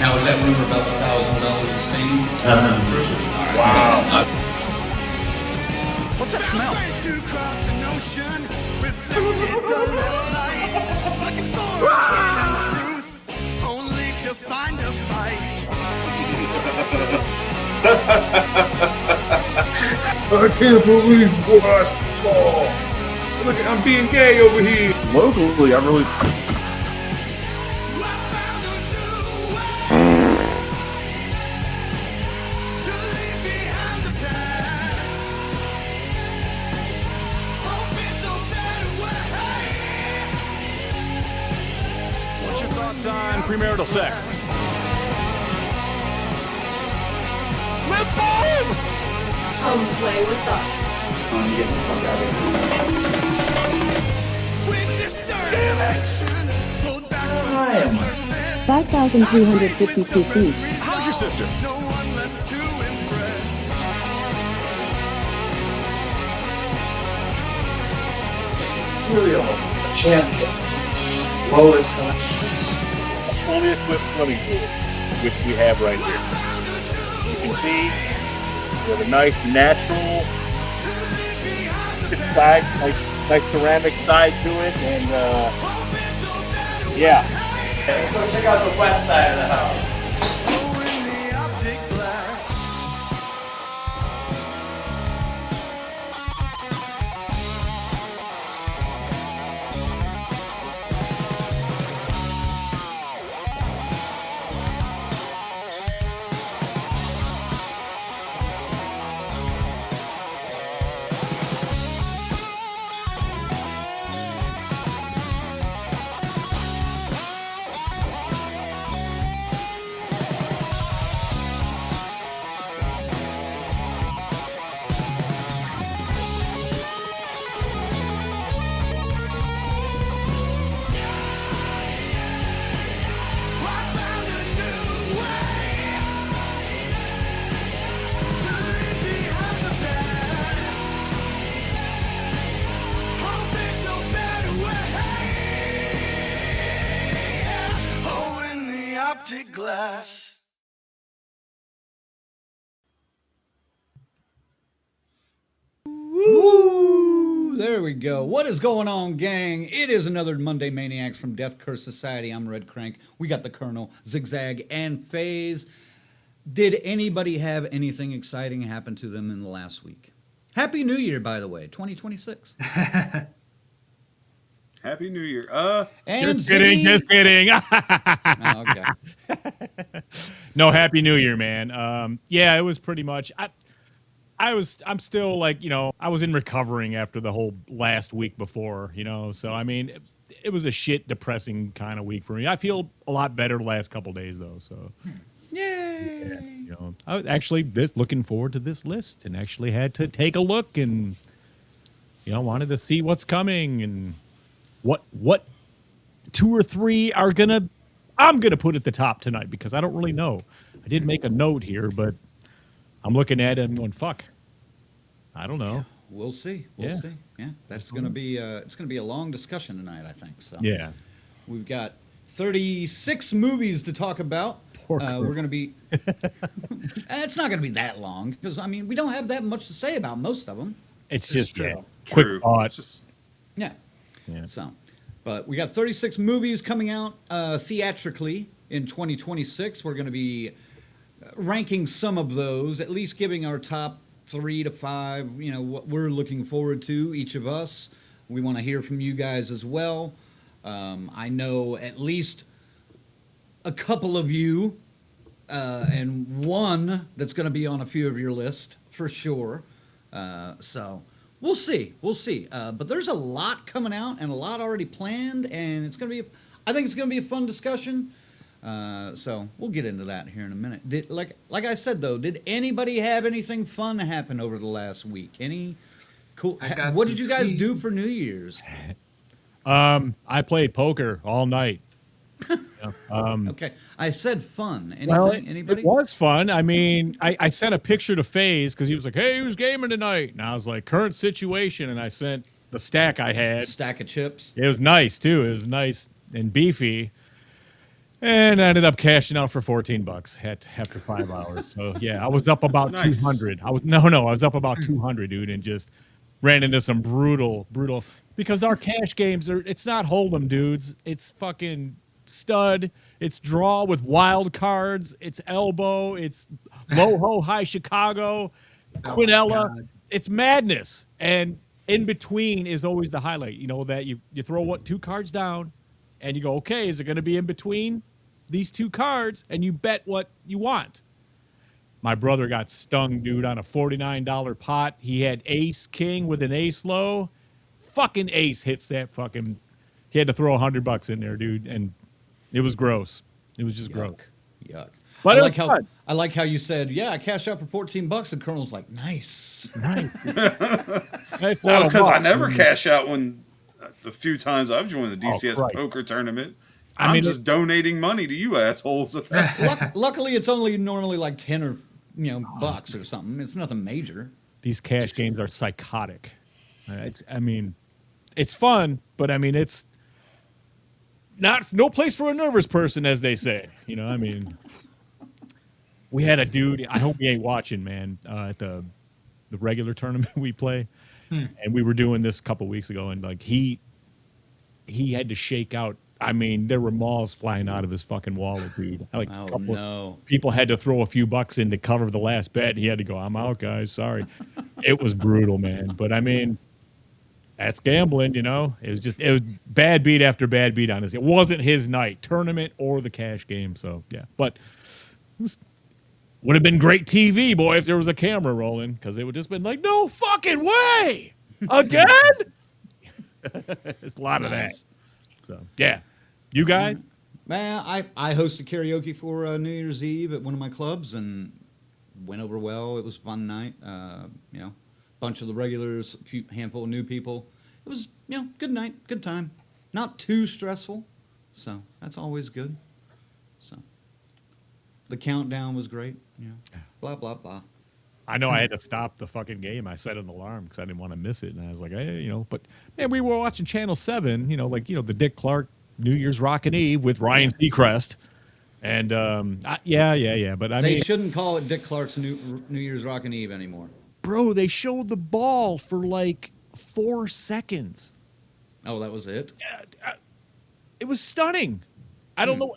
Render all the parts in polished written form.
Now, is that rumor about the $1,000 of Sting? That's true. Wow. What's that smell? To find a fight. I can't believe what I saw. Look, I'm being gay over here. Locally, I'm really. On premarital sex. Come play with us. I'm getting the fuck out of here. 5,352 feet. How's your sister? Cereal champions. Lowest cost. Only equipped swimming pool, which we have right here. You can see we have a nice natural side, nice ceramic side to it, and yeah. Let's go check out the west side of the house. Glass. Woo! There we go. What is going on, gang? It is another Monday Maniacs from Death Curse Society. I'm Red Crank. We got the Colonel, Zigzag, and Phase. Did anybody have anything exciting happen to them in the last week? Happy New Year, by the way, 2026. Happy New Year. And Just kidding, just kidding. Oh, okay. No, Happy New Year, man. Yeah, it was pretty much. I'm still like, I was in recovering after the whole last week before, So I mean, it was a shit, depressing kind of week for me. I feel a lot better the last couple days though. So, Yay! yeah, I was actually looking forward to this list and actually had to take a look and, wanted to see what's coming and what 2 or 3 are gonna. I'm gonna put at the top tonight because I don't really know. I did make a note here, but I'm looking at it and going, fuck. I don't know. Yeah, we'll see. We'll see. Yeah, that's gonna be it's gonna be a long discussion tonight, I think. So Yeah. we've got 36 movies to talk about. Poor We're gonna be. It's not gonna be that long because I mean we don't have that much to say about most of them. It's just true. yeah, True. quick thought. It's just Yeah. Yeah. So, but we got 36 movies coming out theatrically in 2026. We're going to be ranking some of those, at least giving our top 3 to 5, what we're looking forward to, each of us. We want to hear from you guys as well. I know at least a couple of you and one that's going to be on a few of your list for sure. So we'll see. But there's a lot coming out and a lot already planned, and it's going to be, I think it's going to be a fun discussion. So we'll get into that here in a minute. Like I said though, did anybody have anything fun happen over the last week? Any cool? What did you guys do for New Year's? I played poker all night. Okay, I said fun. Anything? Anybody? It was fun. I mean, I sent a picture to FaZe because he was like, "Hey, who's gaming tonight?" And I was like, "Current situation," and I sent the stack I had. Stack of chips. It was nice too. It was nice and beefy. And I ended up cashing out for $14 after 5 hours. So yeah, I was up about Nice. 200. I was up about 200, dude, and just ran into some brutal because our cash games it's not Hold'em, dudes. It's fucking stud. It's draw with wild cards. It's elbow. It's low ho high Chicago, Quinella. It's madness. And in between is always the highlight. You know that you throw two cards down, and you go, okay, is it going to be in between these two cards? And you bet what you want. My brother got stung, dude, on a $49 pot. He had ace king with an ace low. Fucking ace hits that fucking. He had to throw $100 in there, dude, and it was gross. It was just gross. Yuck. But I like how you said, yeah, I cashed out for $14, and Colonel's like, nice. Well, because I never cash out when the few times I've joined the DCS Christ. poker tournament. I mean, I'm just donating money to you assholes. Luckily, it's only normally like 10 or bucks or something. It's nothing major. These cash games are psychotic. It's fun, but I mean, it's no place for a nervous person, as they say. We had a dude. I hope he ain't watching, man. At the regular tournament we play, and we were doing this a couple weeks ago, and like he had to shake out. I mean, there were malls flying out of his fucking wallet, dude. Like people had to throw a few bucks in to cover the last bet. He had to go, I'm out, guys. Sorry. It was brutal, man. But I mean, that's gambling, It was bad beat after bad beat on his. It wasn't his night, tournament or the cash game. So yeah, but would have been great TV, boy, if there was a camera rolling, because it would just been like, no fucking way, again. There's a lot of that. So yeah. You guys? Man, I hosted karaoke for New Year's Eve at one of my clubs and went over well. It was a fun night. Bunch of the regulars, a handful of new people. It was, good night, good time. Not too stressful, so that's always good. So the countdown was great. Blah blah blah. I know I had to stop the fucking game. I set an alarm because I didn't want to miss it, and I was like, hey, But man, we were watching Channel 7. The Dick Clark New Year's Rockin' Eve with Ryan Seacrest. And, yeah. But I mean, they shouldn't call it Dick Clark's New Year's Rockin' Eve anymore. Bro, they showed the ball for like 4 seconds. Oh, that was it? It was stunning. I don't know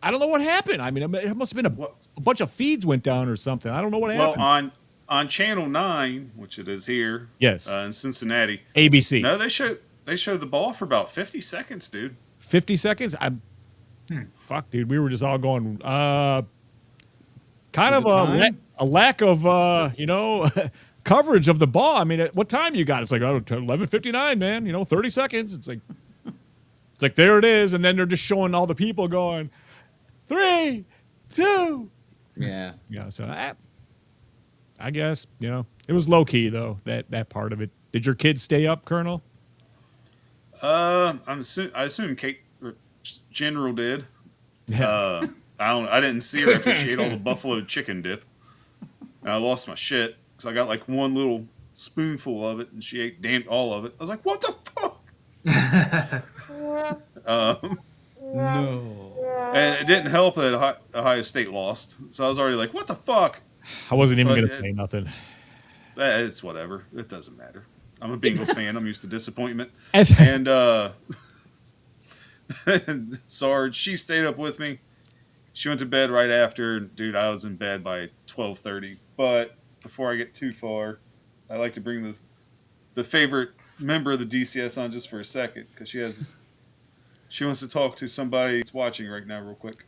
what happened. I mean, it must have been a bunch of feeds went down or something. I don't know what happened. Well, on Channel 9, which it is here, yes, in Cincinnati, ABC. No, they showed the ball for about 50 seconds, dude. 50 seconds? Fuck, dude. We were just all going, kind of a lack of, coverage of the ball. I mean, at what time you got? It's like, 11:59, man. 30 seconds. It's like, there it is. And then they're just showing all the people going, 3, 2. Yeah. Yeah. So I guess, it was low key though, that part of it. Did your kids stay up, Colonel? I assume Kate General did. I didn't see her after she ate all the buffalo chicken dip, and I lost my shit because I got like one little spoonful of it, and she ate all of it. I was like, "What the fuck?" No. And it didn't help that Ohio State lost, so I was already like, "What the fuck?" I wasn't even going to say nothing. It's whatever. It doesn't matter. I'm a Bengals fan. I'm used to disappointment. And Sarge, she stayed up with me. She went to bed right after. Dude, I was in bed by 12:30. But before I get too far, I like to bring the favorite member of the DCS on just for a second because she wants to talk to somebody that's watching right now real quick.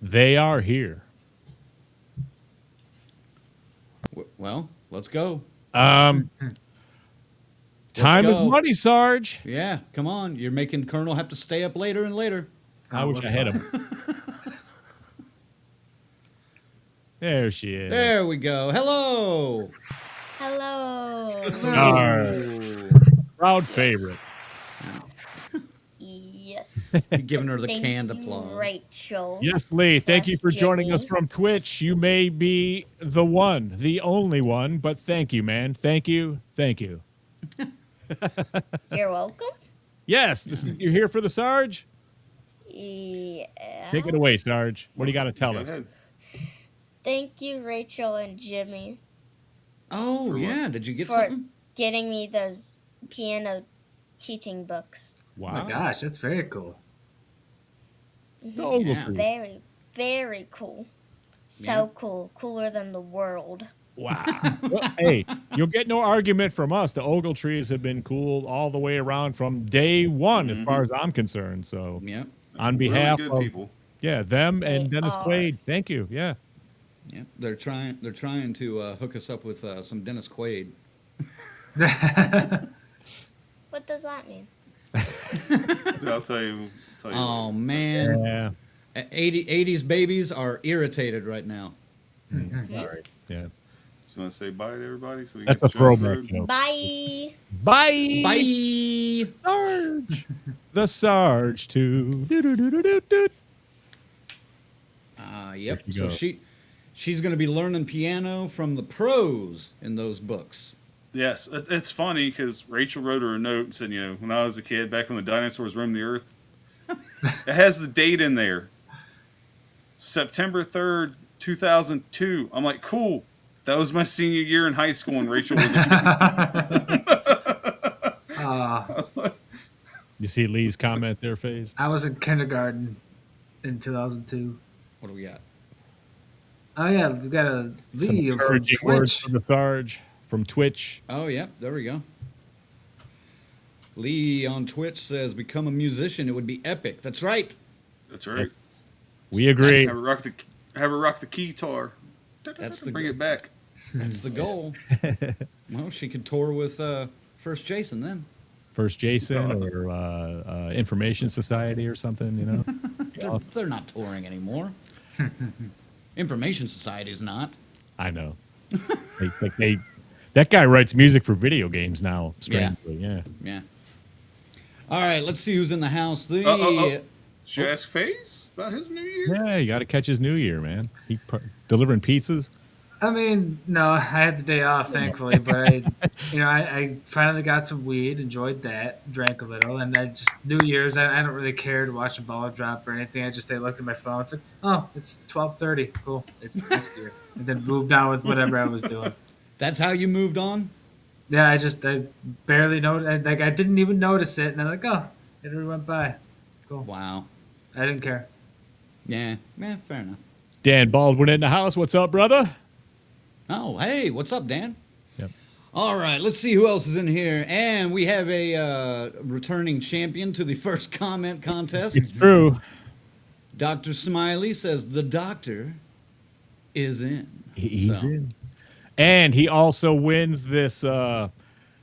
They are here. Well, let's go. Time is money, Sarge. Yeah, come on. You're making Colonel have to stay up later and later. I wish I had him. There she is. There we go. Hello. Hello. Sarge. Proud favorite. Yes. You're giving her the Thank canned you, applause. Rachel. Yes, Lee. Thank you Yes, for joining Jimmy. us from Twitch. You may be the one, the only one, but thank you, man. Thank you. Thank you. You're welcome. Yes, you're here for the Sarge? Yeah. Take it away, Sarge. What do you got to tell Go us? ahead. Thank you, Rachel and Jimmy, Oh, For what? yeah. Did you get for something? getting me those piano teaching books. Oh my Wow. gosh, that's very cool. The Ogletree. Very, very cool. So Yeah. cool. Cooler than the world. Wow. Well, hey, you'll get no argument from us. The Ogletrees have been cool all the way around from day one, as far as I'm concerned. So, Yep. on Really behalf good of people. them and They Dennis are. Quaid, thank you. Yeah. Yep. They're trying to hook us up with some Dennis Quaid. What does that mean? I'll tell you. Oh man, Yeah. 80s babies are irritated right now. Sorry. Yeah. Just want to say bye to everybody. So we That's get a to Jones throwback Road. joke. Bye. Bye. Bye. Sarge. The Sarge too. Do-do-do-do-do-do. Yep. There you So go. she's going to be learning piano from the pros in those books. Yes, it's funny because Rachel wrote her a note and said, when I was a kid, back when the dinosaurs roamed the earth, it has the date in there. September 3rd, 2002. I'm like, cool. That was my senior year in high school, and Rachel was a kid. You see Lee's comment there, Faze? I was in kindergarten in 2002. What do we got? Oh yeah, we got a Some Lee from encouraging words Twitch. from the Sarge from Twitch. Oh, yeah, there we go. Lee on Twitch says, become a musician. It would be epic. That's right. That's right. Yes. We agree. Have her rock the keytar. That's the Bring go- it back. That's the goal. Well, she could tour with First Jason then. First Jason or Information Society or something, you know? They're not touring anymore. Information Society's not. I know. That guy writes music for video games now, strangely. Yeah. Yeah. All right, let's see who's in the house. The Did you ask FaZe about his new year? Yeah, you got to catch his New Year, man. Delivering pizzas. I mean, no, I had the day off, thankfully, but I finally got some weed, enjoyed that, drank a little, and I just New Year's. I don't really care to watch the ball drop or anything. I looked at my phone, and said, "Oh, it's 12:30. Cool, it's next year," and then moved on with whatever I was doing. That's how you moved on? Yeah, I barely noticed. I didn't even notice it, and I'm like, "Oh, it already went by." Cool. Wow. I didn't care. Yeah, fair enough. Dan Baldwin in the house. What's up, brother? Oh, hey, what's up, Dan? Yep. All right, let's see who else is in here. And we have a returning champion to the first comment contest. It's true. Dr. Smiley says the doctor is in. He's So, in. And he also wins this.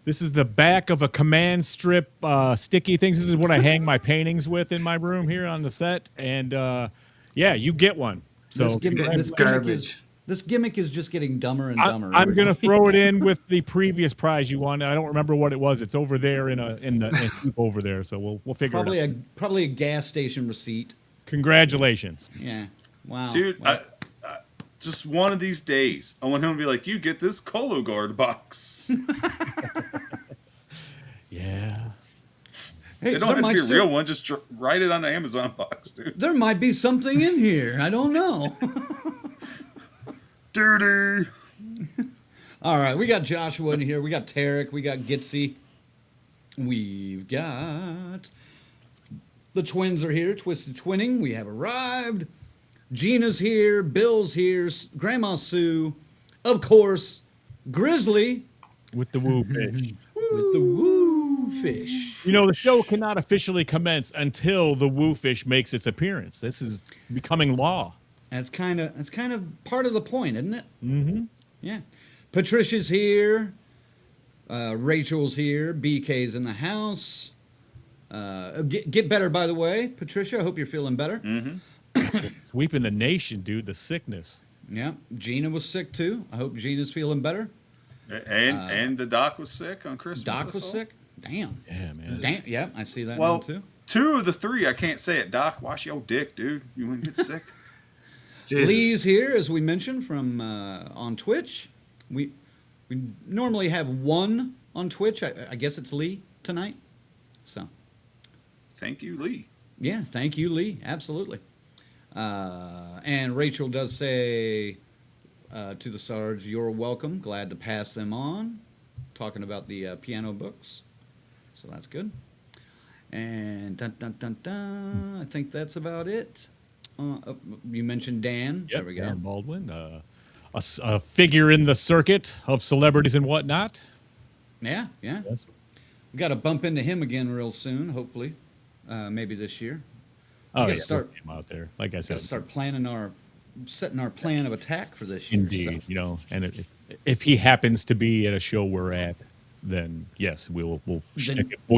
This is the back of a command strip sticky things. This is what I hang my paintings with in my room here on the set. And yeah, you get one. So This gimmick is just getting dumber and dumber. I'm going to throw it in with the previous prize you won. I don't remember what it was. It's over there in the heap over there. So we'll figure it out. Probably a gas station receipt. Congratulations. Yeah. Wow. Dude, Well, just one of these days, I want him to be like, you get this Cologuard box. Yeah. hey, It don't have to be a real one. Just write it on the Amazon box, dude. There might be something in here. I don't know. Dirty. All right, we got Joshua in here. We got Tarek. We got Gitsy. We've got the twins are here. Twisted Twinning. We have arrived. Gina's here. Bill's here. Grandma Sue. Of course, Grizzly With the woo fish. with the woo fish. You know, the show cannot officially commence until the woo fish makes its appearance. This is becoming law. That's kind of part of the point, isn't it? Mm-hmm. Yeah. Patricia's here. Rachel's here. BK's in the house. Get better, by the way, Patricia. I hope you're feeling better. Sweeping the nation, dude. The sickness. Yeah. Gina was sick too. I hope Gina's feeling better. And the doc was sick on Christmas. Doc I was saw. sick. Damn. Yeah, man. Damn. Yeah, I see that now Well, too. 2 of the 3, I can't say it. Doc, wash your dick, dude. You wouldn't get sick. Jesus. Lee's here, as we mentioned, from on Twitch. We normally have one on Twitch. I guess it's Lee tonight. So Thank you, Lee. Yeah, thank you, Lee. Absolutely. And Rachel does say to the Sarge, "You're welcome. Glad to pass them on." Talking about the piano books, so that's good. And dun, dun, dun, dun, I think that's about it. You mentioned Dan. Yep, There we go. Dan Baldwin, a figure in the circuit of celebrities and whatnot. Yeah, yeah. Yes. We got to bump into him again real soon. Hopefully, maybe this year. Oh, gotta yeah, start- we'll see him out there. Like I Got said, to start setting our plan of attack for this year. indeed, So. and if he happens to be at a show we're at, then yes, we'll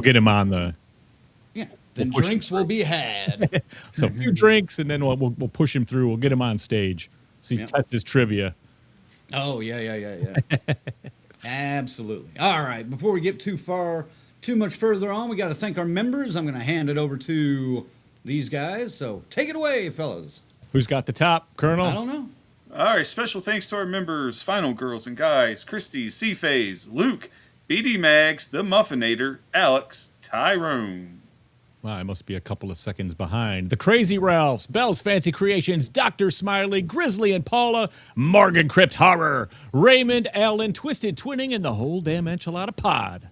get him on the. Yeah. Then push him drinks will be had. So a few drinks, and then we'll push him through. We'll get him on stage. See, Yep. test his trivia. Oh, yeah. Absolutely. All right. Before we get too much further on, we got to thank our members. I'm going to hand it over to these guys. So take it away, fellas. Who's got the top, Colonel? I don't know. All right, special thanks to our members, Final Girls and Guys, Christy, C-Phase, Luke, BD Mags, The Muffinator, Alex, Tyrone. Well, I must be a couple of seconds behind. The Crazy Ralphs, Bell's Fancy Creations, Dr. Smiley, Grizzly and Paula, Morgan Crypt Horror, Raymond, Allen, Twisted Twinning, and the whole damn enchilada pod.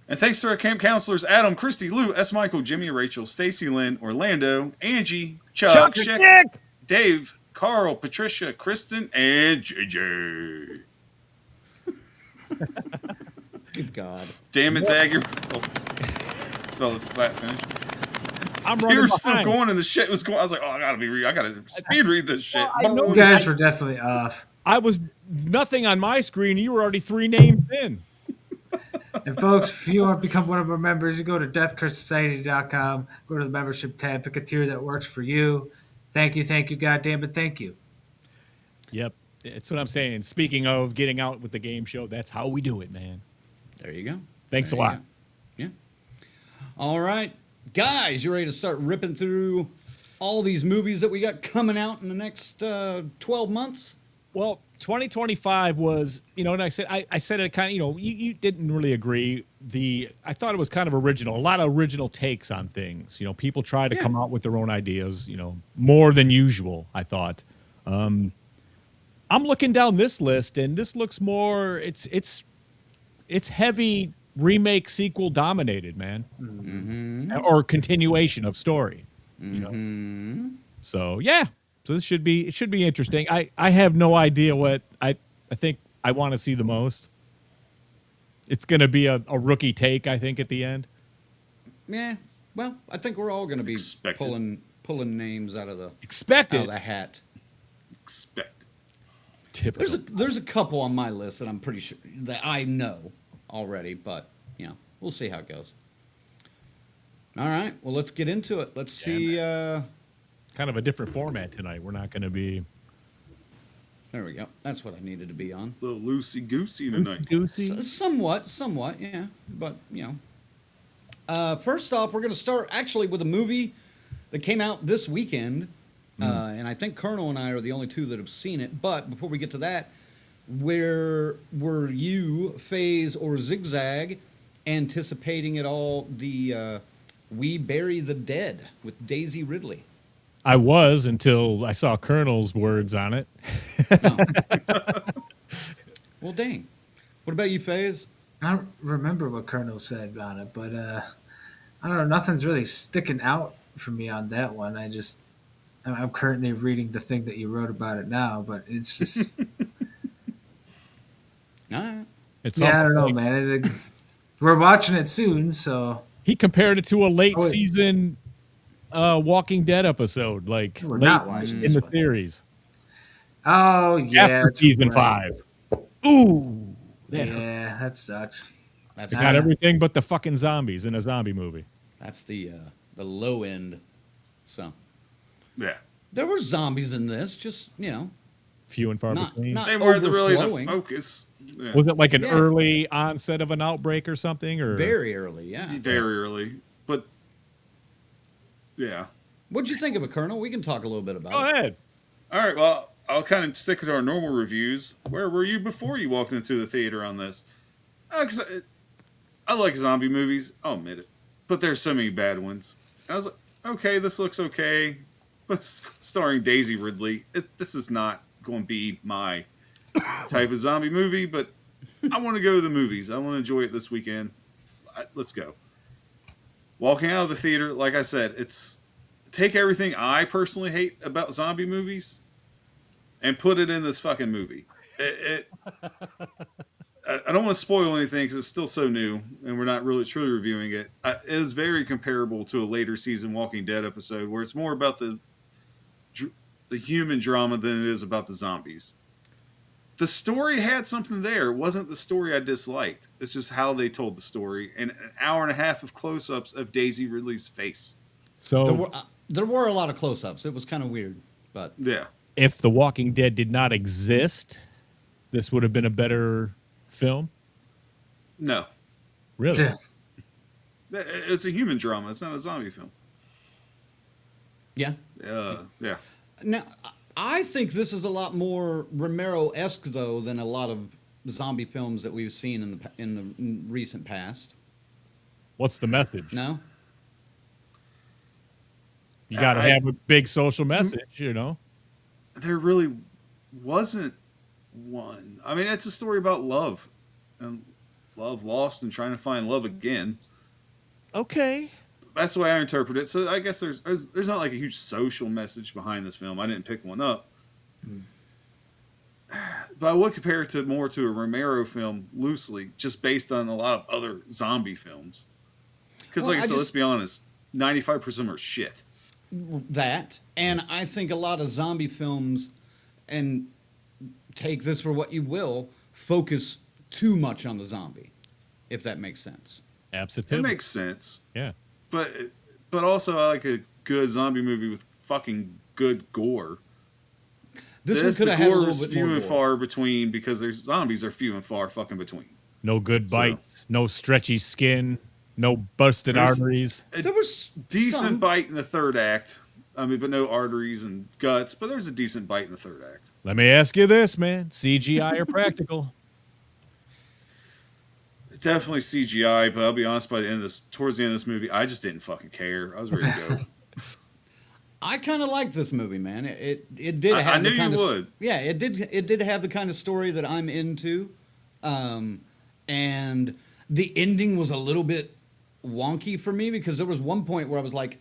And thanks to our camp counselors, Adam, Christy, Lou, S. Michael, Jimmy, Rachel, Stacy, Lynn, Orlando, Angie, Chuck, Chick, Dave, Carl, Patricia, Kristen, and JJ. Good God. Damn it, Zag. Oh, the flat finish. I'm You running were still behind. going and the shit was going. I was like, oh, I gotta speed read this shit. I know You guys were definitely off. I was nothing on my screen. You were already 3 names in. And folks, if you want to become one of our members, you go to deathcursesociety.com, go to the membership tab, pick a tier that works for you. Thank you, goddamn it, thank you. Yep, that's what I'm saying. Speaking of getting out with the game show, that's how we do it, man. There you go. Thanks There a you lot. go. Yeah. All right. Guys, you ready to start ripping through all these movies that we got coming out in the next 12 months? Well, 2025 was, and I said it kind of, you didn't really agree. I thought it was kind of original, a lot of original takes on things. People try to come out with their own ideas, more than usual, I thought. I'm looking down this list, and this looks more, it's heavy remake sequel dominated, man. Mm-hmm. Or continuation of story. So, yeah. So it should be interesting. I have no idea what I think I want to see the most. It's going to be a rookie take, I think, at the end. Yeah. Well, I think we're all going to be Expected. pulling names out of the hat. Expect. Typical. There's a couple on my list that I'm pretty sure that I know already, but we'll see how it goes. All right. Well, let's get into it. Let's see. Kind of a different format tonight. We're not going to be There we go. That's what I needed to be on. A little loosey-goosey tonight. goosey. Somewhat, yeah. But, first off, we're going to start actually with a movie that came out this weekend. And I think Colonel and I are the only two that have seen it. But before we get to that, where were you, Phase or Zigzag, anticipating at all the We Bury the Dead with Daisy Ridley? I was until I saw Colonel's words on it. Well, dang. What about you, Phase? I don't remember what Colonel said on it, but I don't know. Nothing's really sticking out for me on that one. I'm currently reading the thing that you wrote about it now, but it's just All right. It's I don't know, like- man. We're watching it soon, so He compared it to a late wait. season Walking Dead episode, like We're late not watching in this the one. series. oh yeah, After that's season right. 5. Ooh. That hurt. Yeah, that sucks. That's It got everything but the fucking zombies in a zombie movie. That's the low end. So Yeah. there were zombies in this, just Few and far not between. not They weren't really the overflowing. focus. Yeah. Was it like an Yeah. early onset of an outbreak or something? Or Very early, yeah. Very early. But, yeah. What'd you think of it, Colonel? We can talk a little bit about Go it. ahead. All right, well, I'll kind of stick to our normal reviews. Where were you before you walked into the theater on this? 'Cause I like zombie movies, I'll admit it. But there's so many bad ones. okay, this looks okay, but starring Daisy Ridley, this is not going to be my type of zombie movie. But I want to go to the movies. I want to enjoy it this weekend. Let's go. Walking out of the theater, like I said, it's take everything I personally hate about zombie movies and put it in this fucking movie. I don't want to spoil anything because it's still so new and we're not really truly reviewing it. It is very comparable to a later season Walking Dead episode where it's more about the human drama than it is about the zombies. The story had something there. It wasn't the story I disliked. It's just how they told the story and an hour and a half of close-ups of Daisy Ridley's face. So there were a lot of close-ups. It was kind of weird, but Yeah. if The Walking Dead did not exist, this would have been a better film? No. Really? Yeah. It's a human drama. It's not a zombie film. yeah. Yeah. Now, I think this is a lot more Romero-esque, though, than a lot of zombie films that we've seen in the recent past. What's the message? No? You got to have a big social message, you know? There really wasn't one. I mean, it's a story about love and love lost and trying to find love again. Okay. That's the way I interpret it. So I guess there's not like a huge social message behind this film. I didn't pick one up. But I would compare it more to a Romero film loosely, just based on a lot of other zombie films. Because, Well, like I said, let's be honest, 95% are shit. That, and I think a lot of zombie films, and take this for what you will, focus too much on the zombie, if that makes sense. Absolutely. It makes sense. Yeah. But also, I like a good zombie movie with fucking good gore. This one could the have had a gore little is bit few more and gore. far between because there's zombies are few and far fucking between. No good So- bites, no stretchy skin, no busted There's- arteries. There was Decent some. bite in the third act. I mean, but no arteries and guts. But there's a decent bite in the third act. Let me ask you this, man. CGI or practical? Definitely CGI, but I'll be honest. Towards the end of this movie, I just didn't fucking care. I was ready to go. I kind of like this movie, man. It did I have knew the kind you of would. Yeah, it did have the kind of story that I'm into, and the ending was a little bit wonky for me because there was one point where I was like,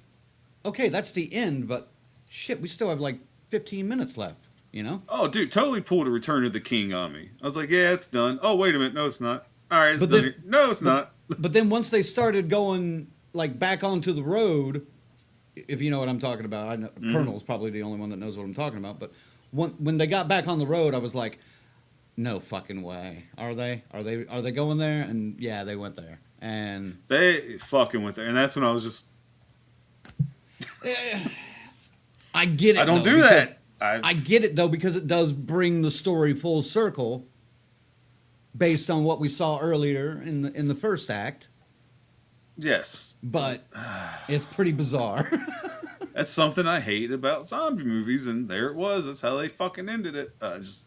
okay, that's the end, but shit, we still have like 15 minutes left, you know? Oh, dude, totally pulled a Return of the King on me. I was like, yeah, it's done. Oh, wait a minute. No, it's not. All right, it's But done. then- Here. No, it's not. But then once they started going like back onto the road, if you know what I'm talking about, I know Colonel's probably the only one that knows what I'm talking about. But when they got back on the road, I was like, no fucking way. Are they going there? And yeah, they went there. And They fucking went there. And that's when I was just, I get it. I don't though, do because- that. I get it though because it does bring the story full circle, based on what we saw earlier in the first act. Yes. But it's pretty bizarre. That's something I hate about zombie movies, and there it was. That's how they fucking ended it. I just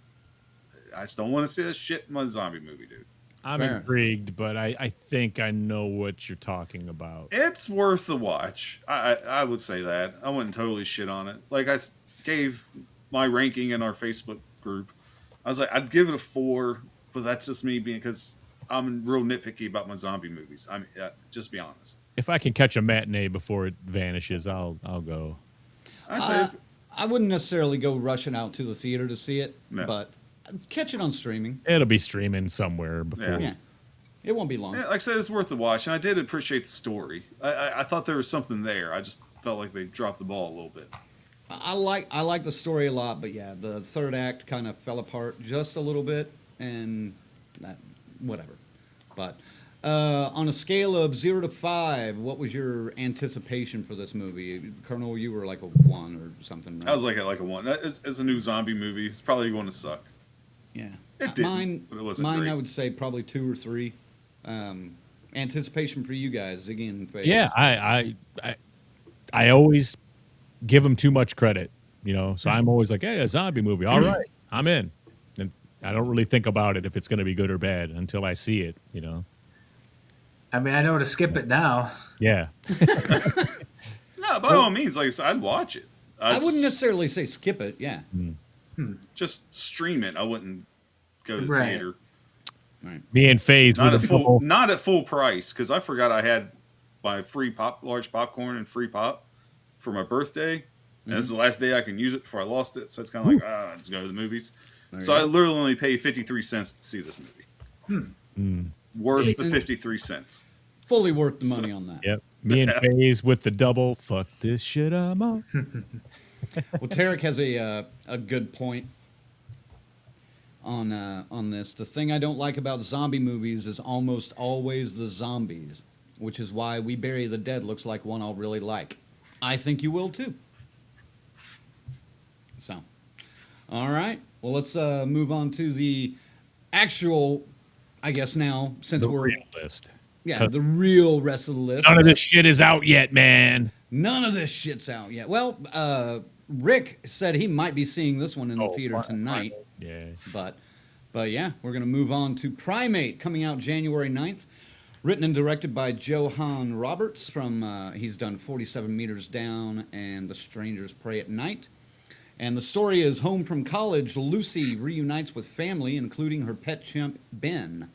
don't want to see that shit in my zombie movie, dude. I'm Fair. intrigued, but I think I know what you're talking about. It's worth the watch. I would say that. I wouldn't totally shit on it. Like I gave my ranking in our Facebook group. I was like, I'd give it a 4, but that's just me being because I'm real nitpicky about my zombie movies. I mean, just be honest. If I can catch a matinee before it vanishes, I'll go. I say, I wouldn't necessarily go rushing out to the theater to see it, No. but catch it on streaming. It'll be streaming somewhere before. Yeah, it won't be long. yeah, like I said, it's worth the watch, and I did appreciate the story. I thought there was something there. I just felt like they dropped the ball a little bit. I like the story a lot, but yeah, the third act kind of fell apart just a little bit, and that, whatever. But on a scale of 0 to 5, what was your anticipation for this movie, Colonel? You were like a 1 or something, right? I was like a 1. It's a new zombie movie. It's probably going to suck. Yeah. It didn't, mine, but it wasn't mine great. I would say probably 2 or 3. Anticipation for you guys, Ziggy and Faye. Yeah, I always give them too much credit, you know. So I'm always like, hey, a zombie movie. All right, I'm in. And I don't really think about it if it's going to be good or bad until I see it, you know. I mean, I know to skip it now. Yeah. No, by all means, like I said, I'd watch it. I wouldn't necessarily say skip it. Yeah. Just stream it. I wouldn't go to the Right. theater. Right. Me and FaZe Not with at a full, couple. not at full price, because I forgot I had my large popcorn and free pop for my birthday. And this is the last day I can use it before I lost it. So it's kind of like, I just go to the movies. So I literally only pay 53 cents to see this movie. Worth the 53 cents. Fully worth the money on that. Yep. Me and FaZe with the double. Fuck this shit, I'm out. Well, Tarek has a good point on this. The thing I don't like about zombie movies is almost always the zombies, which is why We Bury the Dead looks like one I'll really like. I think you will too. So, all right. Well, let's move on to the actual, I guess now, since The we're real list. yeah, the real rest of the list. None of this shit is out yet, man. None of this shit's out yet. Well, Rick said he might be seeing this one in the theater tonight. Yeah. But yeah, we're going to move on to Primate, coming out January 9th. Written and directed by Johan Roberts from, he's done 47 Meters Down and The Strangers Pray at Night. And the story is home from college, Lucy reunites with family, including her pet chimp, Ben.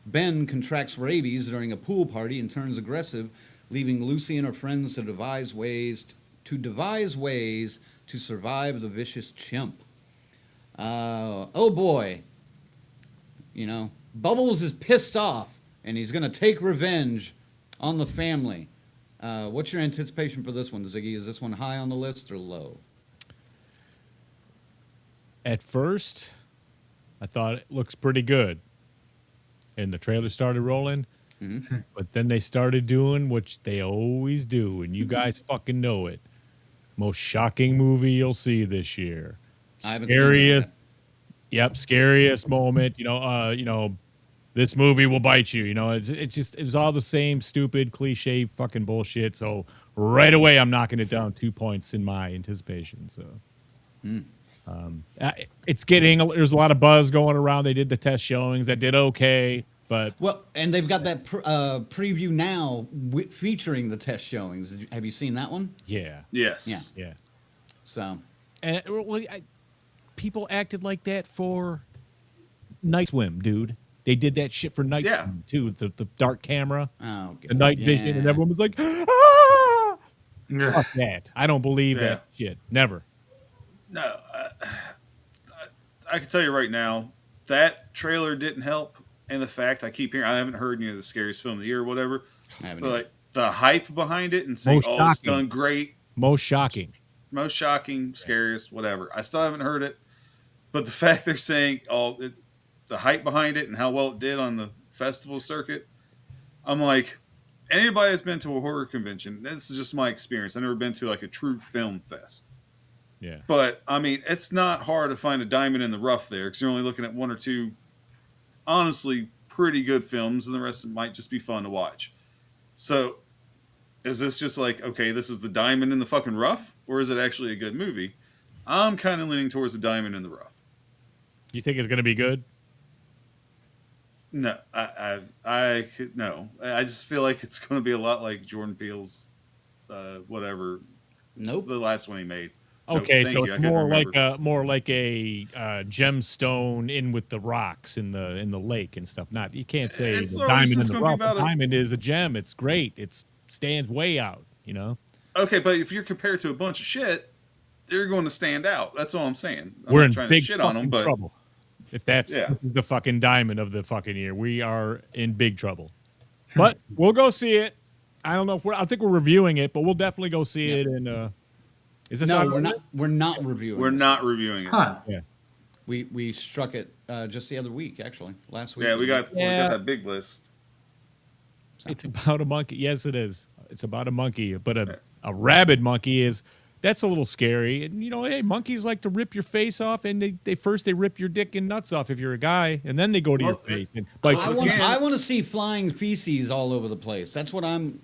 Ben contracts rabies during a pool party and turns aggressive, leaving Lucy and her friends to devise ways to survive the vicious chimp. Oh boy. You know, Bubbles is pissed off, and he's going to take revenge on the family. What's your anticipation for this one, Ziggy? Is this one high on the list or low? At first, I thought it looks pretty good. And the trailer started rolling. But then they started doing what they always do, and you guys fucking know it. Most shocking movie you'll see this year. I haven't seen that Scariest. yet. Yep, scariest moment. You know, this movie will bite you. You know, it was all the same stupid cliche fucking bullshit. So right away, I'm knocking it down 2 points in my anticipation. So. It's there's a lot of buzz going around. They did the test showings that did okay, but Well, and they've got that preview now featuring the test showings. Have you seen that one? yeah, Yes. yeah. So, And people acted like that for Night Swim, dude. They did that shit for Night Yeah. Swim too. The dark camera, oh, the night vision, and yeah. everyone was like, "Ah!" Fuck that. I don't believe Yeah. that shit. Never. No, I can tell you right now, that trailer didn't help. And the fact I keep hearing, I haven't heard the scariest film of the year or whatever. I haven't But either. like the hype behind it and saying, Most "Oh, it's shocking. done great, Most shocking. most shocking, scariest, whatever." I still haven't heard it. But the fact they're saying, the hype behind it and how well it did on the festival circuit, I'm like, anybody that's been to a horror convention, this is just my experience. I've never been to like a true film fest. Yeah. But, I mean, it's not hard to find a diamond in the rough there because you're only looking at one or two, honestly, pretty good films, and the rest of it might just be fun to watch. So, is this just like, okay, this is the diamond in the fucking rough, or is it actually a good movie? I'm kind of leaning towards the diamond in the rough. You think it's gonna be good? No, no. I just feel like it's going to be a lot like Jordan Peele's, whatever, Nope. the last one he made. Okay, thank so you, I it's couldn't more like remember. a gemstone in with the rocks in the lake and stuff. Not you can't say It's the always diamond in just the gonna be rough. about The a- diamond is a gem. It's great. It stands way out. You know, Okay, but if you're compared to a bunch of shit, they're going to stand out. That's all I'm saying. I'm we're not in trying big to shit on fucking them, but trouble. If that's Yeah. the fucking diamond of the fucking year, we are in big trouble. But we'll go see it. I don't know if I think we're reviewing it, but we'll definitely go see it. And is this No, on- we're not. We're not reviewing. we're this. not reviewing it. Huh. Yeah. We struck it just the other week, actually. Last week. Yeah, we got Yeah. that big list. It's about a monkey. Yes, it is. It's about a monkey, but a rabid monkey that's a little scary. And hey, monkeys like to rip your face off, and they first rip your dick and nuts off if you're a guy, and then they go to your Well, face. And like, I want. Again- I want to see flying feces all over the place. That's what I'm.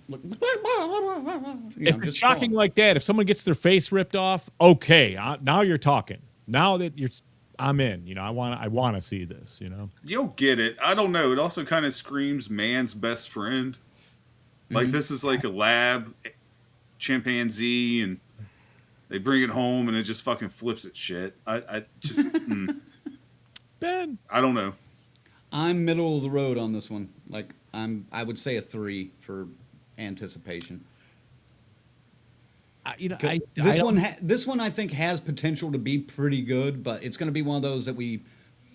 if it's shocking like that, if someone gets their face ripped off, okay, now you're talking. Now that I'm in. I want to see this. You'll get it. I don't know. It also kind of screams man's best friend. Like this is like a lab chimpanzee and they bring it home and it just fucking flips its shit. I just Ben. I don't know. I'm middle of the road on this one. Like I would say a 3 for anticipation. This one I think has potential to be pretty good, but it's going to be one of those that we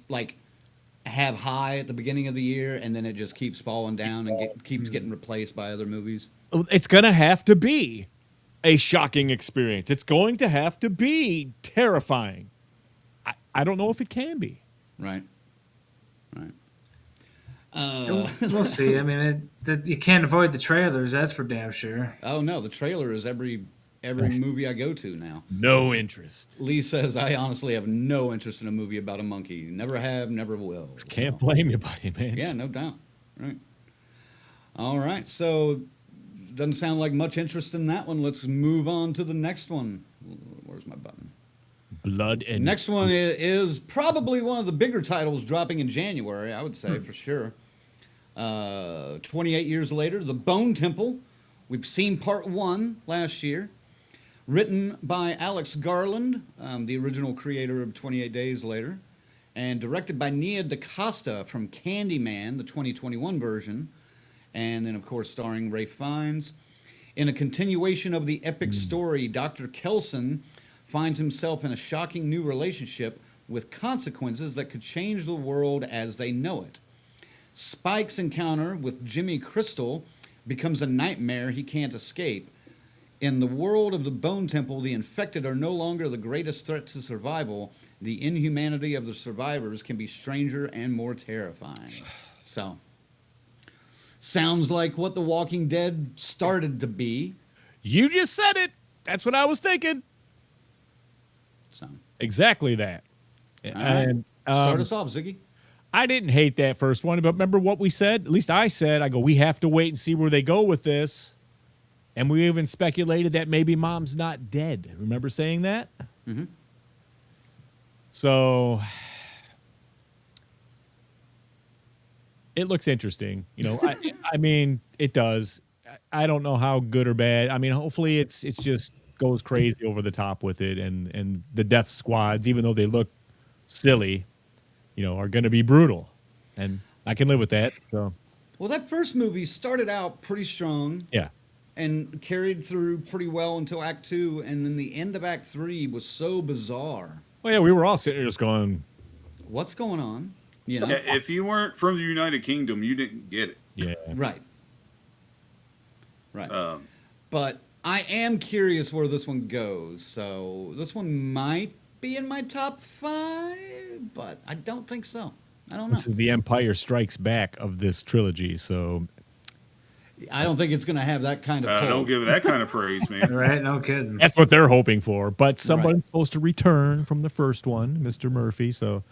like have high at the beginning of the year, and then it just keeps falling down and keeps getting replaced by other movies. It's going to have to be a shocking experience. It's going to have to be terrifying. I don't know if it can be. Right. We'll see. I mean, you can't avoid the trailers. That's for damn sure. Oh no, the trailer is every movie I go to now. No interest. Lee says, I honestly have no interest in a movie about a monkey. Never have, never will. Can't blame you, buddy, man. Yeah, no doubt. Right. All right. So, doesn't sound like much interest in that one. Let's move on to the next one. Where's my button? Blood and... Next one is probably one of the bigger titles dropping in January, I would say, for sure. 28 years later, The Bone Temple. We've seen part 1 last year. Written by Alex Garland, the original creator of 28 Days Later, and directed by Nia DaCosta from Candyman, the 2021 version, and then, of course, starring Ralph Fiennes. In a continuation of the epic story, Dr. Kelson finds himself in a shocking new relationship with consequences that could change the world as they know it. Spike's encounter with Jimmy Crystal becomes a nightmare he can't escape. In the world of the Bone Temple, the infected are no longer the greatest threat to survival. The inhumanity of the survivors can be stranger and more terrifying. So, sounds like what The Walking Dead started to be. You just said it. That's what I was thinking. So, exactly that. And start us off, Ziggy. I didn't hate that first one, but remember what we said? At least I said, I go, we have to wait and see where they go with this. And we even speculated that maybe Mom's not dead. Remember saying that? Mm-hmm. So it looks interesting. You know, I mean, it does. I don't know how good or bad. I mean, hopefully it's just goes crazy over the top with it. And the death squads, even though they look silly, you know, are going to be brutal. And I can live with that. So, well, that first movie started out pretty strong. Yeah. And carried through pretty well until Act 2, and then the end of Act 3 was so bizarre. Well, yeah, we were all sitting there just going, what's going on? You know? Yeah, if you weren't from the United Kingdom, you didn't get it. Yeah. Right. But I am curious where this one goes. So this one might be in my top 5, but I don't think so. I don't know. This is the Empire Strikes Back of this trilogy, so... I don't think it's going to have that kind of pull. Don't give it that kind of praise, man. Right? No kidding. That's what they're hoping for. But somebody's supposed to return from the first one, Mr. Murphy. So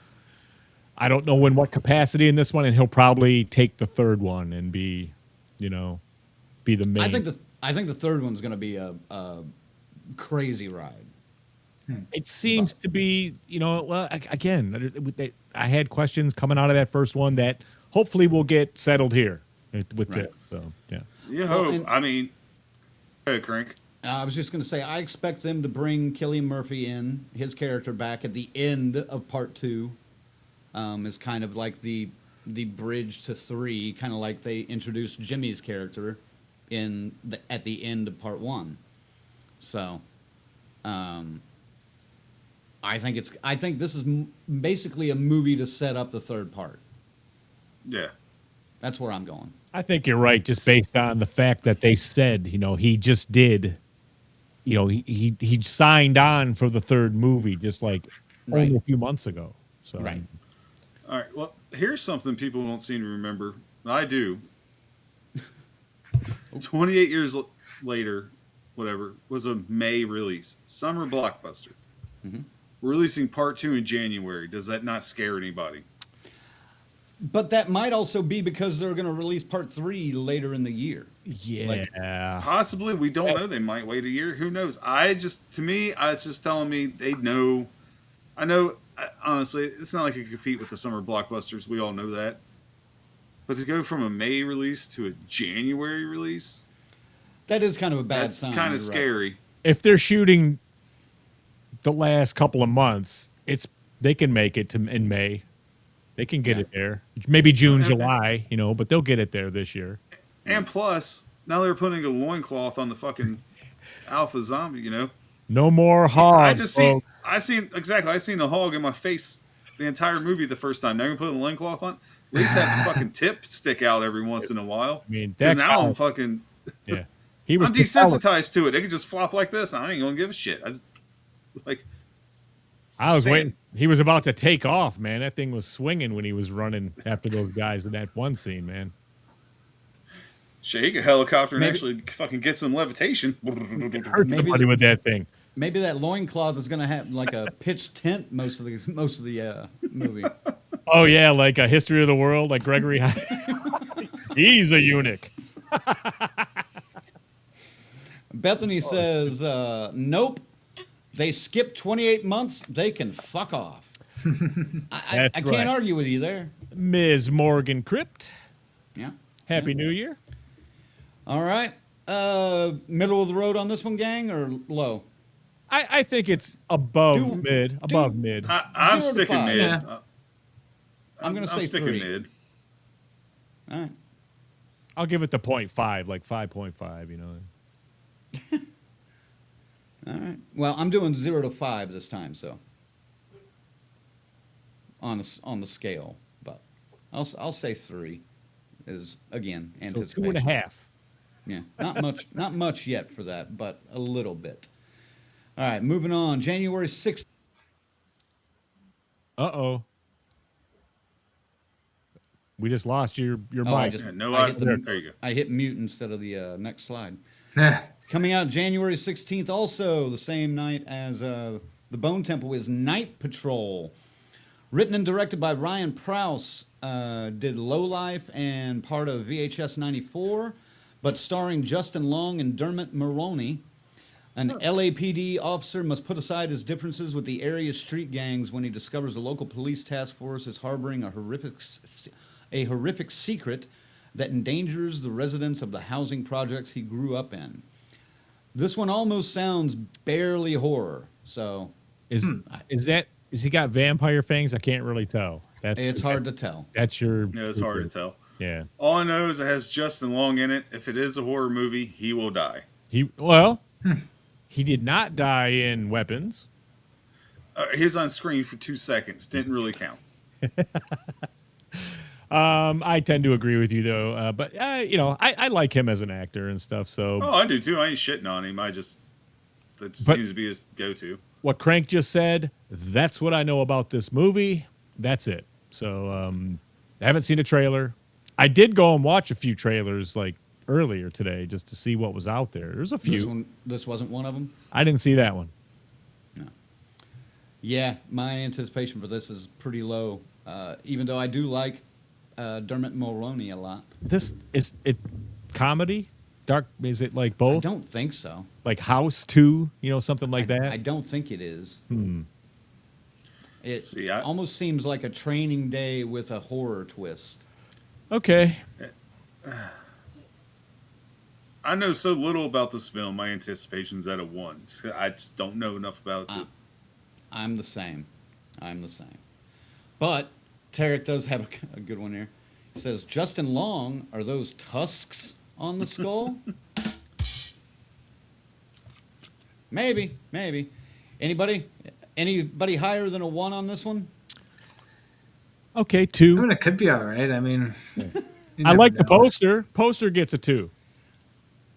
I don't know in what capacity in this one, and he'll probably take the third one and be, you know, be the main. I think the third one's going to be a crazy ride. It seems to be, you know, well, again, I had questions coming out of that first one that hopefully will get settled here with this. So, yeah. You hope. I mean, go ahead, Crank. I was just going to say, I expect them to bring Cillian Murphy in, his character back at the end of part 2, as kind of like the bridge to 3, kind of like they introduced Jimmy's character at the end of part 1. So, I think this is basically a movie to set up the third part. Yeah. That's where I'm going. I think you're right, just based on the fact that they said, you know, he just did, you know, he signed on for the third movie just like only a few months ago. So Right. All right. Well, here's something people don't seem to remember. I do. 28 years later, whatever, was a May release. Summer blockbuster. Mm-hmm. We're releasing part 2 in January. Does that not scare anybody? But that might also be because they're going to release part 3 later in the year. Yeah. Possibly. We don't know. They might wait a year. Who knows? To me, it's just telling me they know. I know, honestly, it's not like it can compete with the summer blockbusters. We all know that. But to go from a May release to a January release? That is kind of a bad That's sign. kind of you're right. scary. If they're shooting the last couple of months, they can make it in May. They can get it there. Maybe June, July, but they'll get it there this year. And plus, now they're putting a loincloth on the fucking alpha zombie, No more hogs. I seen the hog in my face the entire movie the first time. Now you're putting a loincloth on? At least have the fucking tip stick out every once in a while. I mean, because that now guy- I'm fucking... Yeah. He was I'm desensitized to it. They could just flop like this. I ain't gonna give a shit. I was saying. waiting. He was about to take off, man. That thing was swinging when he was running after those guys in that one scene, man. Shit, he could helicopter and Maybe- actually fucking get some levitation. Hurt somebody with that thing. Maybe that loincloth is going to have like a pitched tent most of the movie. Oh yeah, like a history of the world, like Gregory. He's a eunuch. Bethany says, "Nope. They skipped 28 months. They can fuck off." I That's can't right. argue with you there. Ms. Morgan Crypt. Yeah. Happy New Year. All right. Middle of the road on this one, gang, or low? I think it's above Do- mid. Above mid. I'm 0 to sticking 5. mid. Yeah. I'm going to say sticking 3. mid. All right. I'll give it the 0.5, like 5.5. All right. Well, I'm doing 0 to 5 this time, so on the scale, but I'll say 3 is again So anticipation. 2.5. Yeah, not much yet for that, but a little bit. All right, moving on. January 6th. Uh-oh. We just lost your Oh, mic. Yeah, there you go. I hit mute instead of the next slide. Yeah. Coming out January 16th, also the same night as The Bone Temple, is Night Patrol. Written and directed by Ryan Prouse, did Lowlife and part of VHS 94, but starring Justin Long and Dermot Mulroney. An LAPD officer must put aside his differences with the area's street gangs when he discovers a local police task force is harboring a horrific secret that endangers the residents of the housing projects he grew up in. This one almost sounds barely horror, so Is he got vampire fangs? I can't really tell. it's hard to tell. That's your. Yeah, it's hard to tell. Yeah. All I know is it has Justin Long in it. If it is a horror movie, he will die. He did not die in Weapons. He was on screen for 2 seconds. Didn't really count. I tend to agree with you though, but I like him as an actor and stuff. So Oh, I do too. I ain't shitting on him. That But- seems to be his go-to. what Crank just said, that's what I know about this movie. That's it. So I haven't seen a trailer. I did go and watch a few trailers like earlier today just to see what was out there. There's a few. This wasn't one of them. I didn't see that one. Yeah, my anticipation for this is pretty low. Even though I do like Dermot Mulroney a lot. This is it comedy? Dark, is it like I both? don't think so. Like House 2, something like that? I don't think it is. It See, almost seems like a Training Day with a horror twist. Okay. I know so little about this film. My anticipation's at a 1. I just don't know enough about it. I'm the same. But Tarek does have a good one here. He says, Justin Long, are those tusks on the skull? Maybe. Anybody higher than a 1 on this one? Okay, I 2. mean, it could be all right. I mean, you I never like the know. poster. Poster gets a 2.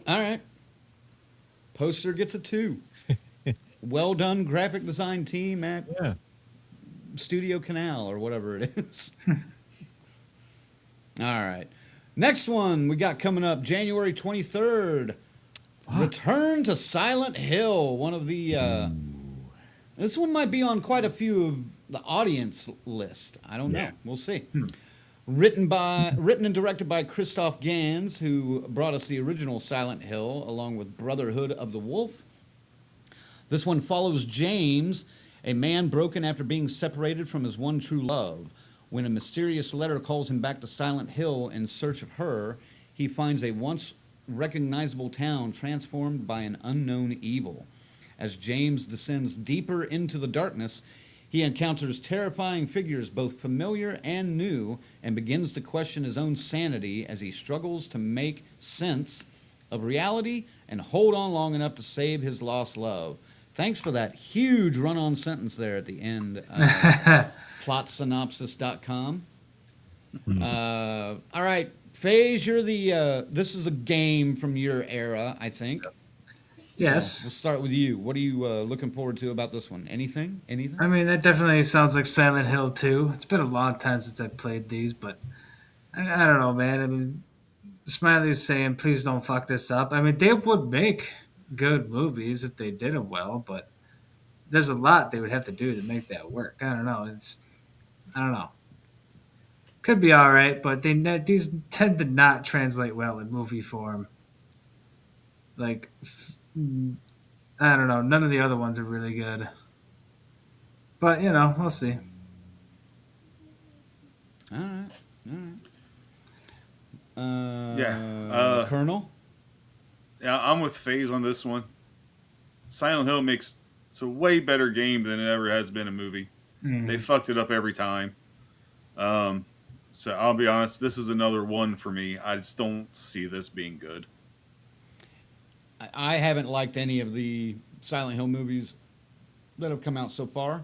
All right. Poster gets a 2. Well done, graphic design team at Yeah. Studio Canal or whatever it is. All right. Next one we got coming up January 23rd. Return to Silent Hill. One of the. This one might be on quite a few of the audience list. I don't know. Yeah. We'll see. Written and directed by Christoph Gans, who brought us the original Silent Hill, along with Brotherhood of the Wolf. This one follows James, a man broken after being separated from his one true love. When a mysterious letter calls him back to Silent Hill in search of her, he finds a once unrecognizable town transformed by an unknown evil. As James descends deeper into the darkness, he encounters terrifying figures, both familiar and new, and begins to question his own sanity as he struggles to make sense of reality and hold on long enough to save his lost love. Thanks for that huge run-on sentence there at the end. Plotsynopsis.com. All right, FaZe, you're the. This is a game from your era, I think. Yes. So we'll start with you. What are you looking forward to about this one? Anything? Anything? I mean, that definitely sounds like Silent Hill 2. It's been a long time since I've played these, but I don't know, man. I mean, Smiley's saying, please don't fuck this up. I mean, they would make good movies if they did them well, but there's a lot they would have to do to make that work. I don't know. I don't know. Could be all right, but these tend to not translate well in movie form. Like, I don't know. None of the other ones are really good. But, we'll see. All right. All right. Yeah. Colonel? Yeah, I'm with FaZe on this one. Silent Hill it's a way better game than it ever has been a movie. They fucked it up every time. So I'll be honest, this is another one for me. I just don't see this being good. I haven't liked any of the Silent Hill movies that have come out so far,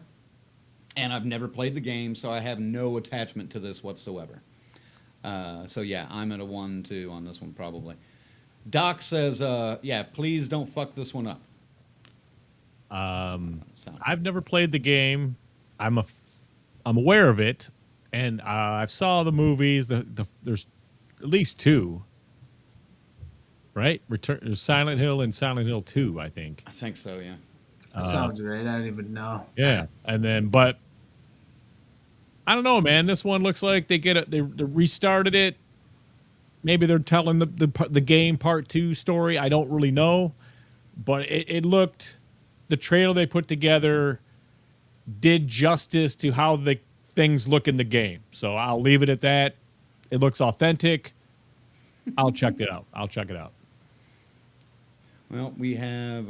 and I've never played the game, so I have no attachment to this whatsoever. So yeah, I'm at a 1-2 on this one probably. Doc says, yeah, please don't fuck this one up. I've never played the game. I'm aware of it, and I've saw the movies. There's at least 2, right? There's Silent Hill and Silent Hill 2, I think. I think so, yeah. Sounds right. I don't even know. Yeah, and then but I don't know, man. This one looks like they restarted it. Maybe they're telling the game part 2 story. I don't really know, but it looked. The trailer they put together did justice to how the things look in the game. So I'll leave it at that. It looks authentic. I'll check it out. Well, we have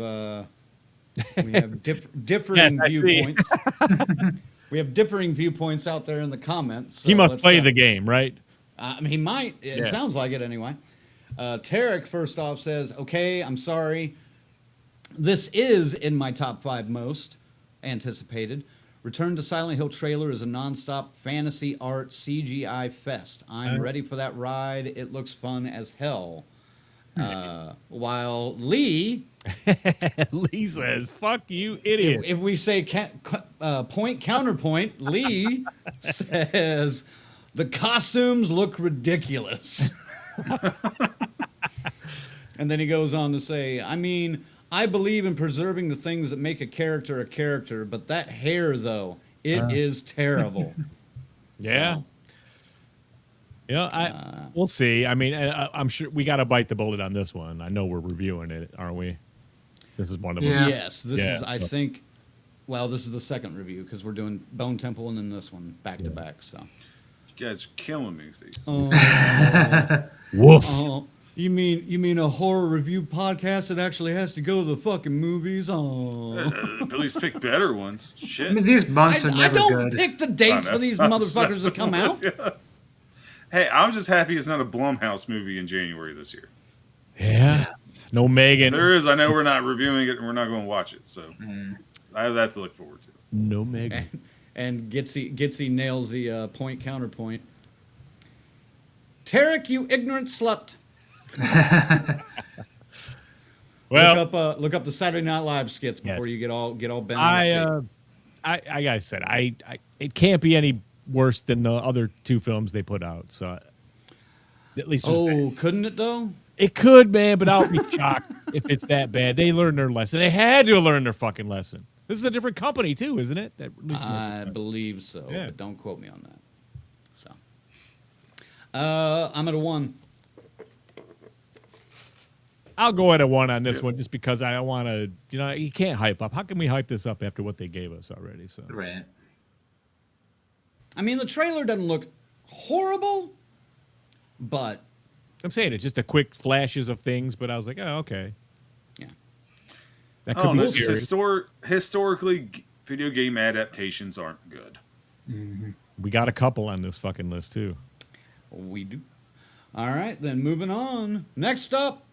differing viewpoints. We have differing viewpoints out there in the comments. So he must play the game, right? I mean, he might. It sounds like it anyway. Tarek, first off, says, okay, I'm sorry. This is in my top 5 most anticipated. Return to Silent Hill trailer is a nonstop fantasy art CGI fest. I'm ready for that ride. It looks fun as hell. While Lee... Lee says, fuck you, idiot. If we say point counterpoint, Lee says, the costumes look ridiculous. And then he goes on to say, I mean... I believe in preserving the things that make a character, but that hair, though, it is terrible. Yeah. So, yeah, we'll see. I mean, I'm sure we got to bite the bullet on this one. I know we're reviewing it, aren't we? This is one of them. Yeah. Yes, this is, I think, well, this is the second review because we're doing Bone Temple and then this one back to back. So You guys are killing me with these. Woof. You mean a horror review podcast that actually has to go to the fucking movies? Oh, At least pick better ones. Shit. I mean, these months are I never don't good. pick the dates for these motherfuckers to come out. Hey, I'm just happy it's not a Blumhouse movie in January this year. Yeah. No Megan. If there is, I know we're not reviewing it and we're not going to watch it. So I have that to look forward to. No Megan. And Gitsy nails the point counterpoint. Tarek, you ignorant slut. Well, look up the Saturday Night Live skits before you get all bent. I gotta say, it can't be any worse than the other 2 films they put out. So at least, couldn't it though? It could, man, but I'll be shocked if it's that bad. They learned their lesson. They had to learn their fucking lesson. This is a different company too, isn't it? I believe so, but don't quote me on that. So, I'm at a 1. I'll go at a 1 on this one just because I want to, you can't hype up. How can we hype this up after what they gave us already? So Right. I mean, the trailer doesn't look horrible, but I'm saying it's just a quick flashes of things, but I was like, oh, okay. Yeah. That I could don't be know. Just scary. historically, video game adaptations aren't good. We got a couple on this fucking list too. We do. All right, then moving on. Next up,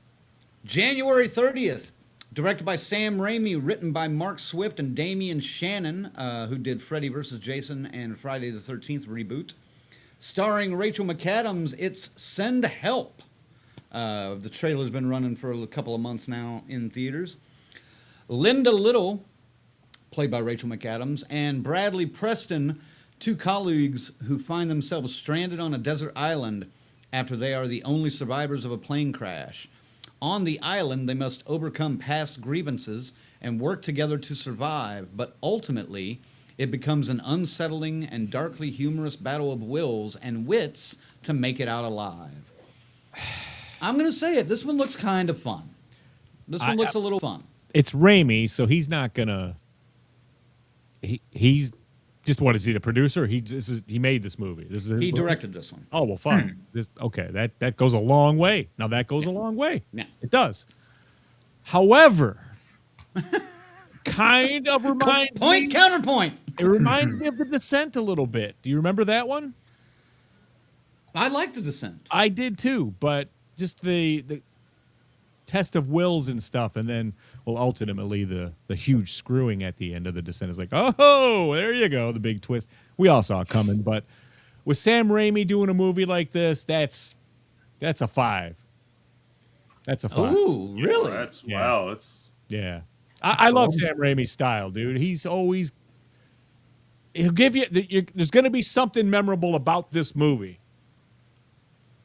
January 30th. Directed by Sam Raimi, written by Mark Swift and Damian Shannon, who did Freddy vs. Jason and Friday the 13th reboot. Starring Rachel McAdams, it's Send Help. The trailer's been running for a couple of months now in theaters. Linda Little, played by Rachel McAdams, and Bradley Preston, two colleagues who find themselves stranded on a desert island after they are the only survivors of a plane crash. On the island, they must overcome past grievances and work together to survive, but ultimately, it becomes an unsettling and darkly humorous battle of wills and wits to make it out alive. I'm going to say it. This one looks kind of fun. This one looks a little fun. It's Raimi, so he's not gonna. He's just what is he, the producer? He made this movie. This is his He movie? directed this one. Oh well, fine. Okay, that goes a long way. Now that goes a long way. Yeah. It does. However, kind of reminds Point me. counterpoint. It reminds me of The Descent a little bit. Do you remember that one? I like The Descent. I did too, but just the test of wills and stuff, and then ultimately the huge screwing at the end of The Descent is like, oh, there you go, the big twist. We all saw it coming, but with Sam Raimi doing a movie like this, that's a 5. That's a 5. Ooh, really? That's Yeah. wow. It's Yeah. I love Sam Raimi's style, dude. He'll give you, there's going to be something memorable about this movie.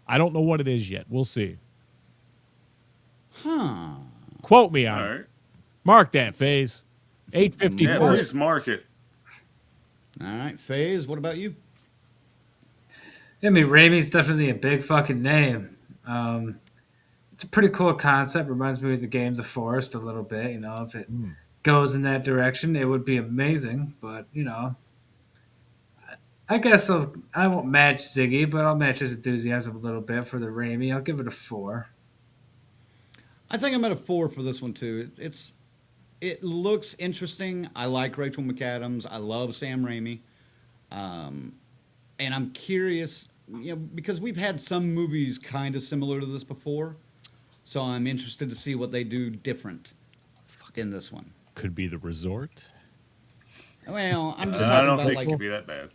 I don't know what it is yet. We'll see. Huh. Quote me all on it. right. Mark that, Phase. 854. Yeah, please mark it. All right, FaZe, what about you? I mean, Raimi's definitely a big fucking name. It's a pretty cool concept. Reminds me of the game The Forest a little bit. You know, if it goes in that direction, it would be amazing. But you know, I guess I won't match Ziggy, but I'll match his enthusiasm a little bit for the Raimi. I'll give it a 4. I think I'm at a 4 for this one too. It looks interesting. I like Rachel McAdams. I love Sam Raimi. And I'm curious, because we've had some movies kind of similar to this before. So I'm interested to see what they do different in this one. Could be The Resort. Well, I'm just I talking don't about think like it could be that bad.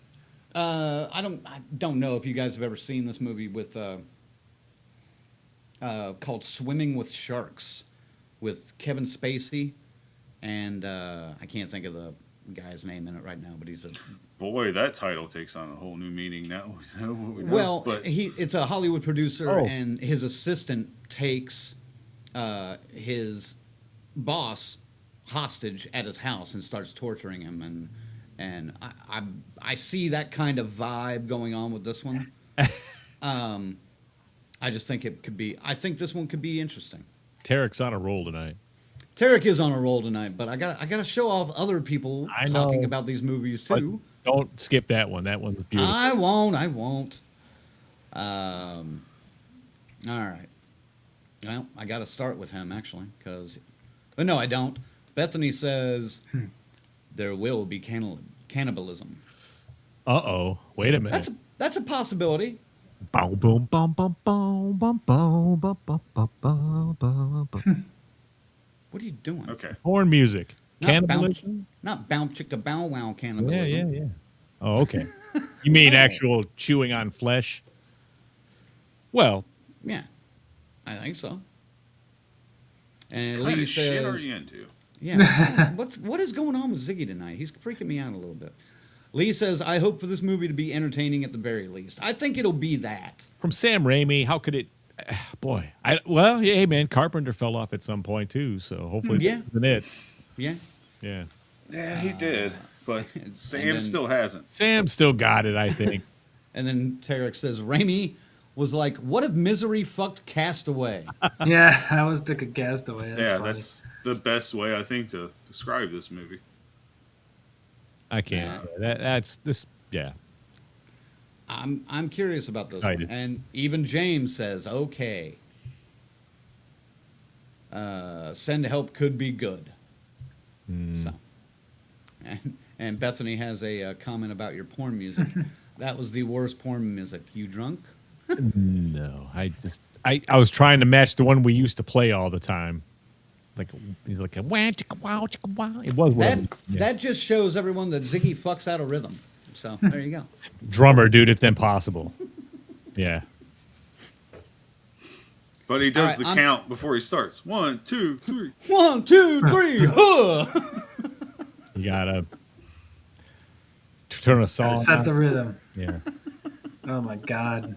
I don't know if you guys have ever seen this movie with called Swimming with Sharks with Kevin Spacey and I can't think of the guy's name in it right now, but he's a Boy, that title takes on a whole new meaning now. well, but it's a Hollywood producer, Oh. and his assistant takes his boss hostage at his house and starts torturing him, and I see that kind of vibe going on with this one. I just think it could be. I think this one could be interesting. Tarek's on a roll tonight. Tarek is on a roll tonight, but I got to show off other people I know. talking about these movies But too. don't skip that one. That one's beautiful. I won't. All right. Well, I got to start with him actually, because, no, I don't. Bethany says there will be cannibalism. Uh-oh. Wait a minute. That's a possibility. Boom, boom, boom, boom, boom, boom, boom, boom, boom, boom, boom, boom, boom. What are you doing? okay. Horn music. Not Cannibalism? Not bounce chicka bow wow Yeah, cannibalism. yeah, yeah. Oh, okay. You mean actual chewing on flesh? Well, Yeah, I think so. And What kind Lee of shit are says, you into? yeah, what is going on with Ziggy tonight? He's freaking me out a little bit. Lee says, I hope for this movie to be entertaining at the very least. I think it'll be that. from Sam Raimi, how could it? Boy, well, yeah, hey man, Carpenter fell off at some point too, so hopefully Yeah. this isn't it. Yeah. Yeah, Yeah, he did, but Sam then- still hasn't. Sam still got it, I think. And then Tarek says, Raimi was like, what if Misery fucked Castaway? Yeah, I was thinking Castaway. That's Yeah, funny. that's the best way I think to describe this movie. I can't. That's this. Yeah, I'm curious about this Excited. one. And even James says, okay. Send help could be good. So, and Bethany has a comment about your porn music. That was the worst porn music. You drunk? No, I was trying to match the one we used to play all the time. Like he's like a wah chicka wow chicka wow. It was one. That just shows everyone that Ziggy fucks out of rhythm. So there you go. Drummer, dude, it's impossible. Yeah. But he does All right, the count before he starts. 1, 2, 3. 1, 2, 3, huh! You gotta turn a song. Set on. the rhythm. Yeah. Oh my God.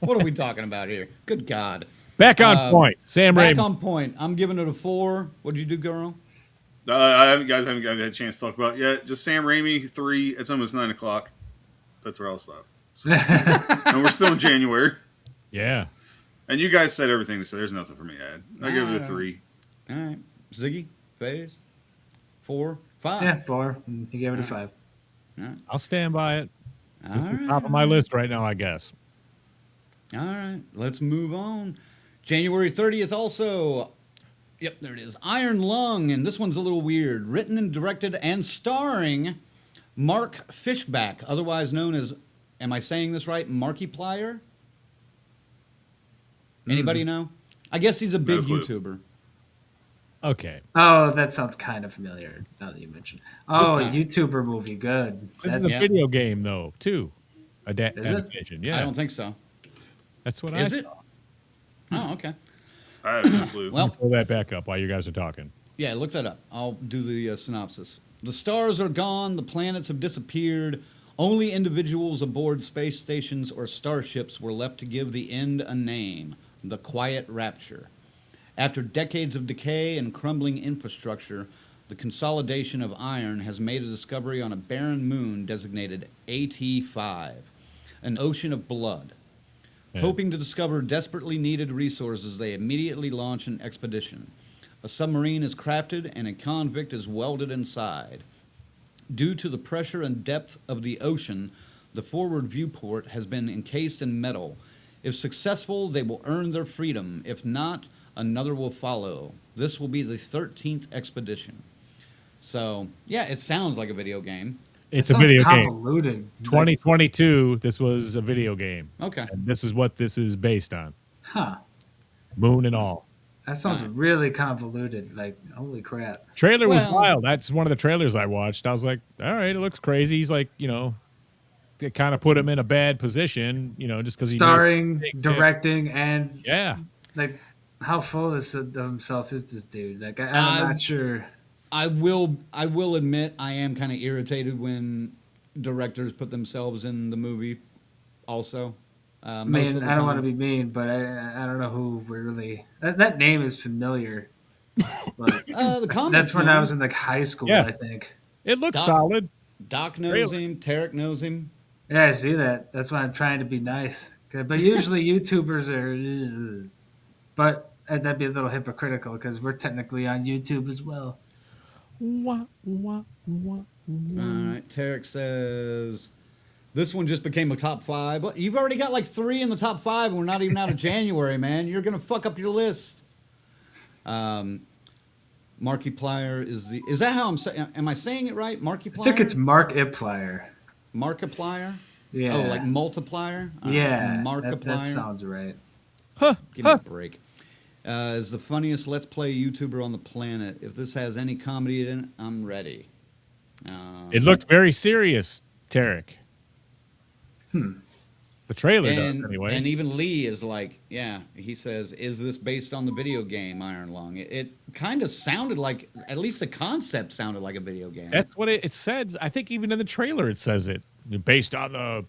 What are we talking about here? Good God. Back on point. Sam Back Raimi. on point. I'm giving it a 4. What'd you do, girl? Guys haven't got a chance to talk about it yet. Just Sam Raimi 3. It's almost 9 o'clock. That's where I'll stop. So. And we're still in January. Yeah. And you guys said everything, so there's nothing for me to add. I'll give it a 3. All right. Ziggy, Faze, 4, 5. Yeah, 4. He gave it a 5. I'll stand by it. All It's the right. top of my list right now, I guess. All right. Let's move on. January 30th also. Yep, there it is. Iron Lung, and this one's a little weird. Written and directed and starring Mark Fishback, otherwise known as, am I saying this right, Markiplier? Anybody know? I guess he's a big clue. YouTuber. Okay. Oh, that sounds kind of familiar now that you mentioned. Oh, This guy. YouTuber movie. Good. This is That- a video game, though, too. Is it? Adaptation. Yeah. I don't think so. That's what Is I it? saw. Oh, okay. I have no clue. Well, Pull that back up while you guys are talking. yeah, look that up. I'll do the synopsis. The stars are gone, the planets have disappeared. Only individuals aboard space stations or starships were left to give the end a name, the Quiet Rapture. After decades of decay and crumbling infrastructure, the consolidation of iron has made a discovery on a barren moon designated AT5, an ocean of blood. Yeah. Hoping to discover desperately needed resources, they immediately launch an expedition. A submarine is crafted and a convict is welded inside. Due to the pressure and depth of the ocean, the forward viewport has been encased in metal. If successful, they will earn their freedom. If not, another will follow. This will be the 13th expedition. So, yeah, it sounds like a video game. It's It a sounds video game. convoluted. 2022, this was a video game. Okay. And this is what this is based on. Huh. Moon and all. That sounds really convoluted. Like, holy crap. Trailer was Well- wild. That's one of the trailers I watched. I was like, all right, it looks crazy. He's like, they kind of put him in a bad position, just because he Starring, made things, directing, and Yeah. like, how full of himself is this dude? Like, I'm not sure. I will admit I am kind of irritated when directors put themselves in the movie also. I Most of mean, the I don't want to time. be mean, but I don't know who really. That name is familiar. But The comics, that's when man. I was in like high school, Yeah. I think. It looks Doc- solid. Doc knows Really? him. Tarek knows him. Yeah, I see that. That's why I'm trying to be nice. But usually YouTubers are. But that'd be a little hypocritical because we're technically on YouTube as well. Wah, wah, wah. All right. Tarek says this one just became a top 5. Well, you've already got like 3 in the top 5, and we're not even out of January, man. You're gonna fuck up your list. Markiplier is that how I'm saying? Am I saying it right? Markiplier. I think it's Mark Iplier. Markiplier. Yeah. Oh, like multiplier. Yeah. Markiplier. That sounds right. Give me a break. Is the funniest Let's Play YouTuber on the planet. If this has any comedy in it, I'm ready. It looked very serious, Tarek. The trailer does, anyway. And even Lee is like, yeah, he says, is this based on the video game Iron Lung? It kind of sounded like, at least the concept sounded like a video game. That's what it said. I think even in the trailer it says it. Based on the...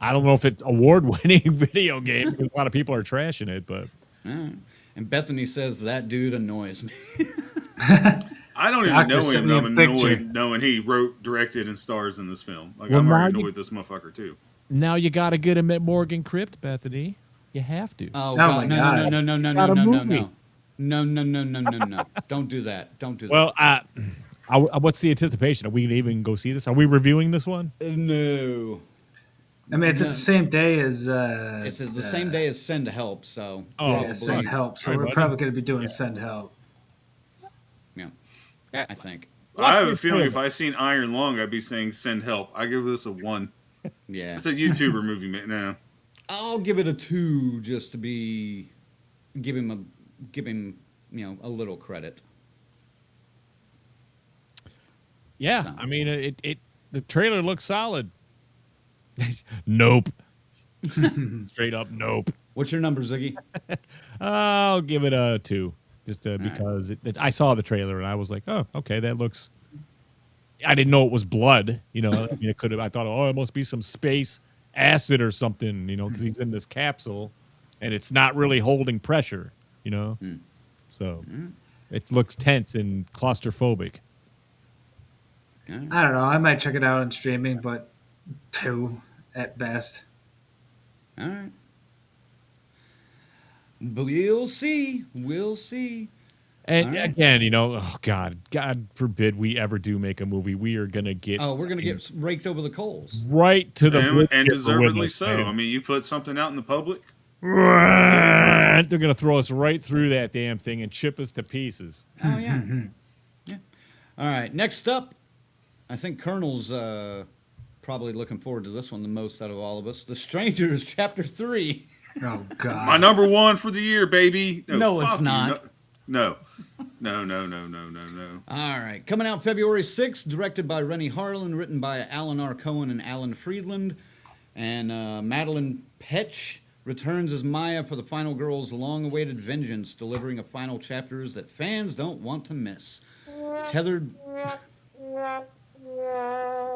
I don't know if it's award-winning video game because a lot of people are trashing it, but... And Bethany says, that dude annoys me. I don't even Doctor know sent him. me a I'm picture. annoyed knowing he wrote, directed, and stars in this film. Like, Well, I'm already now you- annoyed with this motherfucker, too. Now you got to get him at Morgan Crypt, Bethany. You have to. Oh, my God. God. No. Got a movie. No. Don't do that. Don't do that. Well, What's the anticipation? Are we gonna even go see this? Are we reviewing this one? No. I mean, it's at No. the same day as It's the same day as Send Help, so Oh, yeah, Send probably, Help. So Sorry, we're buddy. probably going to be doing Send Help. yeah, I think. I have the a feeling if trailer. I seen Iron Lung, I'd be saying send help. I give this a 1. Yeah. It's a YouTuber movie now. I'll give it a 2 just to be give him a little credit. Yeah, So. I mean, the trailer looks solid. Nope. Straight up, nope. What's your number, Ziggy? I'll give it a 2, just right. because I saw the trailer and I was like, oh, okay, that looks. I didn't know it was blood. I mean, it could have. I thought, oh, it must be some space acid or something. Because he's in this capsule, and it's not really holding pressure. So it looks tense and claustrophobic. I don't know. I might check it out on streaming, but 2 at best. All right. We'll see. We'll see. And All right. again, oh God forbid we ever do make a movie. We are gonna get We're gonna get raked over the coals. right to the And wood chipper deservedly with us, so. man. I mean, you put something out in the public. They're gonna throw us right through that damn thing and chip us to pieces. Oh yeah. Yeah. All right. Next up, I think Colonel's probably looking forward to this one the most out of all of us. The Strangers, Chapter 3. Oh, God. My number 1 for the year, baby. No, it's fuck you. not. No. No. All right. Coming out February 6th, directed by Rennie Harlan, written by Alan R. Cohen and Alan Friedland. And Madeline Petch returns as Maya for the final girl's long-awaited vengeance, delivering a final chapters that fans don't want to miss. Tethered...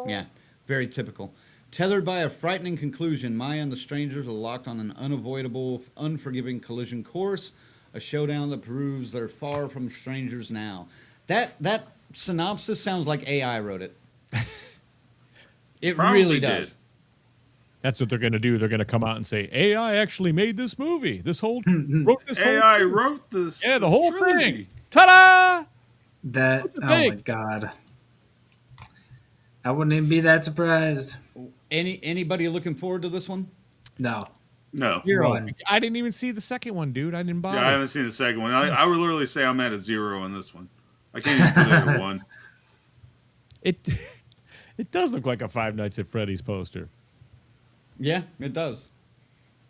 Yeah, very typical. Tethered by a frightening conclusion, Maya and the strangers are locked on an unavoidable, unforgiving collision course, a showdown that proves they're far from strangers now. That synopsis sounds like AI wrote it. It Probably really did. does. That's what they're gonna do. They're gonna come out and say AI actually made this movie. Wrote this whole AI thing. wrote this. Yeah, the this whole trilogy. thing. Ta-da! Oh my God. I wouldn't even be that surprised. Anybody looking forward to this one? No. No. One. I didn't even see the second one, dude. I didn't bother. Yeah, I haven't seen the second one. I would literally say I'm at a 0 on this one. I can't even put it at a 1. It does look like a Five Nights at Freddy's poster. Yeah, it does.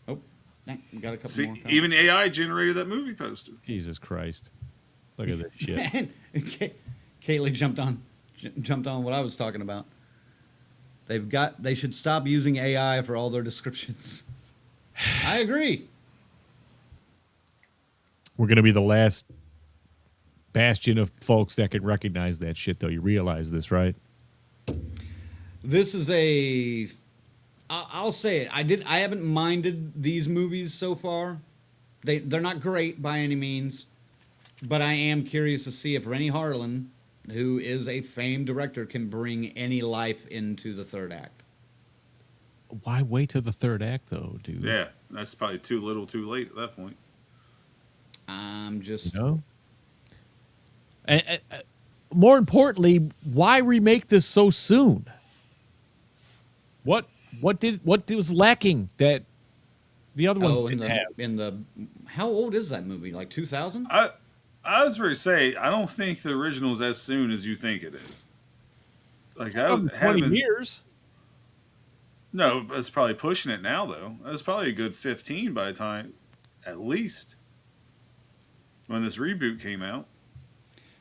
Oh, we got a couple See, more. even AI generated that movie poster. Jesus Christ! Look at this shit. And Kaylee jumped on what I was talking about. They should stop using AI for all their descriptions. I agree. We're gonna be the last bastion of folks that can recognize that shit, though. You realize this, right? This is I'll say it. I haven't minded these movies so far. They're not great by any means, but I am curious to see if Rennie Harlan, who is a famed director, can bring any life into the third act. Why wait till the third act, though, dude? Yeah, that's probably too little, too late at that point. I'm just No. And more importantly, why remake this so soon? What was lacking that the other ones didn't have? How old is that movie? Like 2000? I was ready to say, I don't think the original is as soon as you think it is. Like that 20 years. No, it's probably pushing it now, though. It was probably a good 15 by the time, at least, when this reboot came out.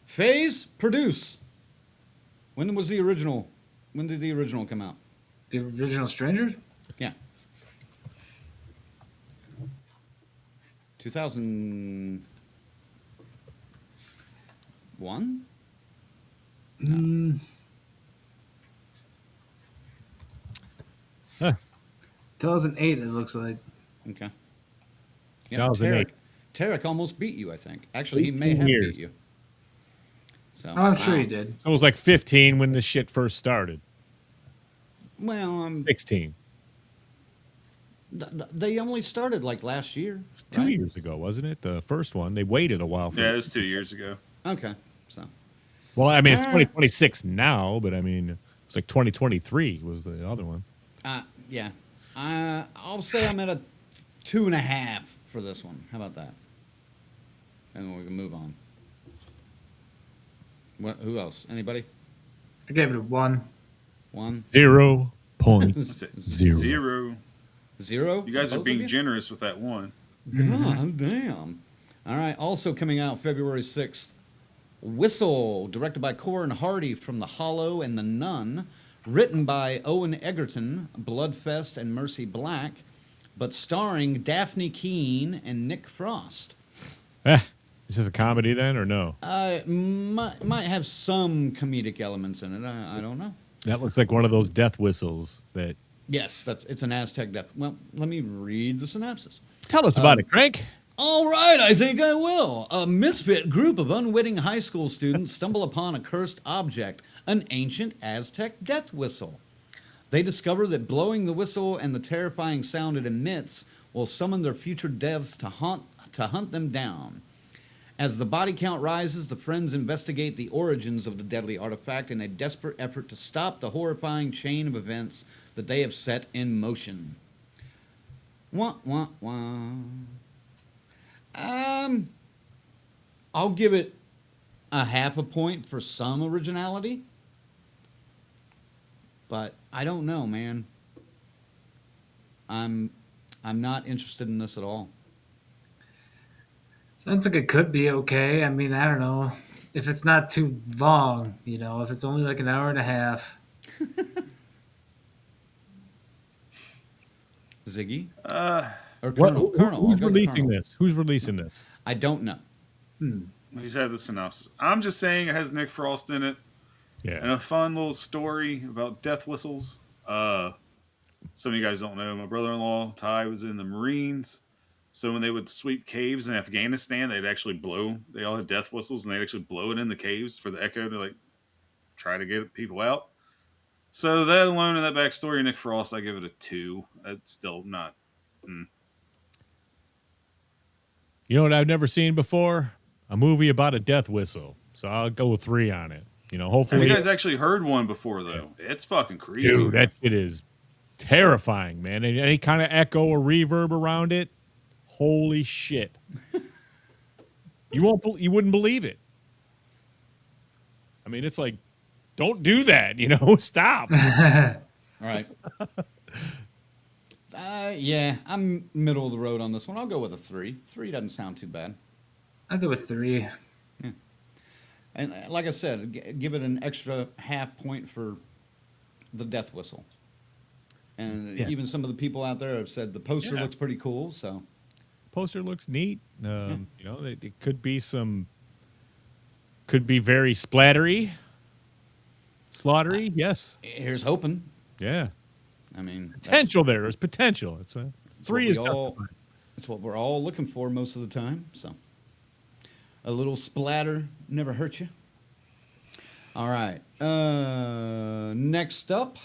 Phase, produce. When was the original? When did the original come out? The original Strangers? Yeah. 2001? Huh. 2008, it looks like. Okay. 2008. Tarek almost beat you, I think. Actually, he may 18 have years. beat you. So, Oh, I'm sure he did. So it was like 15 when this shit first started. Well, 16. They only started like last year. 2 right? years ago, wasn't it? The first one. They waited a while for Yeah, it. it was 2 years ago. Okay, so Well, I mean, it's Ah. 2026 now, but I mean, it's like 2023 was the other one. Yeah. I'll say I'm at a 2.5 for this one. How about that? And then we can move on. Who else? Anybody? I gave it a 1. 1? 0.0. That's it. Zero. 0. 0? You guys for are both being of you? generous with that one. God damn. All right. Also coming out February 6th, Whistle, directed by Corin Hardy from The Hollow and The Nun, written by Owen Egerton, Bloodfest, and Mercy Black, but starring Daphne Keane and Nick Frost. Is this a comedy then, or no? Might have some comedic elements in it. I don't know. That looks like one of those death whistles that. Yes, it's an Aztec death. Well, let me read the synopsis. Tell us about it, Crank. All right, I think I will. A misfit group of unwitting high school students stumble upon a cursed object, an ancient Aztec death whistle. They discover that blowing the whistle and the terrifying sound it emits will summon their future deaths to hunt them down. As the body count rises, the friends investigate the origins of the deadly artifact in a desperate effort to stop the horrifying chain of events that they have set in motion. Wah, wah, wah. I'll give it a 0.5 point for some originality, but I don't know, man. I'm not interested in this at all. Sounds like it could be okay. I mean, I don't know. If it's not too long, if it's only like an hour and a half. Ziggy? Or What, Colonel? Colonel. who's I'll go with releasing Colonel. this? Who's releasing this? I don't know. He's had the synopsis. I'm just saying it has Nick Frost in it. And Yeah. a fun little story about death whistles. Some of you guys don't know, my brother-in-law, Ty, was in the Marines. So when they would sweep caves in Afghanistan, they all had death whistles, and they'd actually blow it in the caves for the echo to, try to get people out. So that alone and that backstory, Nick Frost, I give it a 2. It's still not. You know what I've never seen before? A movie about a death whistle. So I'll go with 3 on it. Have Hopefully. you guys actually heard one before, though? It's fucking creepy. Dude, that shit is terrifying, man. And any kind of echo or reverb around it, holy shit. You wouldn't believe it. I mean, it's like, don't do that, stop. All right. Yeah, I'm middle of the road on this one. I'll go with a 3. 3 doesn't sound too bad. I'll do a 3. And like I said, give it an extra 0.5 point for the death whistle. And Yeah. even some of the people out there have said the poster Yeah. looks pretty cool. So Poster looks neat. It could be very splattery. Slaughtery, yes. here's hoping. Yeah. I mean, Potential there. There's potential. It's that's 3 what is we all- justified. That's what we're all looking for most of the time. So a little splatter never hurt you. All right. Next up.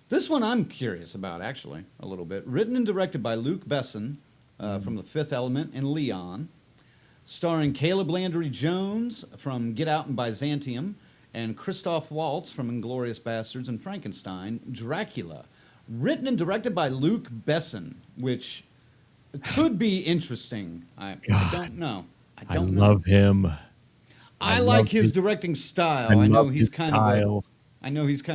This one I'm curious about, actually, a little bit. Written and directed by Luke Besson from The Fifth Element and Leon. Starring Caleb Landry Jones from Get Out and Byzantium and Christoph Waltz from Inglourious Bastards and Frankenstein. Dracula. Written and directed by Luke Besson, which could be interesting. I don't know. I don't know. love him. I I like love his his- directing style. I I know love he's his kind style.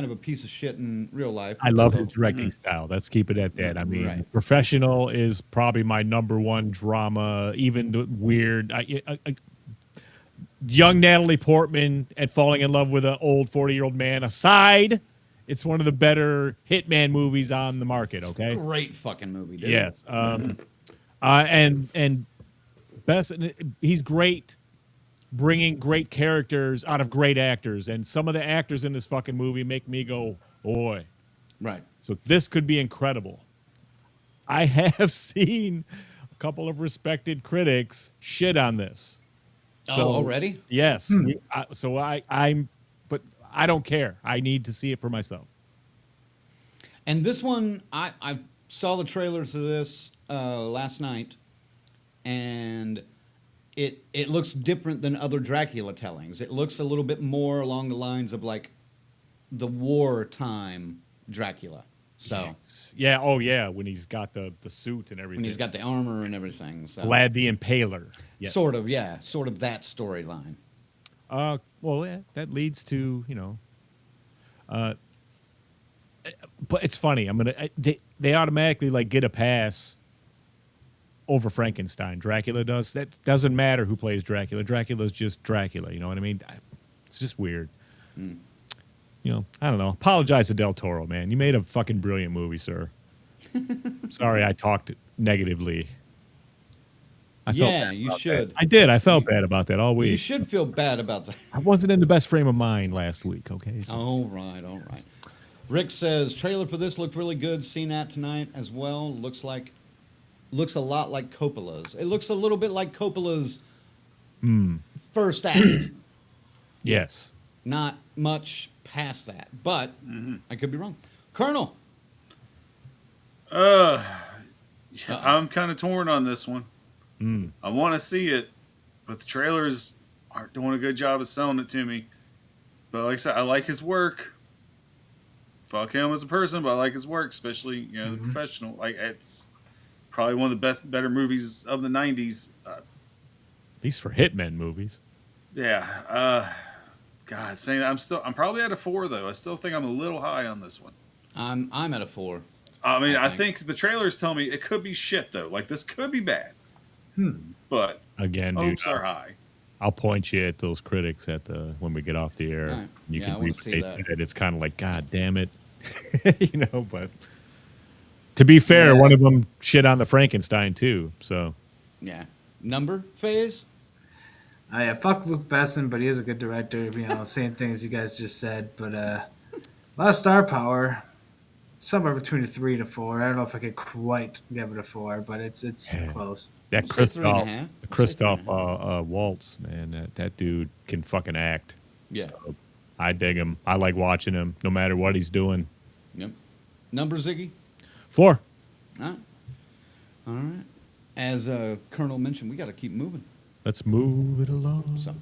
of a piece of shit in real life. I love That's his all. directing style. Let's keep it at that. I mean, Right. Professional is probably my number one drama. Even the weird, young Natalie Portman and falling in love with an old 40-year-old man aside, it's one of the better hitman movies on the market. Okay. Great fucking movie, dude. Yes. And best, he's great bringing great characters out of great actors, and some of the actors in this fucking movie make me go, boy. Right. So this could be incredible. I have seen a couple of respected critics shit on this. So, already? Yes. But I don't care. I need to see it for myself. And this one, I saw the trailer to this last night, and it looks different than other Dracula tellings. It looks a little bit more along the lines of like the wartime Dracula. So Yeah. Oh, yeah. When he's got the suit and everything. when he's got the armor and everything. So Vlad the Impaler. Yes. sort of, yeah, sort of that storyline. Well, yeah, that leads to but it's funny. They automatically like get a pass over Frankenstein. Dracula does. That doesn't matter who plays Dracula. Dracula's just Dracula. You know what I mean? It's just weird. You know, I don't know. Apologize to Del Toro, man. You made a fucking brilliant movie, sir. Sorry, I talked negatively. I felt Yeah, bad you about should. that. I did. I felt bad about that all You week. should feel bad about that. I wasn't in the best frame of mind last week. Okay. So. All right, all right. Rick says trailer for this looked really good. Seen that tonight as well. Looks a lot like Coppola's. It looks a little bit like Coppola's first act. Yes. Not much past that, but I could be wrong. Colonel. I'm kind of torn on this one. I want to see it, but the trailers aren't doing a good job of selling it to me. But like I said, I like his work. Fuck him as a person, but I like his work, especially the professional. Like it's probably one of the better movies of the '90s. At least for Hitman movies. Yeah. God, saying that, I'm probably at a 4 though. I still think I'm a little high on this one. I'm at a 4. I mean, I I think the trailers tell me it could be shit though. Like this could be bad. But Again, dude, hopes are high. I'll point you at those critics when we get off the air. All right. You Yeah, I can wanna read see what they that. said. It's kind of like, God damn it. But to be fair, one of them shit on the Frankenstein too. So Yeah. Number phase? Yeah, fuck Luke Besson, but he is a good director. Same things you guys just said, but a lot of star power. Somewhere between a 3 and a 4. I don't know if I could quite give it a 4, but it's close. that We'll say 3.5. Christoph We'll say Waltz, man, that dude can fucking act. Yeah. So, I dig him. I like watching him, no matter what he's doing. Yep. Number, Ziggy? 4. All right. All right. As Colonel mentioned, we got to keep moving. Let's move it along. So,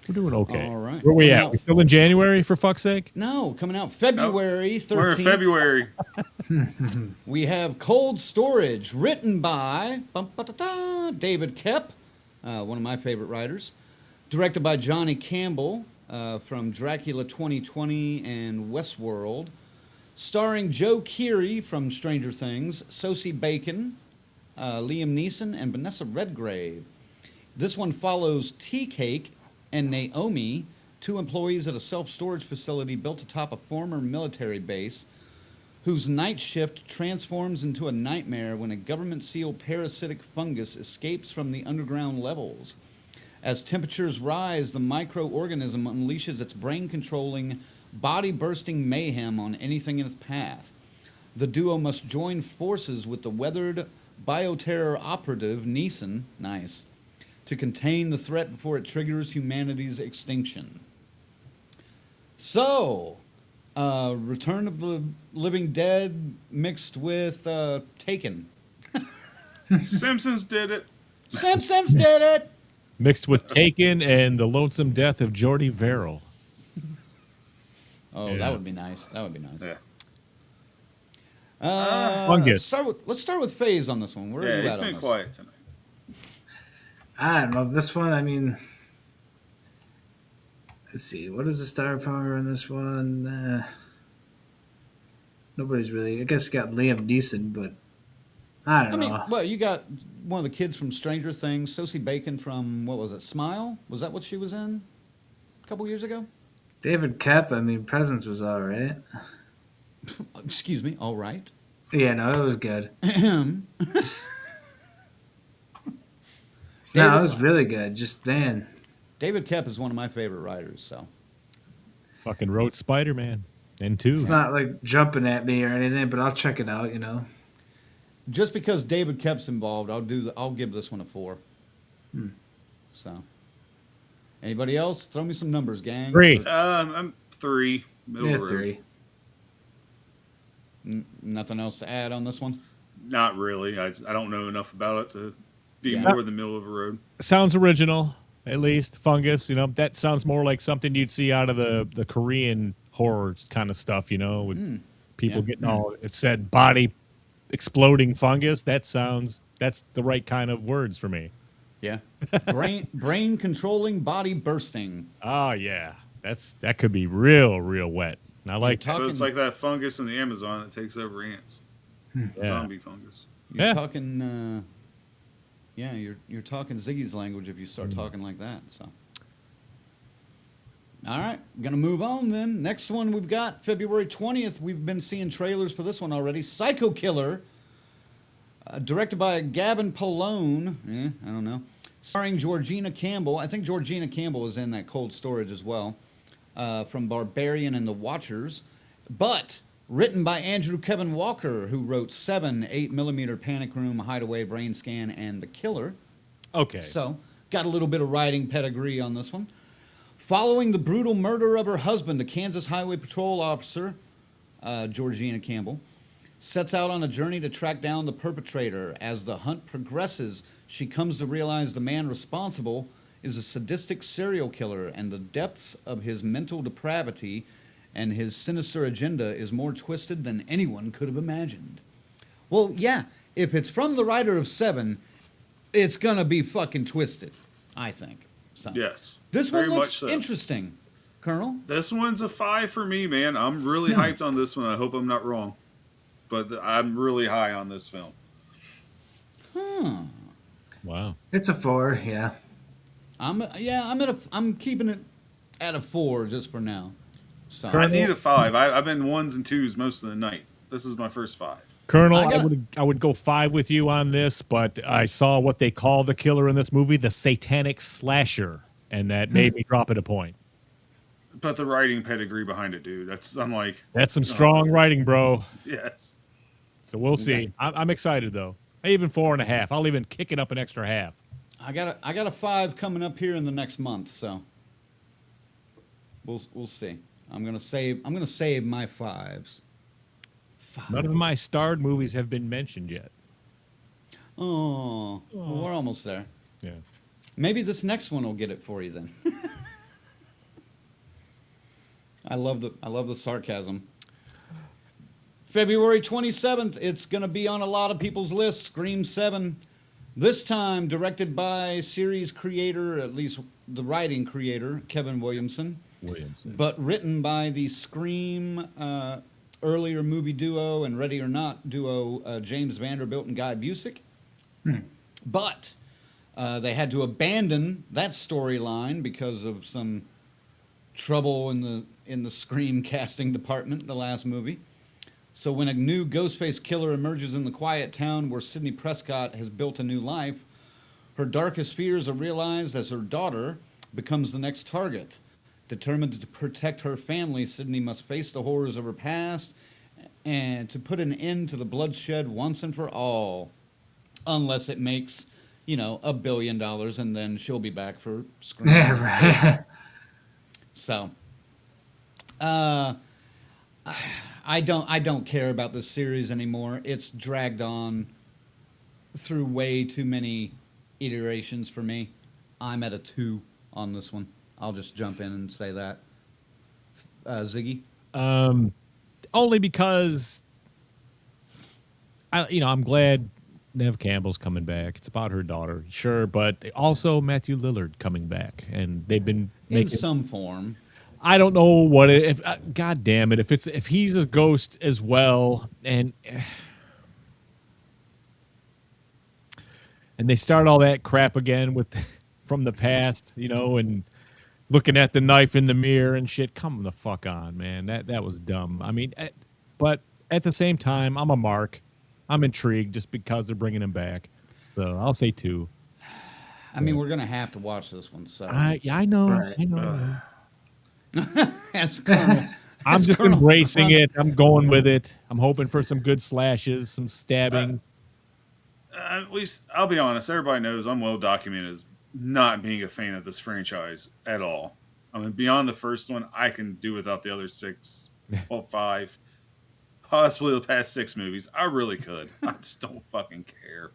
We're doing okay. All right. Where we Coming at? out- We still in January, for fuck's sake? no, coming out February 13th. We're in February. We have Cold Storage, written by David Koepp, one of my favorite writers, directed by Johnny Campbell from Dracula 2020 and Westworld, starring Joe Keery from Stranger Things, Sosie Bacon, Liam Neeson, and Vanessa Redgrave. This one follows Tea Cake and Naomi, 2 employees at a self-storage facility built atop a former military base, whose night shift transforms into a nightmare when a government seal parasitic fungus escapes from the underground levels. As temperatures rise, the microorganism unleashes its brain-controlling, body-bursting mayhem on anything in its path. The duo must join forces with the weathered bioterror operative Neeson, nice, to contain the threat before it triggers humanity's extinction. So, Return of the Living Dead mixed with Taken. Simpsons did it. Simpsons did it! Mixed with Taken and the lonesome death of Jordy Verrill. Oh, Yeah. that would be nice. That would be nice. Yeah. Fungus. Let's start with Phase on this one. Where are Yeah, you he's at on been this? quiet tonight. I don't know. This one, I mean, let's see. What is the star power on this one? Nobody's really. I guess you got Liam Neeson, but I don't know. Well, you got one of the kids from Stranger Things, Sosie Bacon from, what was it, Smile? Was that what she was in a couple years ago? David Koepp, I mean, Presence was all right. Excuse me, all right. Yeah, no, it was good. David- No, it was really good. Just, man. David Koepp is one of my favorite writers, so. Fucking wrote Spider-Man. And 2. It's not like jumping at me or anything, but I'll check it out, Just because David Koepp's involved, I'll give this one a 4. So. Anybody else? Throw me some numbers, gang. 3. I'm 3. Middle Yeah, of the road. 3. Nothing else to add on this one? Not really. I don't know enough about it to be Yeah. more the middle of the road. Sounds original, at least. Fungus, that sounds more like something you'd see out of the Korean horror kind of stuff, with people Yeah. getting all, it said body exploding fungus. That's the right kind of words for me. Yeah. Brain controlling, body bursting. Oh, yeah. That could be real, real wet. And I like You're So talking, it's like that fungus in the Amazon that takes over ants. Yeah. Zombie fungus. you're Yeah. talking yeah, you're talking Ziggy's language if you start talking like that. So all right, gonna move on then. Next one we've got February 20th. We've been seeing trailers for this one already. Psycho Killer, directed by Gavin Polone. I don't know. Starring Georgina Campbell. I think Georgina Campbell is in that Cold Storage as well, from Barbarian and the Watchers. But written by Andrew Kevin Walker, who wrote 7, 8mm Panic Room, Hideaway, Brain Scan, and The Killer. Okay. So, got a little bit of writing pedigree on this one. Following the brutal murder of her husband, the Kansas Highway Patrol officer, Georgina Campbell, sets out on a journey to track down the perpetrator. As the hunt progresses, she comes to realize the man responsible is a sadistic serial killer, and the depths of his mental depravity and his sinister agenda is more twisted than anyone could have imagined. Well, yeah, if it's from the writer of 7, it's gonna be fucking twisted, I think. So. Yes. This one very looks much so. interesting, Colonel. This one's a 5 for me, man. I'm really hyped on this one. I hope I'm not wrong. But I'm really high on this film. Wow. It's a 4, yeah. I'm keeping it at a 4 just for now. So I need a 5. I've been 1s and 2s most of the night. This is my first 5. Colonel, I got- I would go 5 with you on this, but I saw what they call the killer in this movie, the satanic slasher, and that made me drop it a point. But the writing pedigree behind it, dude. I'm like, That's some strong writing, bro. yes. So we'll see. I'm excited though. Even 4.5. I'll even kick it up an extra half. I got a 5 coming up here in the next month. So we'll see. I'm gonna save my 5s. None of my starred movies have been mentioned yet. Oh, well, we're almost there. Yeah. Maybe this next one will get it for you then. I love the sarcasm. February 27th, it's going to be on a lot of people's lists. Scream 7. This time directed by series creator, at least the writing creator, Kevin Williamson. But written by the Scream earlier movie duo and Ready or Not duo, James Vanderbilt and Guy Busick. But they had to abandon that storyline because of some trouble in the Scream casting department, the last movie. So when a new Ghostface killer emerges in the quiet town where Sidney Prescott has built a new life, her darkest fears are realized as her daughter becomes the next target. Determined to protect her family, Sidney must face the horrors of her past and to put an end to the bloodshed once and for all. Unless it makes, $1 billion, and then she'll be back for Scream. Yeah, right. So, I don't care about this series anymore. It's dragged on through way too many iterations for me. I'm at a 2 on this one. I'll just jump in and say that. Ziggy? Only because I'm glad Nev Campbell's coming back. It's about her daughter, sure, but also Matthew Lillard coming back, and they've been In making some form. I don't know what it, if God damn it, if he's a ghost as well, and they start all that crap again with from the past, and looking at the knife in the mirror and shit. Come the fuck on, man. That was dumb. I mean, but at the same time, I'm a mark. I'm intrigued just because they're bringing him back. So I'll say 2. I mean, we're gonna have to watch this one. So I know. Right. I know. That's Colonel. I'm just Colonel embracing Front. it. I'm going with it. I'm hoping for some good slashes, some stabbing. At least, I'll be honest, everybody knows I'm well documented as not being a fan of this franchise at all. I mean, beyond the first one, I can do without the other 6, well, 5, possibly the past 6 movies. I really could. I just don't fucking care.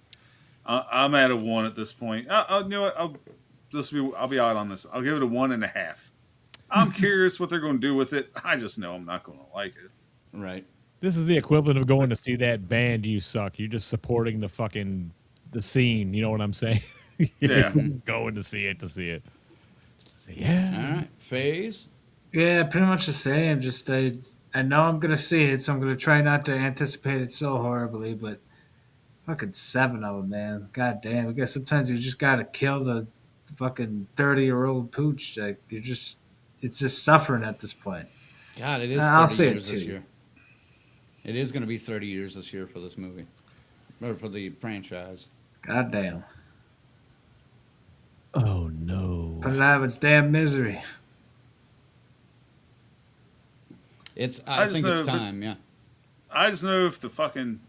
I'm at a 1 at this point. You know what? I'll be out on this. I'll give it a 1.5. I'm curious what they're going to do with it. I just know I'm not going to like it. Right. This is the equivalent of going to see that band You Suck. You're just supporting the scene. You know what I'm saying? Yeah. Going to see it All Yeah. right. Phase. Yeah, pretty much the same. Just I know I'm gonna see it, so I'm gonna try not to anticipate it so horribly. But fucking 7 of them, man. God damn. I guess sometimes you just gotta kill the fucking 30-year-old pooch. Like it's just suffering at this point. God, it is I'll 30 say it years this too. year. It is going to be 30 years this year for this movie. Or for the franchise. God damn. Oh no. Put it out of its damn misery. I just think know it's if it- time, yeah. I just know if the fucking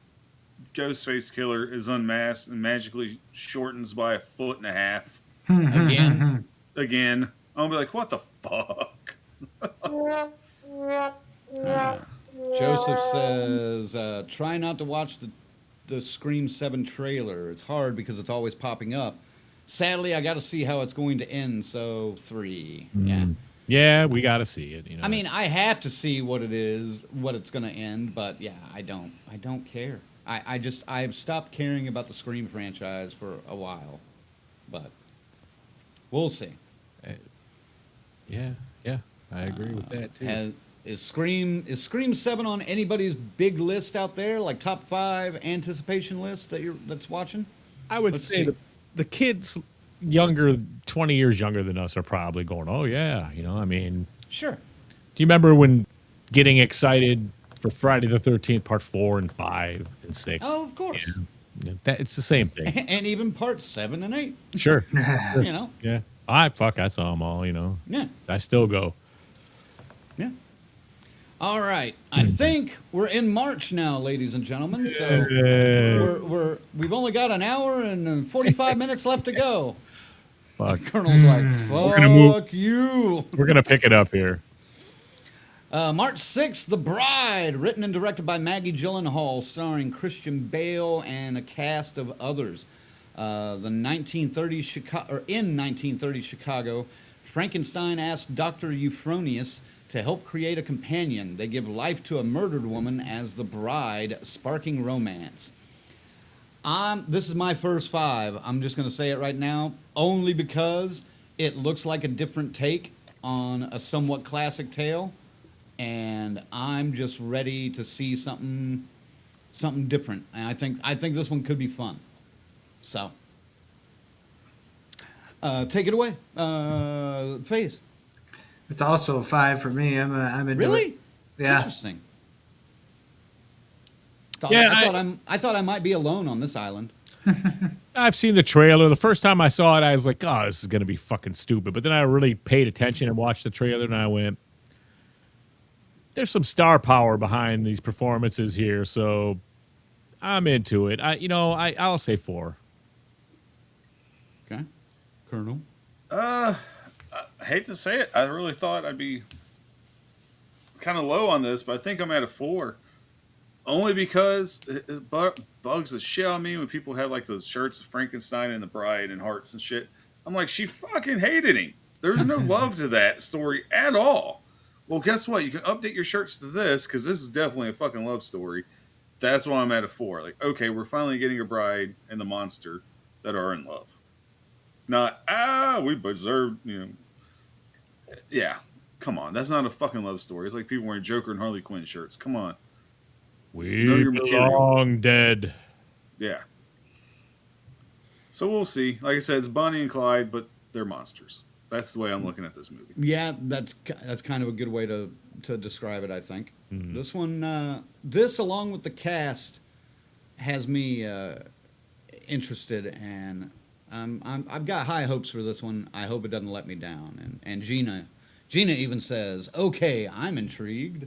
Ghostface killer is unmasked and magically shortens by 1.5 Again. again, I'll be like, what the fuck? Joseph says, try not to watch the Scream 7 trailer. It's hard because it's always popping up. Sadly, I got to see how it's going to end, so 3. Yeah. Yeah, we got to see it. You know. I mean, I have to see what it is, what it's going to end, but yeah, I don't care. I've stopped caring about the Scream franchise for a while, but we'll see. yeah, I agree with that too. Is Scream 7 on anybody's big list out there, like top 5 anticipation list that's watching? I would Let's say see. the kids 20 years younger than us are probably going, oh yeah, I mean, Sure. do you remember when getting excited for Friday the 13th part 4 and 5 and 6? Oh, of course. Yeah, it's the same thing. And even parts 7 and 8. Sure. You know. Yeah. I saw them all, Yeah. I still go. Yeah. All right. I think we're in March now, ladies and gentlemen. So we've only got an hour and 45 minutes left to go. Fuck. Colonel's like, gonna move- fuck you. We're going to pick it up here. March 6th, The Bride, written and directed by Maggie Gyllenhaal, starring Christian Bale and a cast of others. In 1930s Chicago, Frankenstein asked Dr. Euphronius to help create a companion. They give life to a murdered woman as the bride, sparking romance. This is my first 5. I'm just going to say it right now, only because it looks like a different take on a somewhat classic tale, and I'm just ready to see something different. And I think this one could be fun. So, take it away, Faze. It's also a 5 for me. I'm into Really? it. Yeah. Interesting. Yeah, I thought I might be alone on this island. I've seen the trailer. The first time I saw it, I was like, oh, this is going to be fucking stupid. But then I really paid attention and watched the trailer, and I went, there's some star power behind these performances here, so I'm into it. I'll say 4. Okay, Colonel. I hate to say it. I really thought I'd be kind of low on this, but I think I'm at a 4. Only because it bugs the shit on me when people have like those shirts of Frankenstein and the Bride and hearts and shit. I'm like, she fucking hated him. There's no love to that story at all. Well, guess what? You can update your shirts to this because this is definitely a fucking love story. That's why I'm at a 4. Like, okay, we're finally getting a bride and the monster that are in love. Not, we deserve, Yeah, come on. That's not a fucking love story. It's like people wearing Joker and Harley Quinn shirts. Come on. We Know your material. belong dead. Yeah. So we'll see. Like I said, it's Bonnie and Clyde, but they're monsters. That's the way I'm looking at this movie. Yeah, that's kind of a good way to describe it, I think. Mm-hmm. This one, this along with the cast, has me interested, and I've got high hopes for this one. I hope it doesn't let me down. And Gina even says, "Okay, I'm intrigued."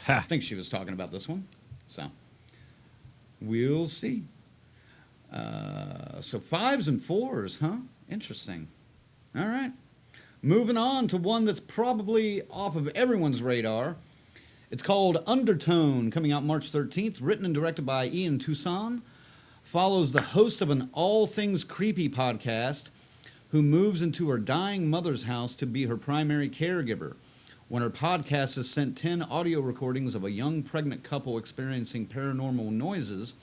I think she was talking about this one, so we'll see. So 5s and 4s, huh? Interesting. All right. Moving on to one that's probably off of everyone's radar. It's called Undertone, coming out March 13th, written and directed by Ian Toussaint. follows the host of an all things creepy podcast who moves into her dying mother's house to be her primary caregiver. When her podcast has sent 10 audio recordings of a young pregnant couple experiencing paranormal noises,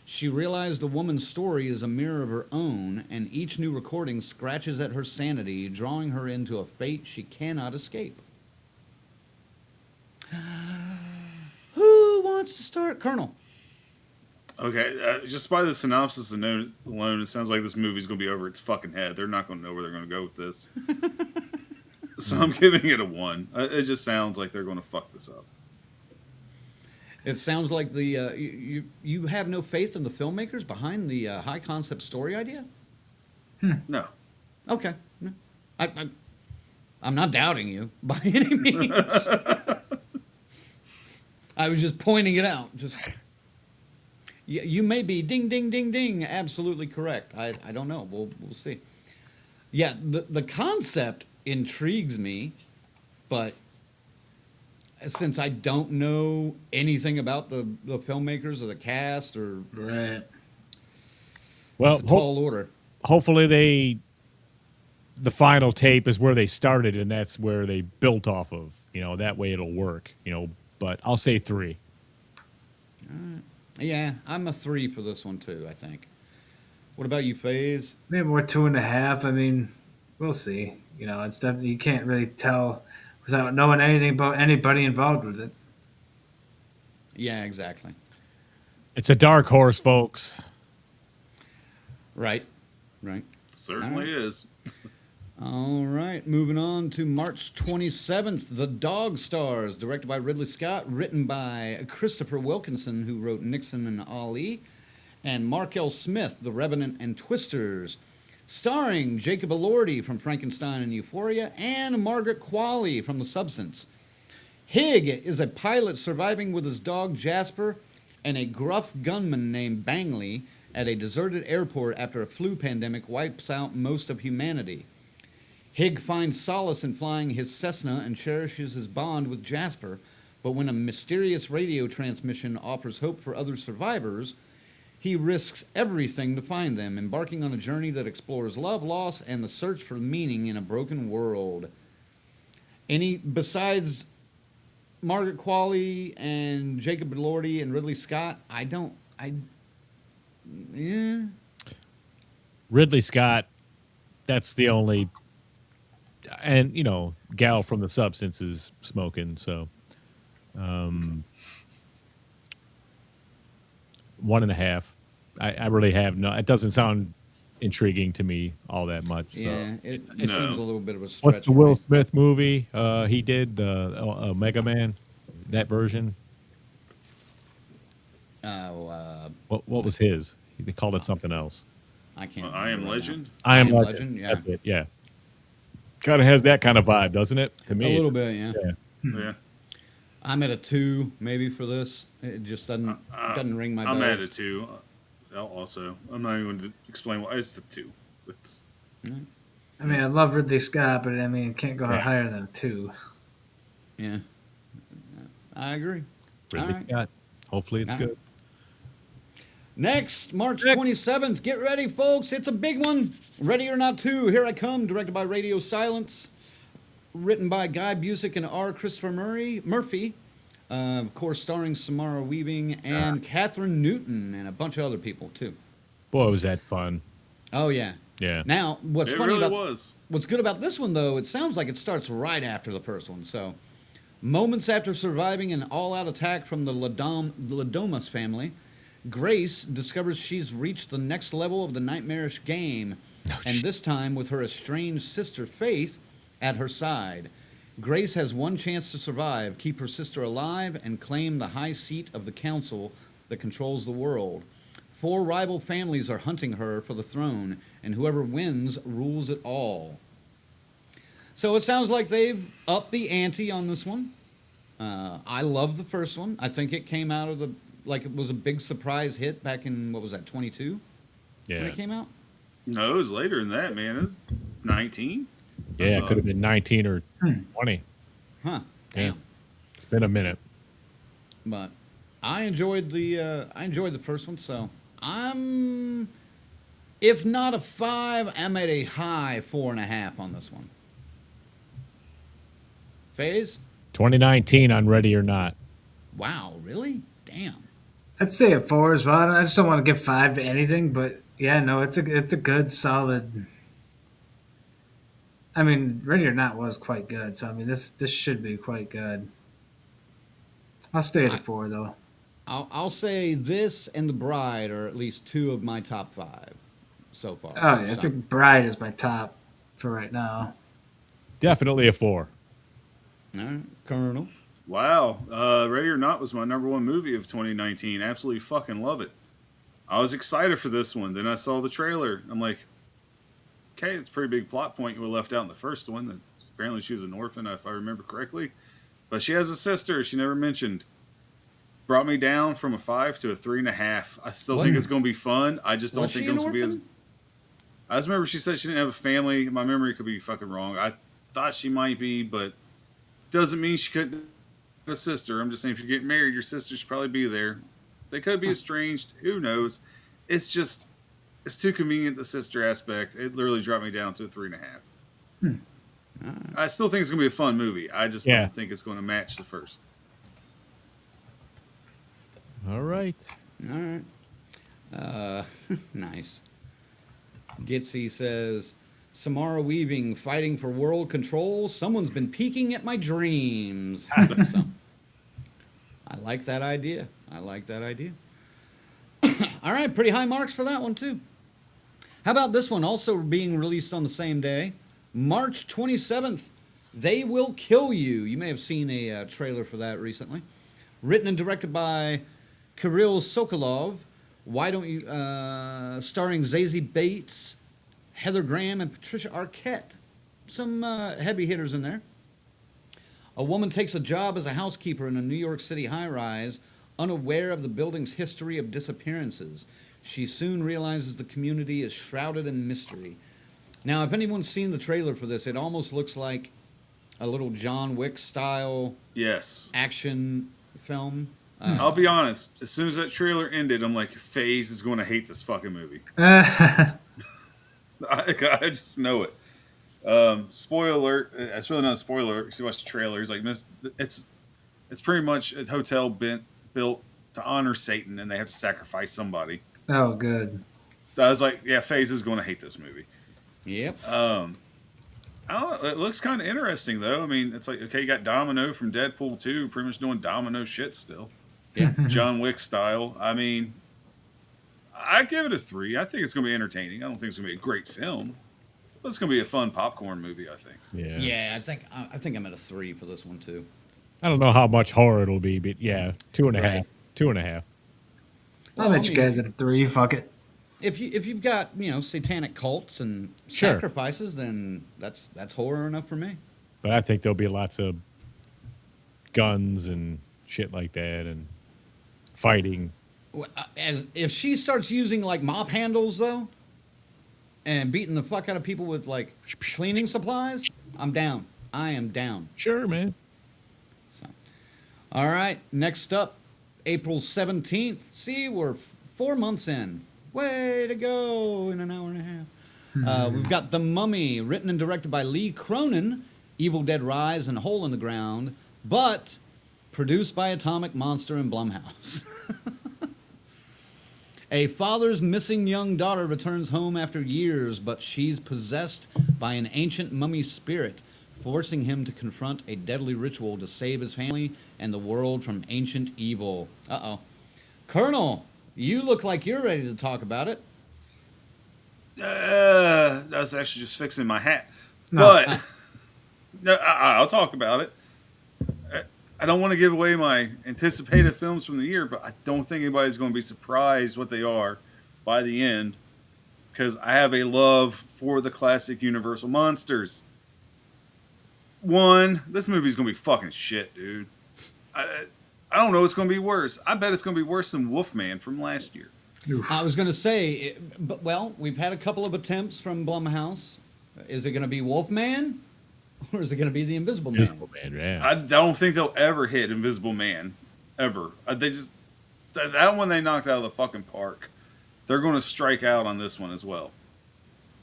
she realized the woman's story is a mirror of her own, and each new recording scratches at her sanity, drawing her into a fate she cannot escape. Who wants to start? Colonel. Okay, just by the synopsis alone, it sounds like this movie's going to be over its fucking head. They're not going to know where they're going to go with this. So I'm giving it a 1. It just sounds like they're going to fuck this up. It sounds like you have no faith in the filmmakers behind the high concept story idea? No. Okay. No. I'm not doubting you by any means. I was just pointing it out. Just you may be ding ding ding ding absolutely correct. I don't know. We'll see. Yeah, the concept intrigues me, but since I don't know anything about the filmmakers or the cast or Right. Well, it's a tall order. hopefully the final tape is where they started, and that's where they built off of. That way it'll work. But I'll say 3. Yeah, I'm a 3 for this one too, I think. What about you, FaZe? Maybe more 2.5. I mean, we'll see. It's definitely, you can't really tell without knowing anything about anybody involved with it. Yeah, exactly. It's a dark horse, folks. Right. Certainly is. All right, moving on to March 27th, The Dog Stars, directed by Ridley Scott, written by Christopher Wilkinson, who wrote Nixon and Ali, and Mark L. Smith, The Revenant and Twisters, starring Jacob Elordi from Frankenstein and Euphoria, and Margaret Qualley from The Substance. Hig is a pilot surviving with his dog Jasper and a gruff gunman named Bangley at a deserted airport after a flu pandemic wipes out most of humanity. Hig finds solace in flying his Cessna and cherishes his bond with Jasper, but when a mysterious radio transmission offers hope for other survivors, he risks everything to find them, embarking on a journey that explores love, loss, and the search for meaning in a broken world. Besides Margaret Qualley and Jacob Elordi and Ridley Scott, Ridley Scott, that's the only, and gal from The Substance is smoking, so 1.5. I really have no. It doesn't sound intriguing to me all that much. So. Yeah, it seems a little bit of a stretch. What's the Will Smith movie he did, the Mega Man, that version? What was his? They called it something else. I can't. I Am Legend? I Am Legend. Yeah. That's it, yeah. Kind of has that kind of vibe, doesn't it? To me. A little bit, yeah. Yeah. I'm at a 2 maybe for this. It just doesn't ring my bells. I'm at a 2. Also, I'm not even going to explain why. It's the 2. It's... I mean, I love Ridley Scott, but I mean, it can't go higher than a 2. Yeah. I agree. Ridley Scott. Hopefully it's good. Next, March 27th. Get ready, folks. It's a big one. Ready or Not 2. Here I Come, directed by Radio Silence. Written by Guy Busick and R. Christopher Murphy. Of course, starring Samara Weaving and Catherine Newton and a bunch of other people, too. Boy, was that fun. Oh, yeah. Yeah. Now, what's It funny really about was. what's good about this one, though, it sounds like it starts right after the first one. So, moments after surviving an all-out attack from the Ladomas family, Grace discovers she's reached the next level of the nightmarish game, and this time with her estranged sister Faith at her side. Grace has one chance to survive, keep her sister alive, and claim the high seat of the council that controls the world. 4 rival families are hunting her for the throne, and whoever wins rules it all. So it sounds like they've upped the ante on this one. I love the first one. I think it came out of it was a big surprise hit back in, 22? Yeah. When it came out? No, it was later than that, man. It was 19. Yeah, it could have been 19 or 20. Huh. Yeah. Damn. It's been a minute. But I enjoyed the first one, so I'm, if not a 5, I'm at a high 4.5 on this one. Phase? 2019 on Ready or Not. Wow, really? Damn. I'd say a 4 as well. I just don't want to give 5 to anything, but yeah, no, it's a good solid. I mean, Ready or Not was quite good, so I mean this should be quite good. I'll stay at a 4 though. I'll say this and The Bride are at least 2 of my top 5 so far. Oh yeah, I think Bride is my top for right now. Definitely a 4. All right, Colonel. Wow. Ready or Not was my number 1 movie of 2019. Absolutely fucking love it. I was excited for this one. Then I saw the trailer. I'm like, okay, it's a pretty big plot point you were left out in the first one. That apparently she was an orphan, if I remember correctly. But she has a sister she never mentioned. Brought me down from a 5 to a 3.5. I still think it's going to be fun. I just don't think it's going to be as... I just remember she said she didn't have a family. My memory could be fucking wrong. I thought she might be, but doesn't mean she couldn't have a sister. I'm just saying if you're getting married, your sister should probably be there. They could be estranged. Who knows? It's just... It's too convenient, the sister aspect. It literally dropped me down to a 3.5. I still think it's going to be a fun movie. I just don't think it's going to match the first. All right. All right. Nice. Gitsy says, Samara Weaving fighting for world control. Someone's been peeking at my dreams. So, I like that idea. All right, pretty high marks for that one, too. How about this one, also being released on the same day? March 27th, They Will Kill You. You may have seen a trailer for that recently. Written and directed by Kirill Sokolov. Why don't you... starring Zazie Bates, Heather Graham, and Patricia Arquette. Some heavy hitters in there. A woman takes a job as a housekeeper in a New York City high-rise, unaware of the building's history of disappearances. She soon realizes the community is shrouded in mystery. Now, if anyone's seen the trailer for this, it almost looks like a little John Wick style action film. I'll be honest. As soon as that trailer ended, I'm like, FaZe is going to hate this fucking movie. I just know it. Spoiler alert. It's really not a spoiler alert because you watch the trailer. He's like, it's pretty much a hotel built to honor Satan, and they have to sacrifice somebody. Oh, good. I was like, yeah, FaZe is going to hate this movie. Yep. I don't know. It looks kind of interesting, though. I mean, it's like, okay, you got Domino from Deadpool 2, pretty much doing Domino shit still. Yeah. John Wick style. I mean, I give it a 3. I think it's going to be entertaining. I don't think it's going to be a great film. But it's going to be a fun popcorn movie, I think. Yeah. Yeah, I think I'm at a 3 for this one, too. I don't know how much horror it'll be, but yeah, 2.5. Right. 2.5. I'll let you guys at a 3. Fuck it. If you've got satanic cults and sacrifices, then that's horror enough for me. But I think there'll be lots of guns and shit like that and fighting. As if she starts using like mop handles though, and beating the fuck out of people with like cleaning supplies, I'm down. I am down. Sure, man. So, all right, next up, April 17th. See, we're 4 months in. Way to go in an hour and a half. We've got The Mummy, written and directed by Lee Cronin, Evil Dead Rise and Hole in the Ground, but produced by Atomic Monster and Blumhouse. A father's missing young daughter returns home after years, but she's possessed by an ancient mummy spirit, forcing him to confront a deadly ritual to save his family and the world from ancient evil. Uh-oh. Colonel, you look like you're ready to talk about it. I was actually just fixing my hat. But no, I'll talk about it. I don't want to give away my anticipated films from the year, but I don't think anybody's going to be surprised what they are by the end, because I have a love for the classic Universal monsters. One, this movie's going to be fucking shit, dude. I don't know what's going to be worse. I bet it's going to be worse than Wolfman from last year. Oof. I was going to say, well, we've had a couple of attempts from Blumhouse. Is it going to be Wolfman, or is it going to be The Invisible Man? Invisible Man, yeah. I don't think they'll ever hit Invisible Man, ever. They just that one they knocked out of the fucking park. they're going to strike out on this one as well.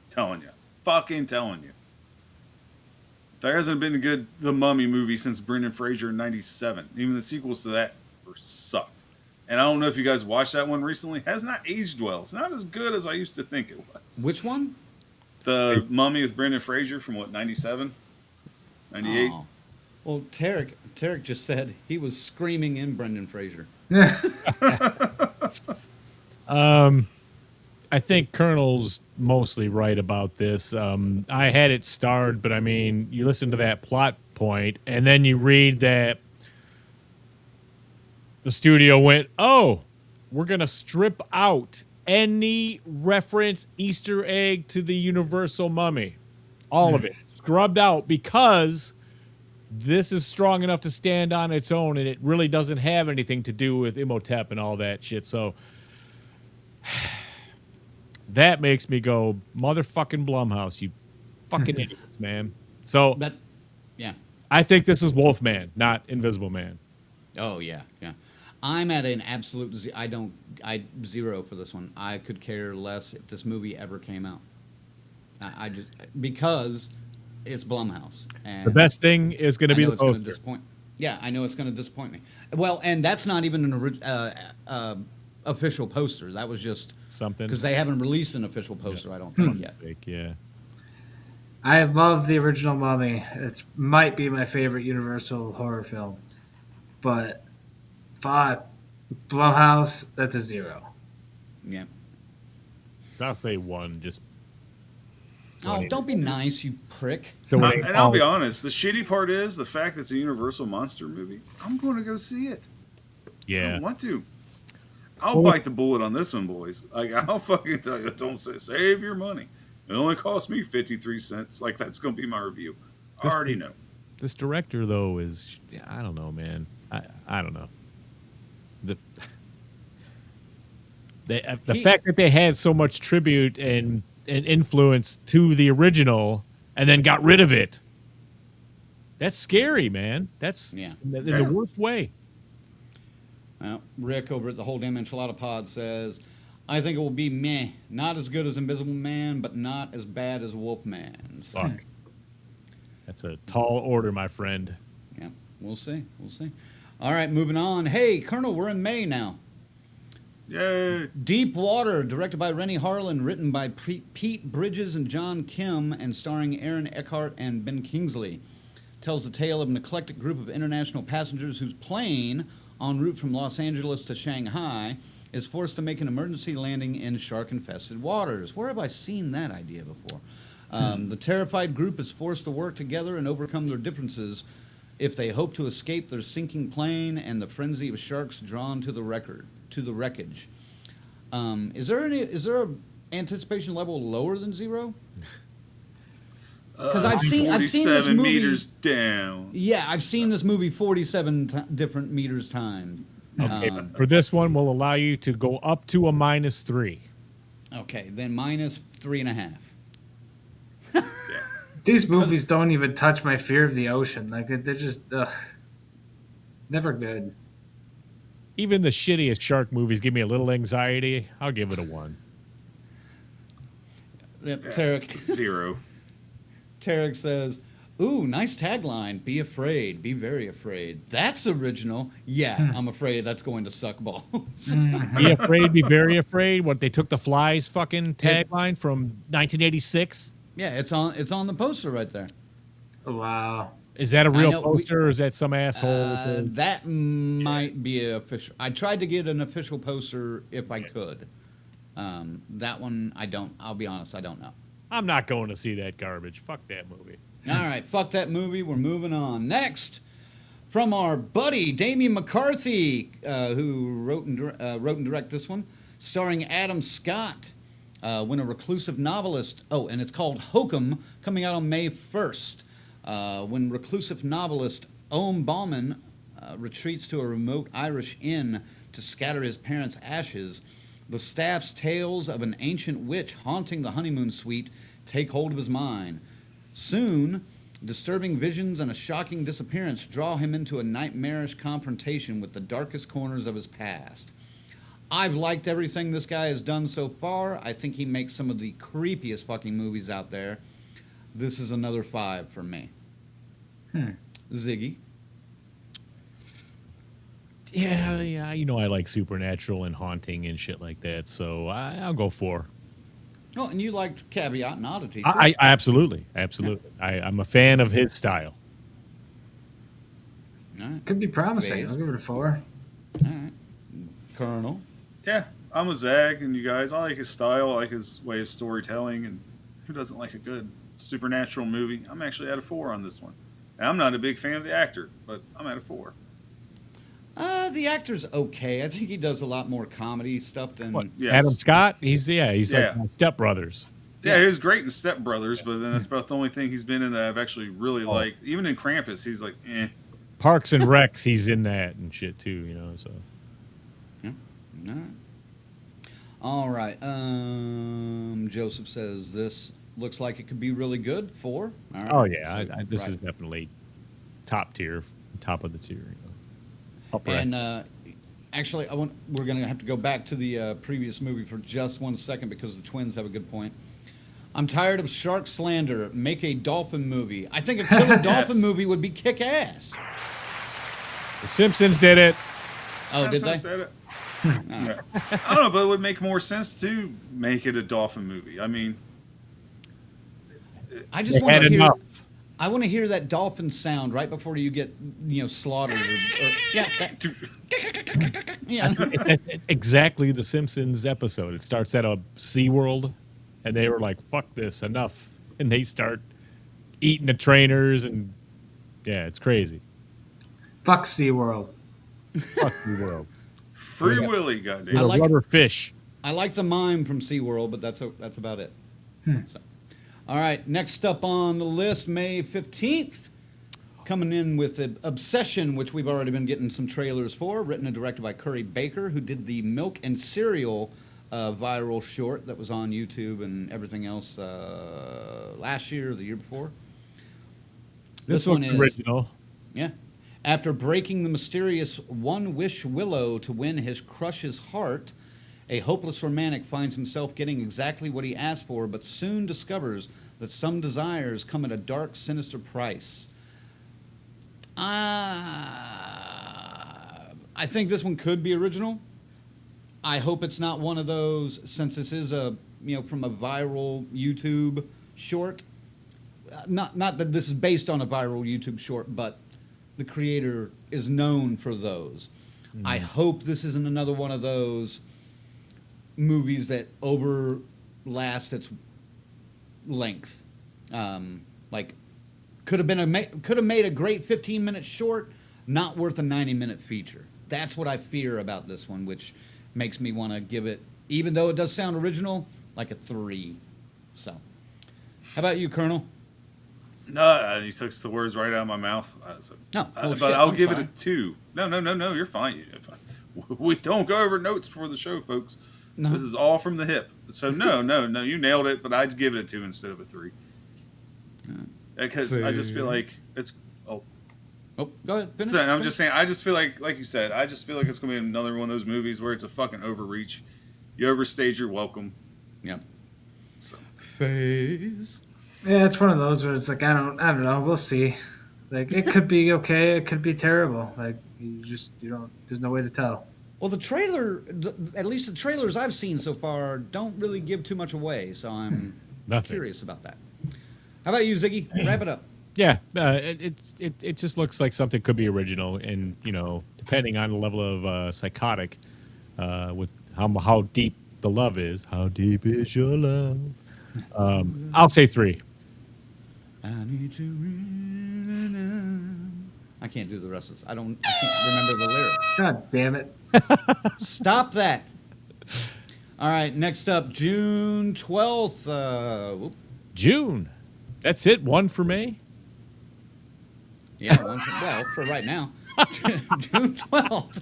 Telling you. Fucking telling you. There hasn't been a good The Mummy movie since Brendan Fraser in 97. Even the sequels to that were sucked. And I don't know if you guys watched that one recently. It has not aged well. It's not as good as I used to think it was. Which one? The Mummy with Brendan Fraser from what, 97? 98? Oh. Well, Tarek just said he was screaming in Brendan Fraser. I think Colonel's mostly right about this. I had it starred, but I mean, you listen to that plot point, and then you read that the studio went, "Oh, we're gonna strip out any reference, Easter egg to the Universal Mummy, all of it scrubbed out because this is strong enough to stand on its own, and it really doesn't have anything to do with Imhotep and all that shit." So. That makes me go, motherfucking Blumhouse, you fucking idiots, man. So Yeah. I think this is Wolfman, not Invisible Man. Oh yeah. I'm at an absolute zero for this one. I could care less if this movie ever came out. I just because it's Blumhouse. And The best thing is going to be the it's going to poster. disappoint. Yeah, I know it's going to disappoint me. Well, and that's not even an official poster. That was just Something. because they haven't released an official poster. I don't think yet. Yeah. I love the original Mummy. It might be my favorite Universal horror film. But fuck, Blumhouse, that's a 0. Yeah. So I'll say 1. Just Oh, don't be nice, you prick. so when they And I'll be call- honest, the shitty part is the fact that it's a Universal monster movie. I'm going to go see it. I Yeah. want to. I'll bite the bullet on this one, boys. Like, I'll fucking tell you, don't say, save your money. It only cost me 53 cents. Like, that's going to be my review. I already know. This director though is, I don't know, man. I don't know. The fact that they had so much tribute and influence to the original and then got rid of it. That's scary, man. That's Yeah. in the worst way. Well, Rick over at the Whole Damn Enchilada Pod says, I think it will be meh. Not as good as Invisible Man, but not as bad as Wolfman. So, Fuck. That's a tall order, my friend. yeah, we'll see. All right, moving on. Hey, Colonel, we're in May now. Yay. Deep Water, directed by Rennie Harlan, written by Pete Bridges and John Kim, and starring Aaron Eckhart and Ben Kingsley. Tells the tale of an eclectic group of international passengers whose plane, en route from Los Angeles to Shanghai, is forced to make an emergency landing in shark-infested waters. Where have I seen that idea before? The terrified group is forced to work together and overcome their differences if they hope to escape their sinking plane and the frenzy of sharks drawn to the wreckage. Is there a anticipation level lower than 0? Because I've seen this 47 movie meters down. Yeah, I've seen this movie 47 different meters times. Okay, but for this one, we'll allow you to go up to a -3. Okay, then -3.5. These movies don't even touch my fear of the ocean. Like, they're just never good. Even the shittiest shark movies give me a little anxiety. I'll give it a 1. Yep, Tarek. 0. Tarek says, ooh, nice tagline. Be afraid. Be very afraid. That's original. Yeah, I'm afraid that's going to suck balls. Be afraid, be very afraid. What, they took the Flies fucking tagline from 1986? Yeah, it's on the poster right there. Wow. Is that a I real know, poster or is that some asshole? That might be official. I tried to get an official poster if I could. That one, I don't. I'll be honest, I don't know. I'm not going to see that garbage. Fuck that movie. All right, fuck that movie. We're moving on. Next, from our buddy Damien McCarthy, who wrote and direct this one, starring Adam Scott, when a reclusive novelist. Oh, and it's called Hokum, coming out on May 1st. When reclusive novelist Owen Bauman retreats to a remote Irish inn to scatter his parents' ashes, the staff's tales of an ancient witch haunting the honeymoon suite take hold of his mind. Soon, disturbing visions and a shocking disappearance draw him into a nightmarish confrontation with the darkest corners of his past. I've liked everything this guy has done so far. I think he makes some of the creepiest fucking movies out there. This is another 5 for me. Ziggy. Yeah, you know I like supernatural and haunting and shit like that, so I'll go 4. Oh, and you liked Caveat and Oddity, too. I absolutely. I'm a fan of his style. All right. Could be promising. Phase. I'll give it a 4. All right. Colonel. Yeah, I'm a Zag, and you guys, I like his style, I like his way of storytelling, and who doesn't like a good supernatural movie? I'm actually at a 4 on this one. And I'm not a big fan of the actor, but I'm at a 4. The actor's okay. I think he does a lot more comedy stuff than... What? Yes. Adam Scott? He's Yeah. like Step Brothers. Yeah, he was great in Step Brothers, but then that's about the only thing he's been in that I've actually really liked. Even in Krampus, he's like, eh. Parks and Recs, he's in that and shit too, you know. So All right. Joseph says this looks like it could be really good. 4. All right. oh yeah, So, this right. is definitely top tier, top of the tier. You know. Upper And end. actually, we're going to have to go back to the previous movie for just 1 second because the twins have a good point. I'm tired of shark slander. Make a dolphin movie. I think a killer dolphin movie would be kick-ass. The Simpsons did it. Oh, did they? Simpsons did it. Yeah. I don't know, but it would make more sense to make it a dolphin movie. I mean, I just They want had to hear. enough. I want to hear that dolphin sound right before you get, slaughtered. Yeah, that, yeah. It's exactly the Simpsons episode. It starts at a SeaWorld, and they were like, "Fuck this, enough," and they start eating the trainers, and yeah, it's crazy. Fuck SeaWorld. Fuck SeaWorld. Free Yeah. Willy, goddamn. The like- rubber fish. I like the mime from SeaWorld, but that's about it. So, all right, next up on the list, May 15th, coming in with Obsession, which we've already been getting some trailers for, written and directed by Curry Baker, who did the Milk and Cereal viral short that was on YouTube and everything else last year or the year before. This one one's is original. Yeah. After breaking the mysterious one-wish willow to win his crush's heart, a hopeless romantic finds himself getting exactly what he asked for, but soon discovers that some desires come at a dark, sinister price. I think this one could be original. I hope it's not one of those, since this is from a viral YouTube short. Not that this is based on a viral YouTube short, but the creator is known for those. I hope this isn't another one of those movies that overlast its length. Like could have made a great 15-minute short, not worth a 90-minute feature. That's what I fear about this one, which makes me want to give it, even though it does sound original, like a 3. So, how about you, Colonel? No, he took the words right out of my mouth. No, But shit, I'll I'm give sorry. it a 2. No, you're fine. You're fine. We don't go over notes before the show, folks. No. This is all from the hip. So no, you nailed it, but I'd give it a 2 instead of a 3. Because I just feel like it's... Oh, go ahead. Finish. So I'm just saying, I just feel like you said, I just feel like it's going to be another one of those movies where it's a fucking overreach. You overstayed your welcome. Yeah. So. Phase. Yeah, it's one of those where it's like I don't know. We'll see. Like it could be okay, it could be terrible. Like you don't. There's no way to tell. Well, the trailer, at least the trailers I've seen so far, don't really give too much away, so I'm Nothing. curious about that. How about you, Ziggy? Wrap it up. Yeah, it just looks like something could be original, and depending on the level of psychotic, with how deep the love is. How deep is your love? I'll say 3. I need to really know. I can't do the rest of this. I can't remember the lyrics. God damn it! Stop that. All right, next up, June 12th. June. That's it. 1 for May. Yeah, for right now. June 12th.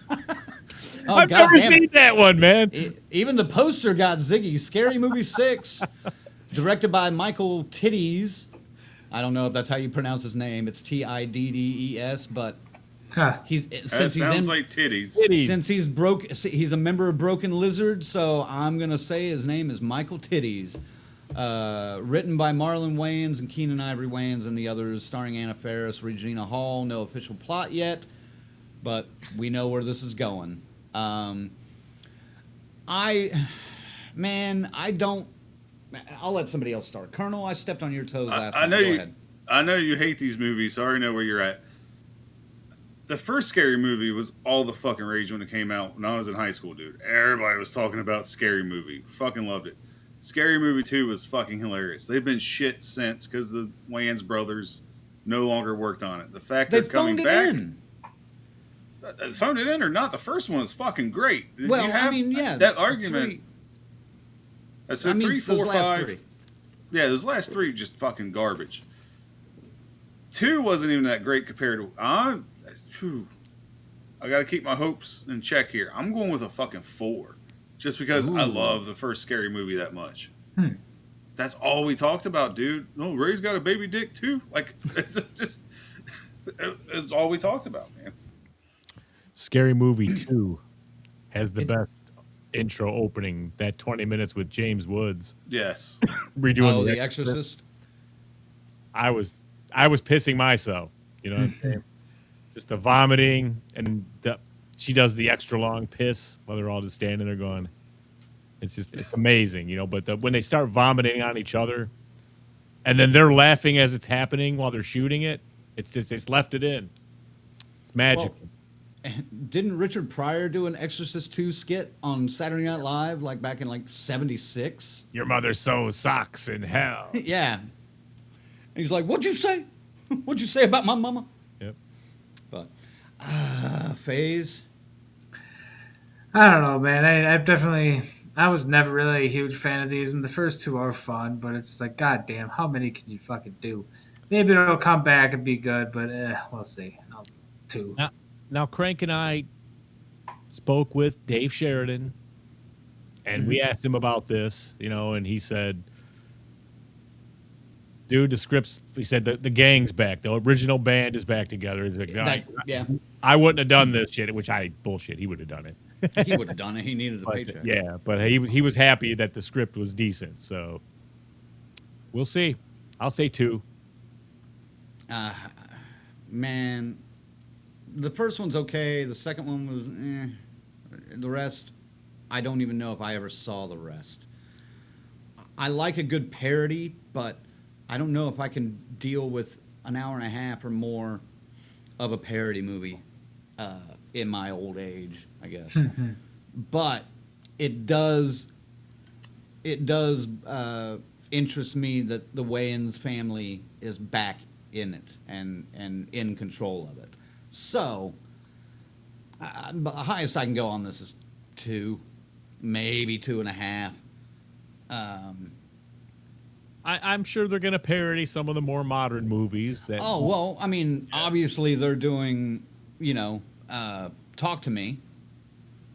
Oh, I've God never damn it. seen that one, man. Even the poster got Ziggy. Scary Movie 6, directed by Michael Tiddes. I don't know if that's how you pronounce his name. It's Tiddes, but Huh. That Since he's sounds in, like titties. Titties. since he's a member of Broken Lizard, so I'm gonna say his name is Michael Titties. Written by Marlon Wayans and Keenan Ivory Wayans and the others, starring Anna Faris, Regina Hall. No official plot yet, but we know where this is going. I don't. I'll let somebody else start. Colonel, I stepped on your toes last I time. know Go you. ahead. I know you hate these movies, so I already know where you're at. The first Scary Movie was all the fucking rage when it came out when I was in high school, dude. Everybody was talking about Scary Movie. Fucking loved it. Scary Movie 2 was fucking hilarious. They've been shit since because the Wayans brothers no longer worked on it. The fact They they're coming phoned it back. in. Phoned it in or not, the first one was fucking great. Did Well, you have I mean, yeah. that argument? I said I mean, 3, 4, those last 5. three. Yeah, those last 3 just fucking garbage. 2 wasn't even that great compared to. I got to keep my hopes in check here. I'm going with a fucking 4, just because I love the first Scary Movie that much. That's all we talked about, dude. No, Ray's got a baby dick too. Like, it's all we talked about, man. Scary Movie 2 has the best intro opening. That 20 minutes with James Woods Yes. redoing The Exorcist. I was pissing myself. You know what I'm saying? Just the vomiting, and she does the extra long piss while they're all just standing there going. It's amazing, you know. But when they start vomiting on each other, and then they're laughing as it's happening while they're shooting it, it's left it in. It's magical. Well, didn't Richard Pryor do an Exorcist 2 skit on Saturday Night Live like back in like 76? Your mother sews socks in hell. Yeah. And he's like, "What'd you say? What'd you say about my mama?" Yep. But Phase. I don't know, man. I was never really a huge fan of these, and the first 2 are fun, but it's like, goddamn, how many can you fucking do? Maybe it'll come back and be good, but we'll see. 2. Now, Crank and I spoke with Dave Sheridan, and we asked him about this, you know, and he said, dude, the script's, he said, the gang's back. The original band is back together. He's like, Yeah. I wouldn't have done this shit, which bullshit. He would have done it. He would have done it. He needed a paycheck. Yeah, but he was happy that the script was decent. So we'll see. I'll say 2. Man, the first one's okay. The second one was The rest, I don't even know if I ever saw the rest. I like a good parody, but I don't know if I can deal with an hour and a half or more of a parody movie in my old age, I guess. But it does interest me that the Wayans family is back in it and in control of it. So the highest I can go on this is 2, maybe 2.5. I'm sure they're going to parody some of the more modern movies. Oh, well, I mean, obviously they're doing, Talk to Me.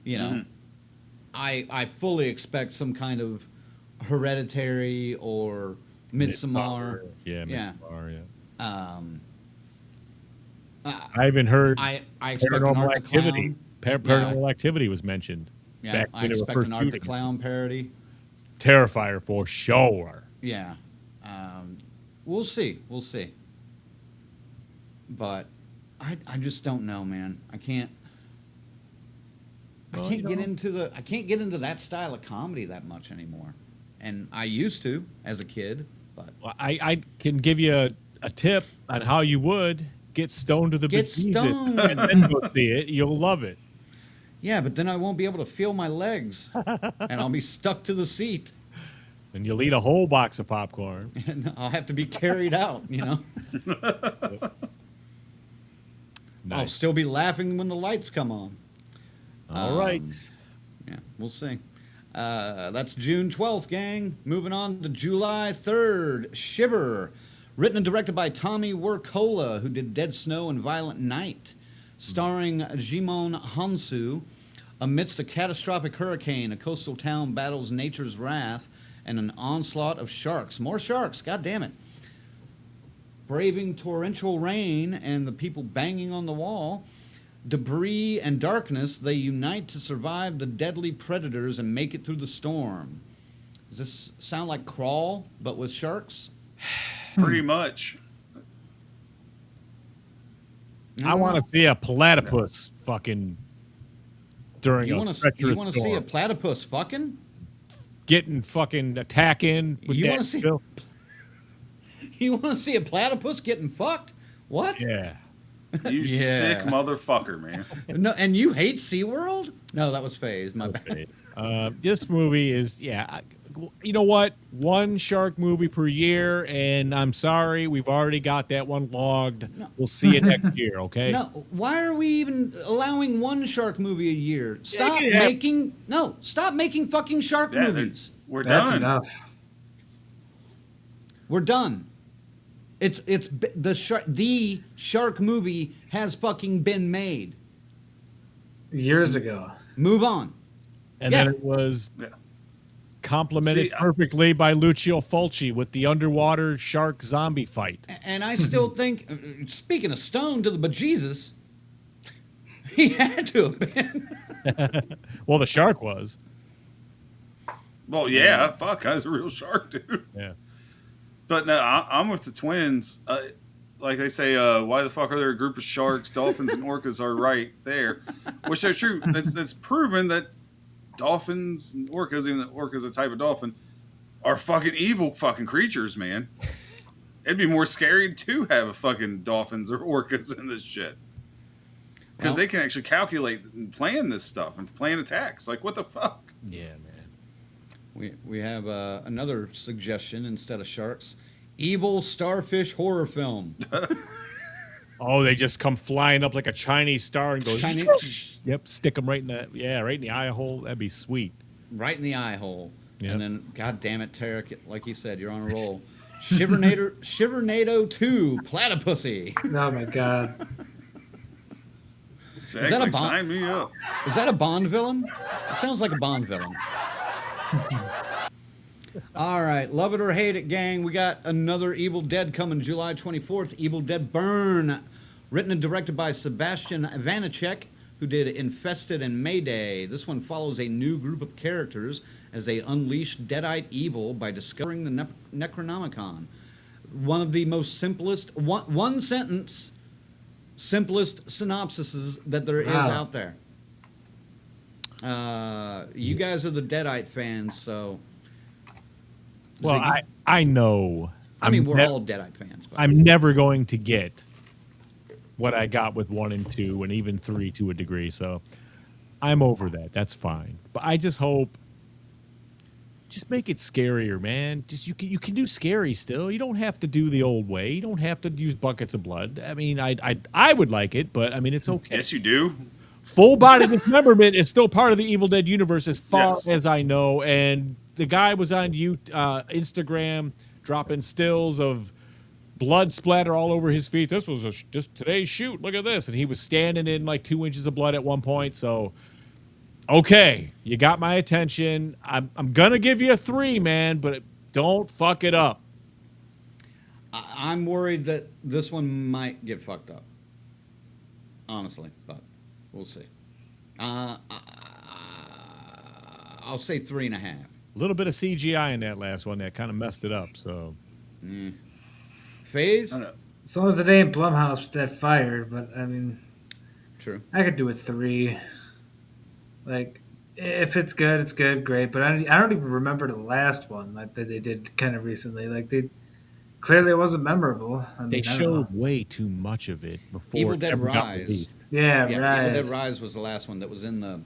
You know, I fully expect some kind of Hereditary or Midsommar. Yeah, Midsommar, yeah. I even heard I expect an Paranormal Art the Activity. Clown. Paranormal Activity was mentioned. Yeah, back I when they were expect first an Art the shooting it. Clown parody. Terrifier for sure. Yeah. We'll see. But I just don't know, man. I can't get into that style of comedy that much anymore. And I used to as a kid, but Well, I can give you a tip on how you would get stoned to the Get bejesus stoned. and then go see it. You'll love it. yeah, but then I won't be able to feel my legs and I'll be stuck to the seat And you'll eat a whole box of popcorn. and I'll have to be carried out, I'll Nice. still be laughing when the lights come on. All right. Yeah, we'll see. That's June 12th, gang. Moving on to July 3rd, Shiver. Written and directed by Tommy Wirkola, who did Dead Snow and Violent Night. Starring Jimon Hansu. Amidst a catastrophic hurricane, a coastal town battles nature's wrath and an onslaught of sharks. More sharks, god damn it. Braving torrential rain and the people banging on the wall, debris, and darkness, they unite to survive the deadly predators and make it through the storm. Does this sound like Crawl, but with sharks? Pretty much. I want to see a platypus fucking during You a want to treacherous see a storm. platypus fucking? Getting fucking attacking with You that wanna see- bill. You want to see a platypus getting fucked? What? Yeah. You Yeah. sick motherfucker, man. No, and you hate SeaWorld? No, that was FaZe. My bad. This movie is, you know what? One shark movie per year, and I'm sorry, we've already got that one logged. No. We'll see you next year, okay? No, why are we even allowing one shark movie a year? Stop yeah. making fucking shark Yeah, movies. we're That's done. enough. We're done. The shark movie has fucking been made. Years ago. Move on. And Yeah. then it was Yeah. complemented See, perfectly by Lucio Fulci with the underwater shark zombie fight. And I still think, speaking of Stone to the bejesus, he had to have been. Well, the shark was. Well, yeah, fuck, that's a real shark, dude. Yeah. But no, I'm with the twins. Like they say, why the fuck are there a group of sharks, dolphins, and orcas are right there? Which they're true. That's proven that dolphins and orcas, even though orca's a type of dolphin, are fucking evil fucking creatures, man. It'd be more scary to have a fucking dolphins or orcas in this shit. Because Well- they can actually calculate and plan this stuff and plan attacks. Like, what the fuck? Yeah, man. We have another suggestion instead of sharks. Evil starfish horror film. Oh, they just come flying up like a Chinese star and goes. Chinese- Yep, stick them right in the eye hole. That'd be sweet. right in the eye hole. Yep. And then, god damn it, Tarek, like you said, you're on a roll. Shivernado 2, Platypussy. Oh my god. Zach's that a like, bomb? sign me up. Is that a Bond villain? It sounds like a Bond villain. All right, love it or hate it, gang. We got another Evil Dead coming July 24th. Evil Dead Burn, written and directed by Sebastian Vanacek, who did Infested and Mayday. This one follows a new group of characters as they unleash deadite evil by discovering the Necronomicon. One of the most simplest, one sentence, simplest synopsises that there is Wow. out there. You guys are the Deadite fans, so. Well, Ziggy? I know. I mean, I'm we're ne- all Deadite fans. But I'm never going to get what I got with 1 and 2 and even 3 to a degree. So I'm over that. That's fine. But I just hope, just make it scarier, man. Just you can do scary still. You don't have to do the old way. You don't have to use buckets of blood. I mean, I would like it, but I mean, it's okay. Yes, you do. Full body dismemberment is still part of the Evil Dead universe as far Yes. as I know. And the guy was on Instagram dropping stills of blood splatter all over his feet. This was just today's shoot. Look at this. And he was standing in like 2 inches of blood at one point. So, okay, you got my attention. I'm going to give you a 3, man, but don't fuck it up. I'm worried that this one might get fucked up. Honestly, but we'll see. I'll say 3.5. A little bit of CGI in that last one that kind of messed it up. So, FaZe? I don't know. As long as it ain't Blumhouse with that fire, but I mean, True. I could do a 3. Like, if it's good, great. But I don't even remember the last one that they did kind of recently. Like, clearly it wasn't memorable. I mean, they I don't showed know. way too much of it before Evil it Dead ever got Rise. released. Yeah, Yeah, right. Evil Dead Rise was the last one that was in the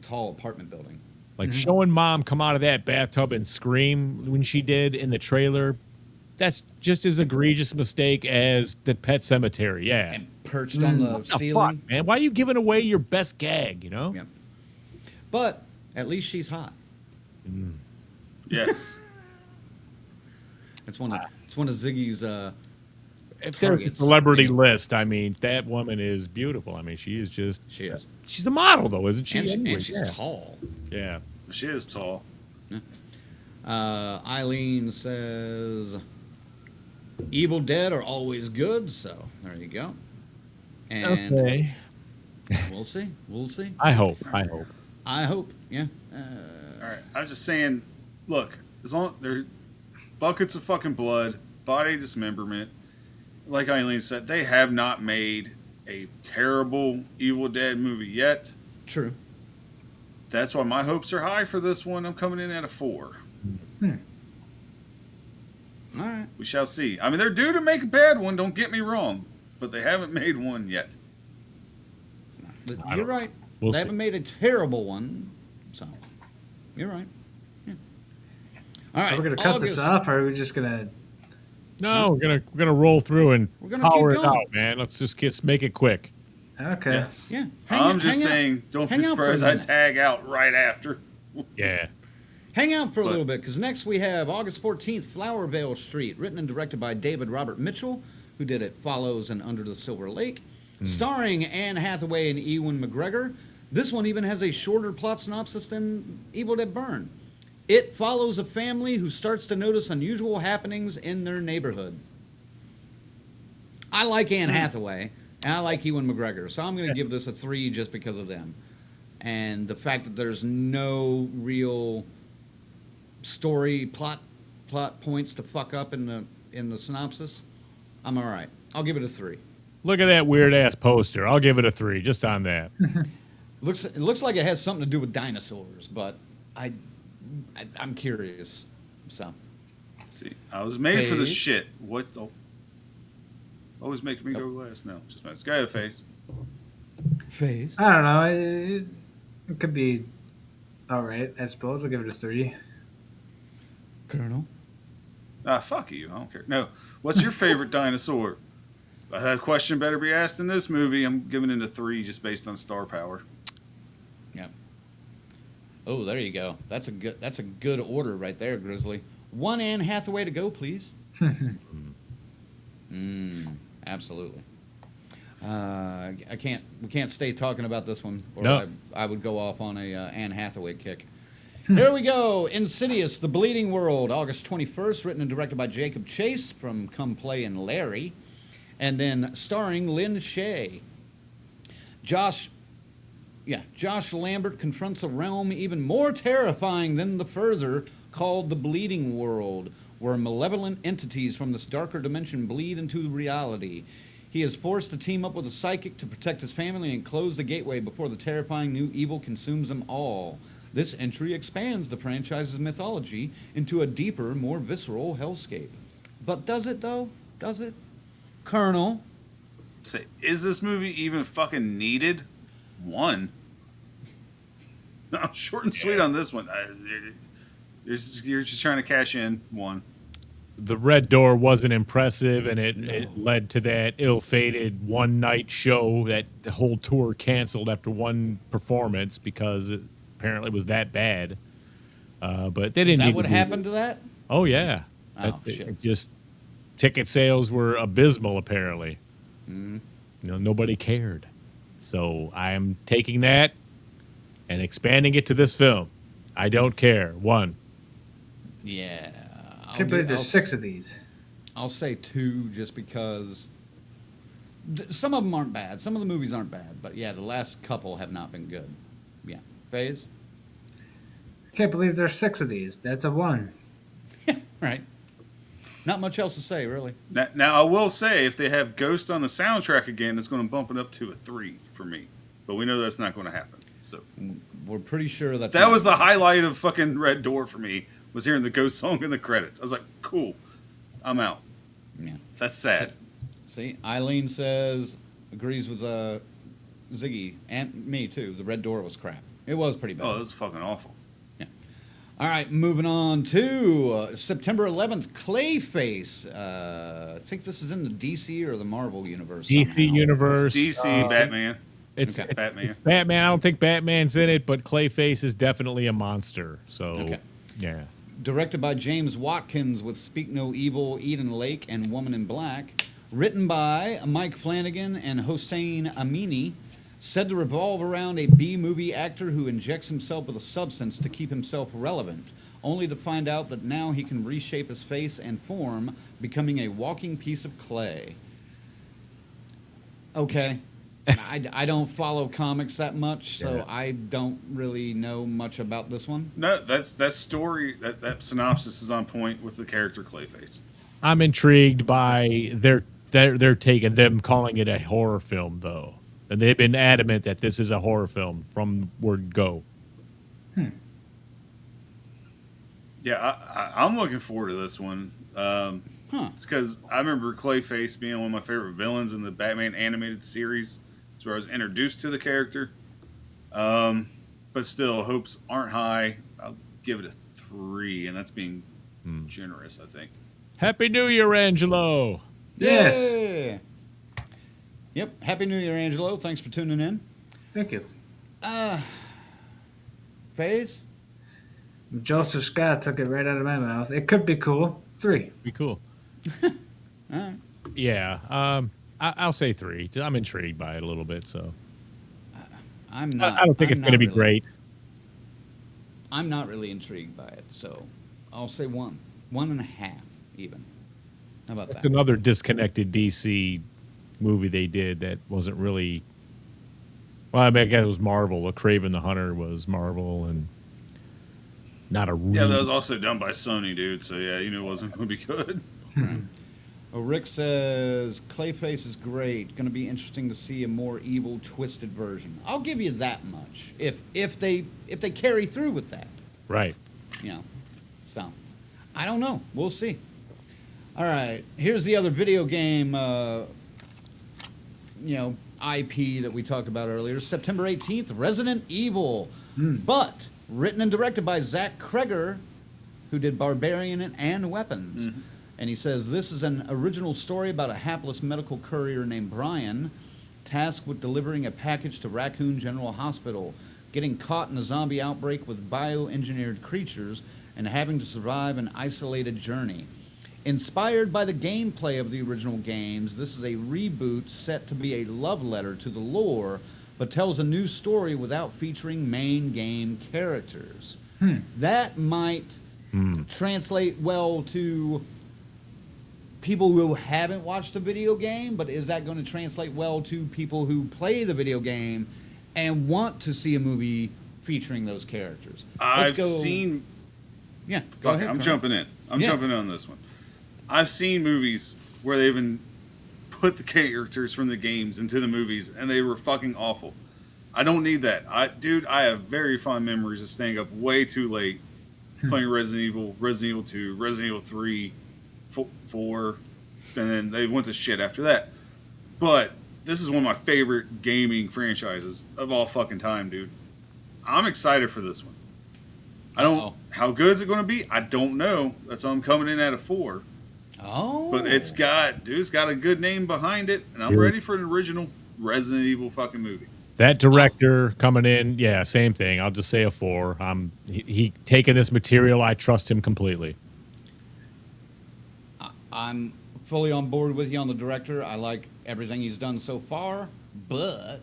tall apartment building. Like showing mom come out of that bathtub and scream when she did in the trailer, that's just as egregious mistake as the Pet Cemetery. Yeah. And perched on the What the ceiling. fuck, man? Why are you giving away your best gag, you know? Yeah. But at least she's hot. Yes. It's one of Ziggy's If there's a targets. celebrity list, I mean, that woman is beautiful. I mean, she is just, She is. she's a model, though, isn't she? And Anyway, she's yeah. tall. Yeah. She is tall. Eileen says, Evil Dead are always good, so there you go. And Okay. we'll see. We'll see. I hope. I hope. I hope. Yeah. All right, I'm just saying. Look, as long there, buckets of fucking blood, body dismemberment. Like Eileen said, they have not made a terrible Evil Dead movie yet. True. That's why my hopes are high for this one. I'm coming in at a 4. All right. We shall see. I mean, they're due to make a bad one. Don't get me wrong, but they haven't made one yet. But you're right. We'll They see. haven't made a terrible one. So, you're right. Yeah. All right. Are we gonna cut this August. off, or are we just gonna? No, we're gonna roll through and We're gonna power keep it going. out, man. Let's just make it quick. Okay. Yes. Yeah. I'm just hang out. saying, don't Hang be out for a surprised I minute. tag out right after. Yeah. Hang out for a But- little bit, because next we have August 14th, Flowervale Street, written and directed by David Robert Mitchell, who did It Follows and Under the Silver Lake, starring Anne Hathaway and Ewan McGregor. This one even has a shorter plot synopsis than Evil Dead Burn. It follows a family who starts to notice unusual happenings in their neighborhood. I like Anne Hathaway, and I like Ewan McGregor, so I'm going to give this a 3 just because of them. And the fact that there's no real story plot points to fuck up in the synopsis, I'm all right. I'll give it a 3. Look at that weird ass poster. I'll give it a 3 just on that. It looks like it has something to do with dinosaurs, but I'm curious. So See, I was made for this Face. shit. What the? Always making me go last. No, just my guy a face. Phase. I don't know. It could be all right. I suppose I'll give it a 3. Colonel. Ah, fuck you. I don't care. No. What's your favorite dinosaur? A question better be asked in this movie. I'm giving it a 3 just based on star power. Yeah. Oh, there you go. That's a good order right there, Grizzly. 1 Anne Hathaway to go, please. Absolutely. We can't stay talking about this one, or No. I would go off on a Anne Hathaway kick. Here we go. Insidious, The Bleeding World, August 21st, written and directed by Jacob Chase from Come Play and Larry, and then starring Lynn Shay. Josh Lambert confronts a realm even more terrifying than the further, called the Bleeding World, where malevolent entities from this darker dimension bleed into reality. He is forced to team up with a psychic to protect his family and close the gateway before the terrifying new evil consumes them all. This entry expands the franchise's mythology into a deeper, more visceral hellscape. But does it, though? Does it? Colonel? Say, is this movie even fucking needed? 1. No, short and sweet on this one. You're just trying to cash in. 1. The Red Door wasn't impressive, and it led to that ill-fated one-night show that the whole tour canceled after one performance because it apparently was that bad. But they didn't. Is that need what to do- happened to that? Oh yeah. Oh, shit. Just ticket sales were abysmal. Apparently, nobody cared. So I am taking that and expanding it to this film. I don't care. 1. Yeah. Can't believe there's 6 of these. I'll say 2 just because some of them aren't bad. Some of the movies aren't bad. But yeah, the last couple have not been good. Yeah. Phase? Can't believe there's 6 of these. That's a 1. Right. Not much else to say, really. Now, I will say, if they have Ghost on the soundtrack again, it's going to bump it up to a 3 for me. But we know that's not going to happen. So We're pretty sure that's that not- was the highlight of fucking Red Door for me, was hearing the Ghost song in the credits. I was like, cool. I'm out. Yeah. That's sad. See, Eileen agrees with Ziggy and me too. The Red Door was crap. It was pretty bad. Oh, this is fucking awful. All right, moving on to September 11th, Clayface. I think this is in the DC or the Marvel universe. DC somehow. universe. DC, Batman. It's, Okay. it's Batman. Batman. I don't think Batman's in it, but Clayface is definitely a monster. So Okay. yeah. Directed by James Watkins with Speak No Evil, Eden Lake, and Woman in Black. Written by Mike Flanagan and Hossein Amini. Said to revolve around a B-movie actor who injects himself with a substance to keep himself relevant, only to find out that now he can reshape his face and form, becoming a walking piece of clay. Okay. I don't follow comics that much, so Yeah. I don't really know much about this one. No, that story, that synopsis is on point with the character Clayface. I'm intrigued by their taking them calling it a horror film though, and they've been adamant that this is a horror film from word go. Yeah, I'm looking forward to this one. It's because I remember Clayface being one of my favorite villains in the Batman animated series. It's where I was introduced to the character. But still, hopes aren't high. I'll give it a 3, and that's being generous, I think. Happy New Year, Angelo. Yes. Yay! Yep. Happy New Year, Angelo. Thanks for tuning in. Thank you. Faze? Joseph Scott took it right out of my mouth. It could be cool. 3. Be cool. All right. Yeah. I'll say 3. I'm intrigued by it a little bit, so I'm not. I don't think I'm it's going to not be really- great. I'm not really intrigued by it, so I'll say 1, 1.5, even. How about That's that? another disconnected DC movie they did that wasn't really. Well, I mean, I guess it was Marvel. A Craven the Hunter was Marvel, and not a real. Yeah, that was also done by Sony, dude. So yeah, you knew it wasn't going to be good. Well, Rick says Clayface is great. Going to be interesting to see a more evil, twisted version. I'll give you that much. If they carry through with that, Right. you know. So, I don't know. We'll see. All right. Here's the other video game, IP that we talked about earlier. September 18th, Resident Evil. But written and directed by Zach Kreger, who did Barbarian and Weapons. And he says, this is an original story about a hapless medical courier named Brian, tasked with delivering a package to Raccoon General Hospital, getting caught in a zombie outbreak with bioengineered creatures, and having to survive an isolated journey. Inspired by the gameplay of the original games, this is a reboot set to be a love letter to the lore, but tells a new story without featuring main game characters. That might translate well to people who haven't watched the video game, but is that going to translate well to people who play the video game and want to see a movie featuring those characters? I've seen. Yeah, go Fuck it, ahead. I'm Carl. jumping in. I'm Yeah. jumping in on this one. I've seen movies where they even put the characters from the games into the movies, and they were fucking awful. I don't need that. I have very fond memories of staying up way too late playing Resident Evil, Resident Evil 2, Resident Evil 3, 4, and then they went to shit after that. But this is one of my favorite gaming franchises of all fucking time, dude. I'm excited for this one. I don't. Uh-oh. How good is it going to be? I don't know. That's why I'm coming in at a 4. Oh. But it's got a good name behind it, and I'm Dude. ready for an original Resident Evil fucking movie. That director coming in, yeah, same thing. I'll just say a 4. He taking this material. I trust him completely. I'm fully on board with you on the director. I like everything he's done so far, but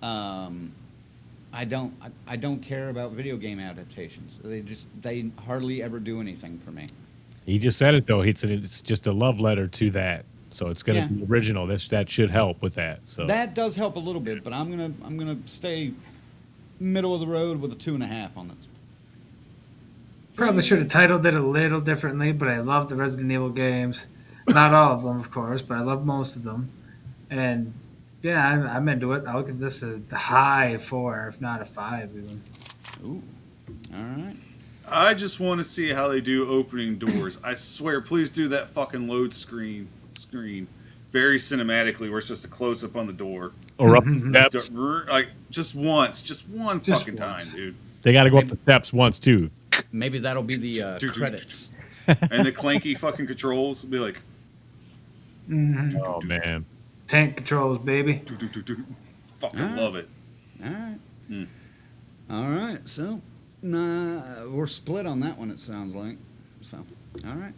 I don't care about video game adaptations. They hardly ever do anything for me. He just said it though. It's just a love letter to that, so it's going to be original. That should help with that. So That does help a little bit, but I'm gonna stay middle of the road with a 2.5 on this. Probably should have titled it a little differently, but I love the Resident Evil games. Not all of them, of course, but I love most of them. And yeah, I'm into it. I'll give this a high 4, if not a 5 even. Ooh, all right. I just want to see how they do opening doors. I swear, please do that fucking load screen very cinematically, where it's just a close up on the door. or up the steps. Like just once, just one Just fucking once. time, dude. They got to go up the steps once too. Maybe that'll be the Dude. credits. And the clanky fucking controls will be like, Oh man, Tank controls, baby. fucking Alright. love it. All right. All right. So, we're split on that one, it sounds like. So, all right.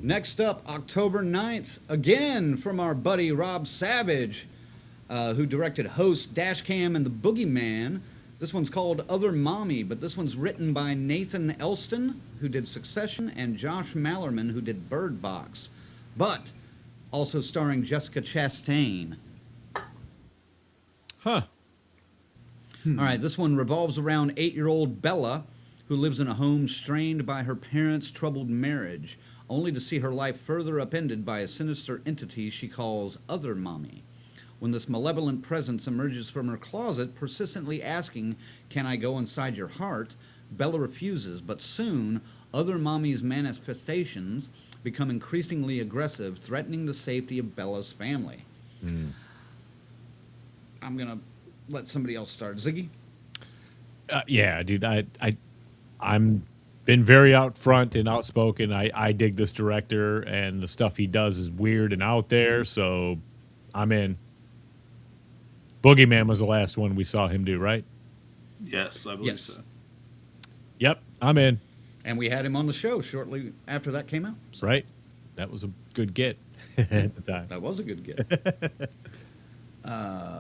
Next up, October 9th, again from our buddy Rob Savage, who directed Host, Dashcam, and The Boogeyman. This one's called Other Mommy, but this one's written by Nathan Elston, who did Succession, and Josh Mallerman, who did Bird Box. But also starring Jessica Chastain. Huh. All right, this one revolves around 8-year-old Bella, who lives in a home strained by her parents' troubled marriage, only to see her life further upended by a sinister entity she calls Other Mommy. When this malevolent presence emerges from her closet, persistently asking, "Can I go inside your heart?" Bella refuses, but soon, Other Mommy's manifestations become increasingly aggressive, threatening the safety of Bella's family. I'm going to let somebody else start. Ziggy? Yeah, dude. I'm been very out front and outspoken. I dig this director, and the stuff he does is weird and out there. So I'm in. Boogeyman was the last one we saw him do, right? Yes, I believe Yes. so. Yep, I'm in. And we had him on the show shortly after that came out. So Right? That was a good get at the time. that was a good get.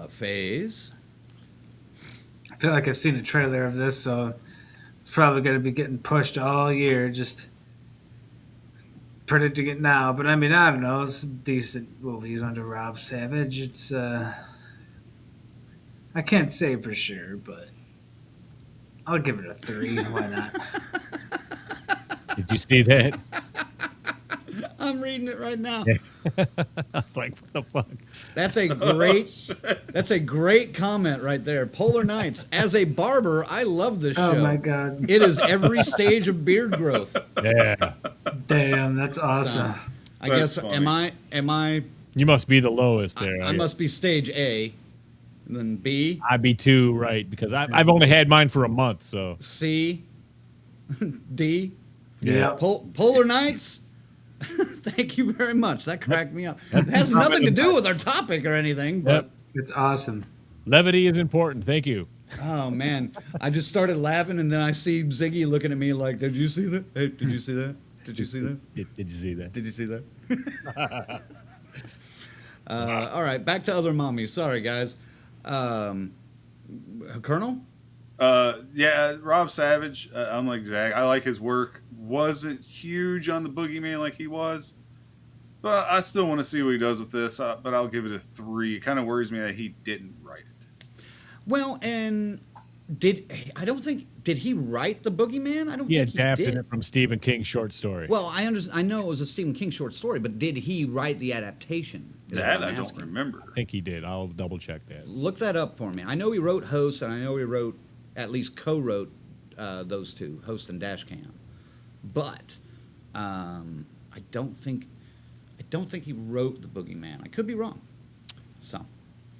Phase. I feel like I've seen a trailer of this, so it's probably going to be getting pushed all year. Just predicting it now, but I mean, I don't know. It's some decent movies under Rob Savage. It's I can't say for sure, but I'll give it a 3. Why not? Did you see that? I'm reading it right now. I was like, what the fuck? That's a great comment right there. Polar Nights. As a barber, I love this show. Oh my god! It is every stage of beard growth. Yeah. Damn, that's awesome. I That's guess funny. am I You must be the lowest there. I must be stage A, and then B, I'd be 2, right? Because I've only had mine for a month, so. C, D. Yeah. Polar Nights. Thank you very much. That cracked me up. It has nothing to do with our topic or anything, but Yep. It's awesome. Levity is important. Thank you. oh man, I just started laughing, and then I see Ziggy looking at me like, "Did you see that? Hey, did you see that? Did you see that? Did you see that? Did you see that?" All right, back to Other Mommies. Sorry, guys. Colonel? Yeah, Rob Savage. I'm like Zach. I like his work. Wasn't huge on the Boogeyman like he was, but I still want to see what he does with this. But I'll give it a 3. It kind of worries me that he didn't write it. Well, and did he write the Boogeyman? I don't He think he adapted did. it from Stephen King's short story. Well, I understand. I know it was a Stephen King short story, but did he write the adaptation? Is what That I'm I don't asking. remember. I think he did. I'll double check that. Look that up for me. I know he wrote Host, and I know he wrote, at least co-wrote those two, Host and Dashcam. But I don't think he wrote the Boogeyman. I could be wrong. So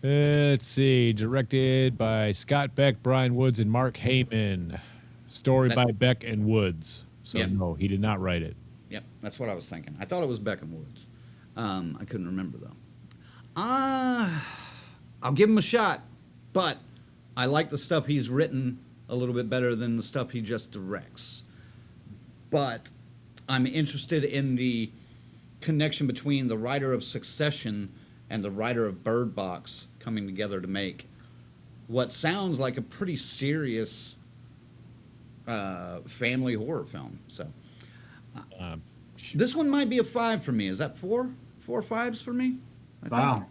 Let's see. Directed by Scott Beck, Brian Woods, and Mark Heyman. Story by Beck and Woods. So Yep. no, he did not write it. yep, that's what I was thinking. I thought it was Beckham Woods. I couldn't remember though. I'll give him a shot, but I like the stuff he's written a little bit better than the stuff he just directs. But I'm interested in the connection between the writer of Succession and the writer of Bird Box coming together to make what sounds like a pretty serious family horror film. So this one might be a 5 for me. Is that 4? 4 5s for me? I think. Wow.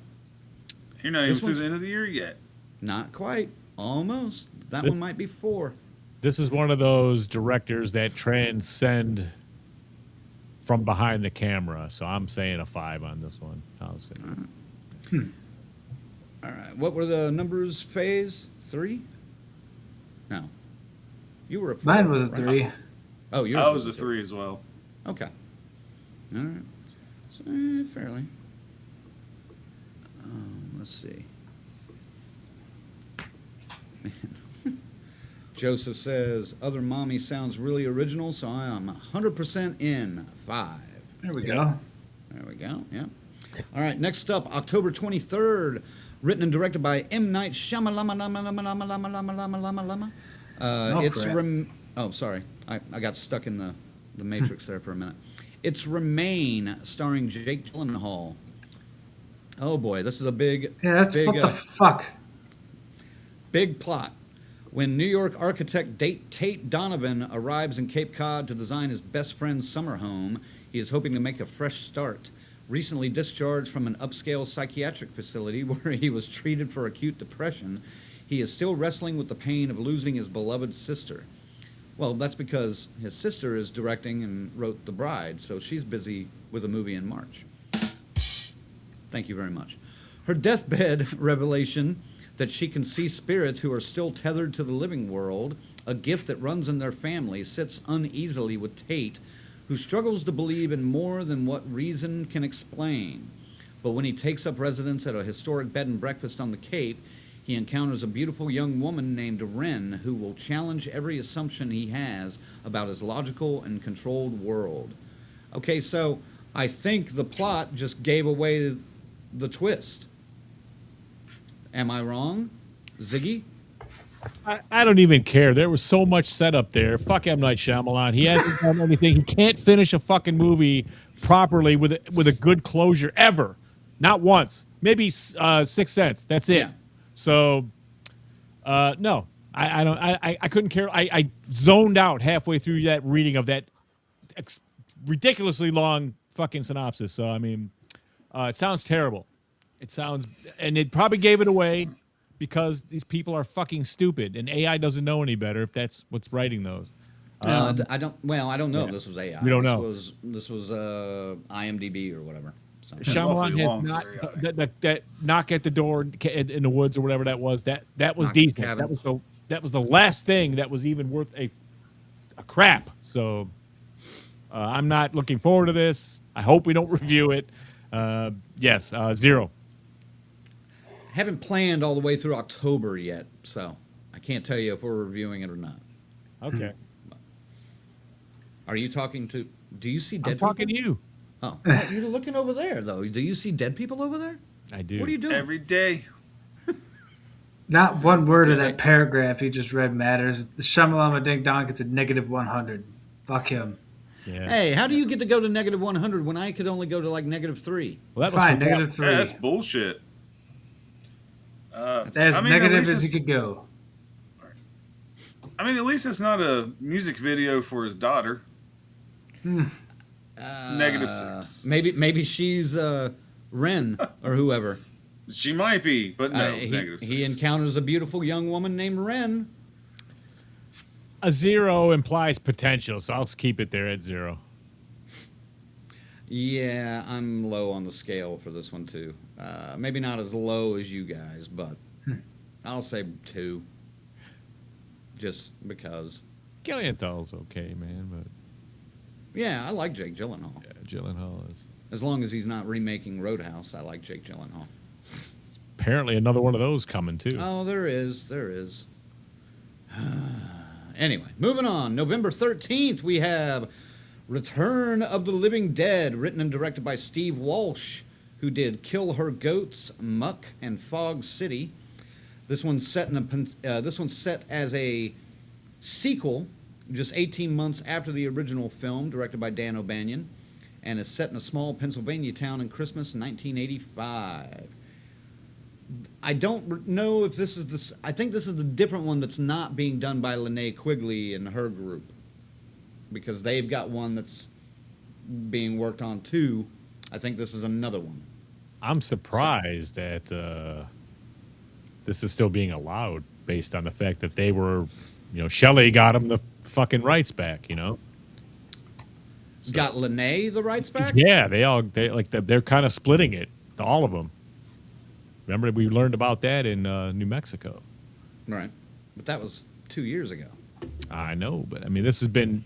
You're not even This through one's- the end of the year yet. Not quite. Almost. That This- one might be 4. This is one of those directors that transcend from behind the camera. So I'm saying a 5 on this one. I'll say. All right. What were the numbers, Phase? 3? No. You were a 4. Mine was a right? 3. Oh, yours I was a two. 3 as well. Okay. All right. So, fairly. Let's see. Man. Joseph says, Other Mommy sounds really original, so I am 100% in. 5. There we go. There we go. Yep. All right. Next up, October 23rd, written and directed by M. Night Shyamalan. It's crap. oh, sorry. I got stuck in the Matrix there for a minute. It's Remain, starring Jake Gyllenhaal. Oh boy, this is a big, Yeah, that's big, what the fuck. big plot. When New York architect Tate Donovan arrives in Cape Cod to design his best friend's summer home, he is hoping to make a fresh start. recently discharged from an upscale psychiatric facility where he was treated for acute depression, he is still wrestling with the pain of losing his beloved sister. Well, that's because his sister is directing and wrote The Bride, so she's busy with a movie in March. Thank you very much. Her deathbed revelation that she can see spirits who are still tethered to the living world, a gift that runs in their family, sits uneasily with Tate, who struggles to believe in more than what reason can explain. But when he takes up residence at a historic bed and breakfast on the Cape, he encounters a beautiful young woman named Wren who will challenge every assumption he has about his logical and controlled world. Okay, so I think the plot just gave away the twist. Am I wrong, Ziggy? I don't even care. There was so much setup there. Fuck M. Night Shyamalan. He hasn't done anything. He can't finish a fucking movie properly with a good closure ever. Not once. Maybe Sixth Sense. That's it. Yeah. So, no. I don't. I couldn't care. I zoned out halfway through that reading of that ridiculously long fucking synopsis. So I mean, it sounds terrible. It sounds, and it probably gave it away because these people are fucking stupid, and AI doesn't know any better if that's what's writing those. I don't. Well, I don't know yeah. if this was AI. We don't know. This was It's IMDb or whatever. So. Shyamalan awfully has long not for that knock at the door in the woods or whatever that was. That was Knock at the decent. cabin. That was the last thing that was even worth a crap. So I'm not looking forward to this. I hope we don't review it. Yes, 0. Haven't planned all the way through October yet, so I can't tell you if we're reviewing it or not. Okay, Are you talking to? Do you see dead I'm talking to people? you. Oh, you're looking over there though. Do you see dead people over there? I do. What are you doing? Every day. Not one word of that paragraph you just read matters. The Shamalama Ding Dong gets a negative 100. Fuck him. Yeah. Hey, how do you get to go to negative 100 when I could only go to like -3? Well, that was Fine, for- negative 3. Yeah, that's bullshit. As I mean, negative at least as he it's- could go. I mean, at least it's not a music video for his daughter. -6. Maybe she's Ren or whoever. She might be, but no, He -6. encounters a beautiful young woman named Ren. A 0 implies potential, so I'll keep it there at 0. Yeah, I'm low on the scale for this one too. Maybe not as low as you guys, but I'll say 2. Just because. Gyllenhaal's okay, man, but Yeah, I like Jake Gyllenhaal. yeah, Gyllenhaal is As long as he's not remaking Roadhouse, I like Jake Gyllenhaal. apparently another one of those coming too. Oh, there is. Anyway, moving on. November 13th, we have Return of the Living Dead, written and directed by Steve Walsh, who did Kill Her Goats, Muck, and Fog City. This one's set as a sequel, just 18 months after the original film, directed by Dan O'Banion, and is set in a small Pennsylvania town in Christmas 1985. I don't know if this is this. I think this is the different one that's not being done by Linnea Quigley and her group, because they've got one that's being worked on too. I think this is another one. I'm surprised that this is still being allowed based on the fact that they were, Shelley got them the fucking rights back, Got Linnea the rights back? Yeah, they're kind of splitting it, all of them. Remember we learned about that in New Mexico. Right. But that was 2 years ago. I know, but I mean, this has been.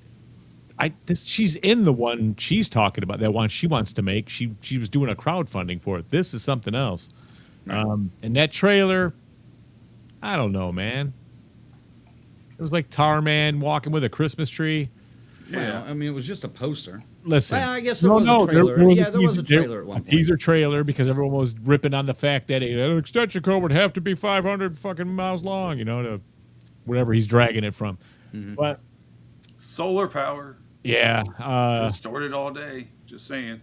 She's in the one she's talking about. That one she wants to make. She was doing a crowdfunding for it. This is something else. Right. And that trailer, I don't know, man. It was like Tar Man walking with a Christmas tree. Yeah. Well, I mean, it was just a poster. Listen, Well, I guess there was a trailer. there Yeah, there was a there- trailer at one a point. teaser trailer because everyone was ripping on the fact that an extension cord would have to be 500 fucking miles long, to wherever he's dragging it from. Mm-hmm. But Solar power. yeah, Stored it all day. Just saying.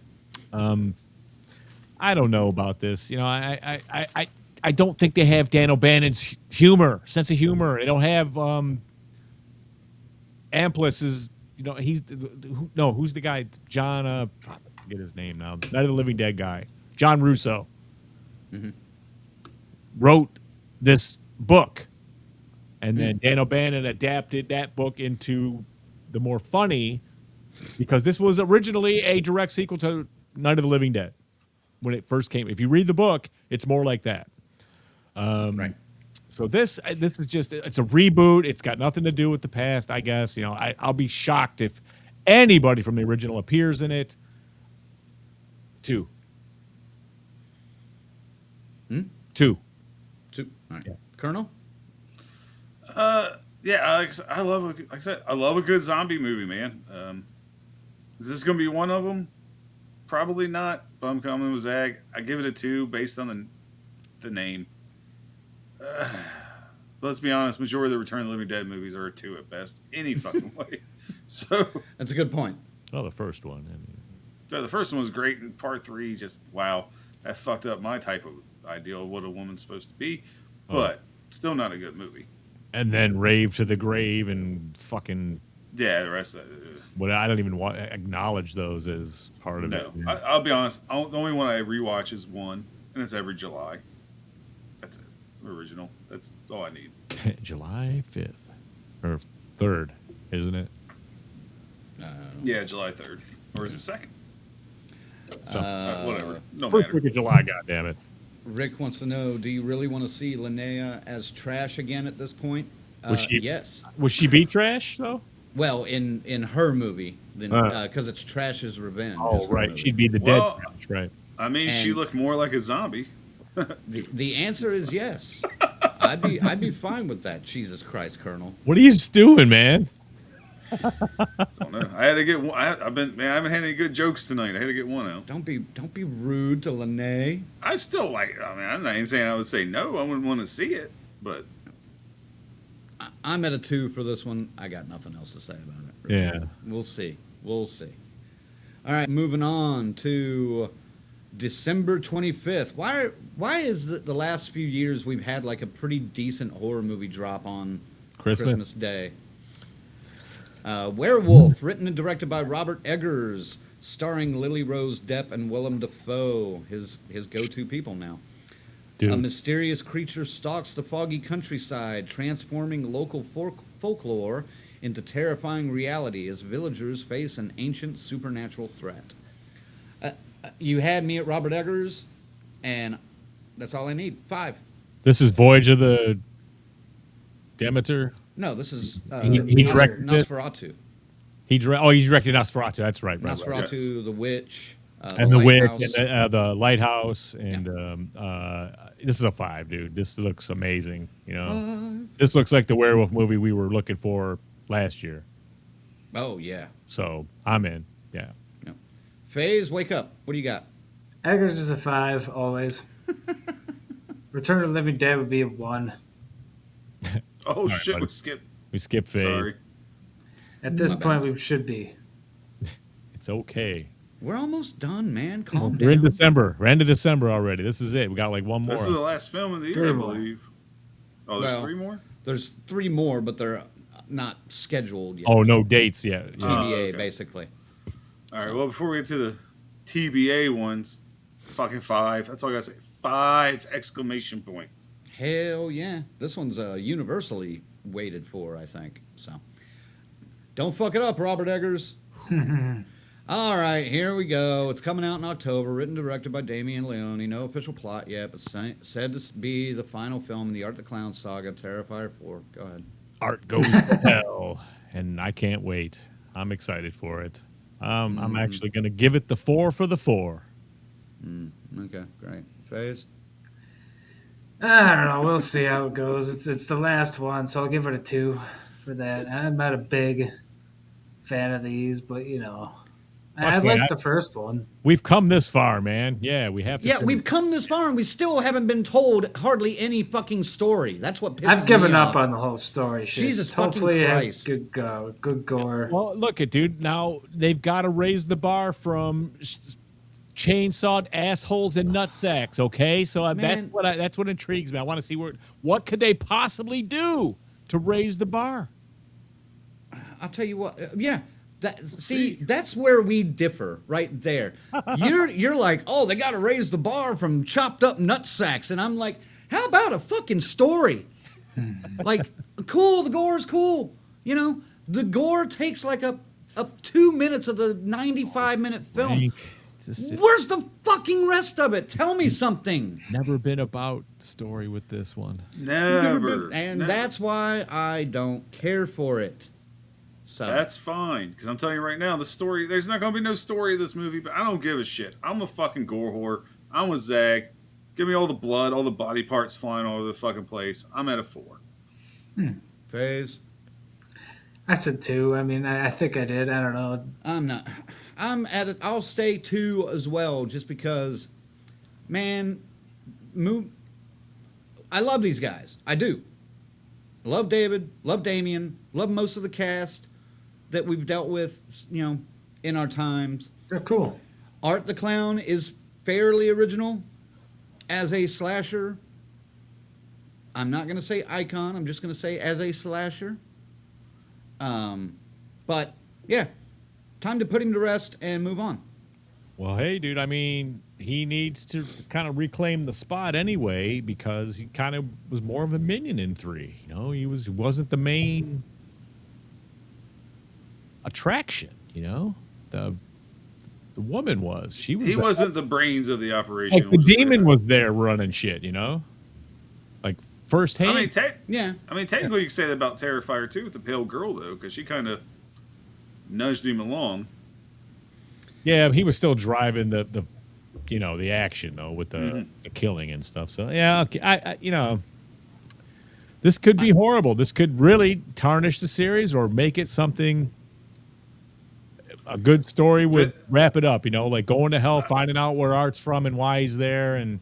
I don't know about this. I don't think they have Dan O'Bannon's sense of humor. They don't have Amplis is. Who's the guy? John. forget his name now. Night of the Living Dead guy, John Russo, wrote this book, and then Dan O'Bannon adapted that book into the more funny, because this was originally a direct sequel to Night of the Living Dead when it first came. If you read the book, it's more like that. Right. So this is just, it's a reboot. It's got nothing to do with the past, I guess. You know, I'll be shocked if anybody from the original appears in it. 2. 2. All right. Colonel? Yeah, I love, like I said, I love a good zombie movie, man. Is this going to be one of them? Probably not. But I'm coming with Zag. I give it a 2 based on the name. But let's be honest, majority of the Return of the Living Dead movies are a 2 at best, any fucking way. So That's a good point. Oh, the first one. I mean, yeah, the first one was great, and part 3 just wow, that fucked up my type of ideal of what a woman's supposed to be. But still not a good movie. and then Rave to the Grave and fucking. Yeah, the rest of that. What I don't even want acknowledge those as part of No, it. I'll be honest. The only one I rewatch is one, and it's every July. That's it. Original. That's all I need. July 5th or 3rd, isn't it? Yeah, July 3rd. Or is it 2nd? So, Whatever. No first matter. week of July, goddammit. Rick wants to know, do you really want to see Linnea as trash again at this point? Was she- Yes. Would she be trash though? Well, in her movie, then because it's Trash's Revenge. Oh, is her right. movie. She'd be the Well, dead trash, right? I mean, she And- looked more like a zombie. The answer is yes. I'd be fine with that. Jesus Christ, Colonel. What are you doing, man? Don't know. I had to get one. I haven't had any good jokes tonight. I had to get one out. Don't be rude to Linnea. I still like. I mean, I'm not even saying I would say no. I wouldn't want to see it, but I'm at a 2 for this one. I got nothing else to say about it. really. Yeah. We'll see. We'll see. All right, moving on to December 25th. Why is it the last few years we've had like a pretty decent horror movie drop on Christmas Day? Werewolf, written and directed by Robert Eggers, starring Lily Rose Depp and Willem Dafoe, his go-to people now. Dude. A mysterious creature stalks the foggy countryside, transforming local folklore into terrifying reality as villagers face an ancient supernatural threat. You had me at Robert Eggers, and that's all I need. 5. This is Voyage of the Demeter. No, this is He directed it? Nosferatu. He directed Nosferatu. That's right. Right. Nosferatu, The Witch, And the Witch, Lighthouse. and the Lighthouse, and this is a 5, dude. This looks amazing. You know, this looks like the werewolf movie we were looking for last year. Oh yeah. So I'm in. Yeah. FaZe, wake up. What do you got? Eggers is a 5, always. Return of the Living Dead would be a 1. oh right, shit, buddy. we We skip phase. Sorry. At this point, we should be. It's okay. We're almost done, man. Calm We're in down. December. We're into December already. This is it. We got like one more. This is the last film of the year, 3 I more. believe. Oh, there's Well, 3 more. There's 3 more, but they're not scheduled yet. Oh, no dates yet. TBA, okay. basically. All right. Well, before we get to the TBA ones, fucking 5. That's all I gotta say. 5 exclamation point. Hell yeah. This one's universally waited for, I think. So, don't fuck it up, Robert Eggers. All right, here we go. It's coming out in October, written and directed by Damien Leone. No official plot yet, but said to be the final film in the Art the Clown saga, Terrifier 4. Go ahead. Art goes to hell, and I can't wait. I'm excited for it. I'm actually going to give it the 4 for the 4. Okay, great. FaZe? I don't know. We'll see how it goes. It's the last one, so I'll give it a 2 for that. I'm not a big fan of these, but you know, I Okay, like the first one. We've come this far, man. Yeah, we have to. Yeah, we've come this far and we still haven't been told hardly any fucking story. That's what pisses I've given me up off. on the whole story. Shit. Jesus Hopefully it fucking has Christ. good gore. Well, look it, dude. Now they've got to raise the bar from chainsawed assholes and nutsacks. Okay, so Man. that's what intrigues me. I want to see what could they possibly do to raise the bar. I'll tell you what. Yeah, See, that's where we differ right there. You're like, oh, they got to raise the bar from chopped up nut sacks, and I'm like, how about a fucking story? Like, cool, the gore's cool. You know, the gore takes like up 2 minutes of the 95-minute film. It's Where's the fucking rest of it? Tell me something. never been about story with this one. Never. And Never. that's why I don't care for it. So That's fine, because I'm telling you right now, the story, there's not going to be no story of this movie, but I don't give a shit. I'm a fucking gore whore. I'm a Zag. Give me all the blood, all the body parts flying all over the fucking place. I'm at a 4. Phase. I said 2. I mean, I think I did. I don't know. I'm not. I'm at it. I'll stay 2 as well, just because, man, I love these guys. I do. Love David. Love Damien. Love most of the cast that we've dealt with, you know, in our times. They're cool. Art the Clown is fairly original as a slasher. I'm not going to say icon. I'm just going to say as a slasher. But yeah, time to put him to rest and move on. Well, hey, dude, I mean, he needs to kind of reclaim the spot anyway because he kind of was more of a minion in 3. You know, he wasn't the main attraction, you know? The woman was. She was He the- wasn't the brains of the operation. like the we'll just say demon that. was there running shit, you know? Like firsthand. I mean, Yeah. technically, you could say that about Terrifier too, with the pale girl though, because she kind of nudged him along. Yeah, he was still driving the you know, the action though with the killing and stuff. So yeah, okay, I you know, this could be horrible. This could really tarnish the series or make it something. A good story would wrap it up. You know, like going to hell, finding out where Art's from and why he's there, and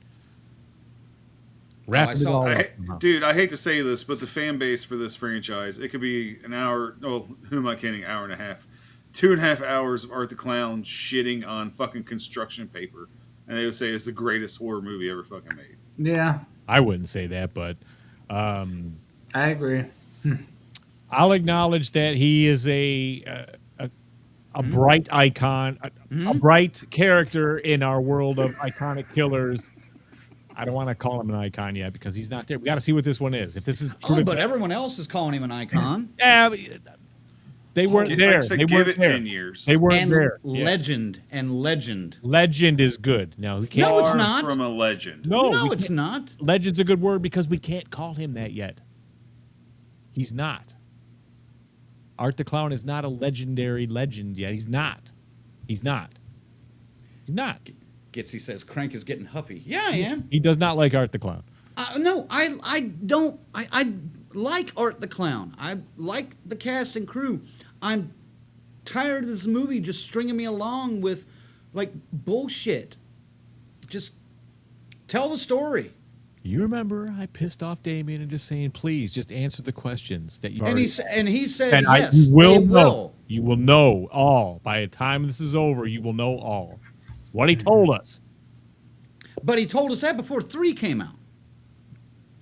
wrapping it saw- all up. Dude, I hate to say this, but the fan base for this franchise, it could be an hour. Oh, who am I kidding? Hour and a half, 2.5 hours of Art the Clown shitting on fucking construction paper, and they would say it's the greatest horror movie ever fucking made. Yeah, I wouldn't say that, but I agree. I'll acknowledge that he is a bright icon, a bright character in our world of iconic killers. I don't want to call him an icon yet because he's not there. We got to see what this one is. If this is Oh, but everyone else is calling him an icon. yeah, they weren't Like there. I said, They give weren't it there. 10 years. They weren't And there. Yeah. legend. Legend is good. Now we can't. No, it's Far not. from a legend. No, No, we it's can't- not. Legend's a good word because we can't call him that yet. He's not. Art the Clown is not a legendary legend yet. He's not. He's not. He's not. Gitsy says Crank is getting huffy. Yeah, I am. He does not like Art the Clown. No, I don't. I like Art the Clown. I like the cast and crew. I'm tired of this movie just stringing me along with like bullshit. Just tell the story. You remember I pissed off Damien and just saying, please, just answer the questions that you And he said and yes. you will they know. will. You will know all. By the time this is over, you will know all. It's what he told us. But he told us that before 3 came out.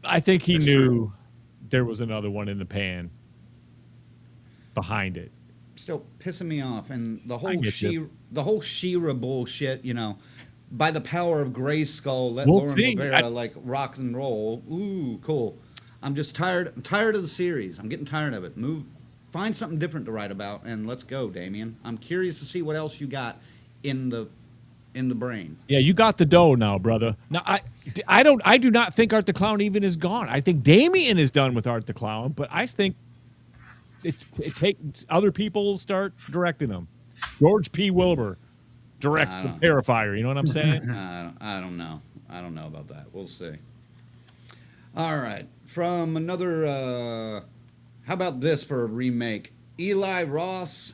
I think he That's knew true. there was another one in the pan behind it. Still pissing me off, and the I get you. the whole She-Ra bullshit. You know, by the power of Grayskull, let We'll Lauren see. Rivera like rock and roll. Ooh, cool. I'm just tired. I'm tired of the series. I'm getting tired of it. Find something different to write about, and let's go, Damien. I'm curious to see what else you got in the brain. Yeah, you got the dough now, brother. Now I do not think Art the Clown even is gone. I think Damien is done with Art the Clown, but I think it takes other people start directing them. George P. Wilbur directs I the don't- Terrifier. You know what I'm saying? I don't know. I don't know about that. We'll see. All right. From another, how about this for a remake? Eli Roth's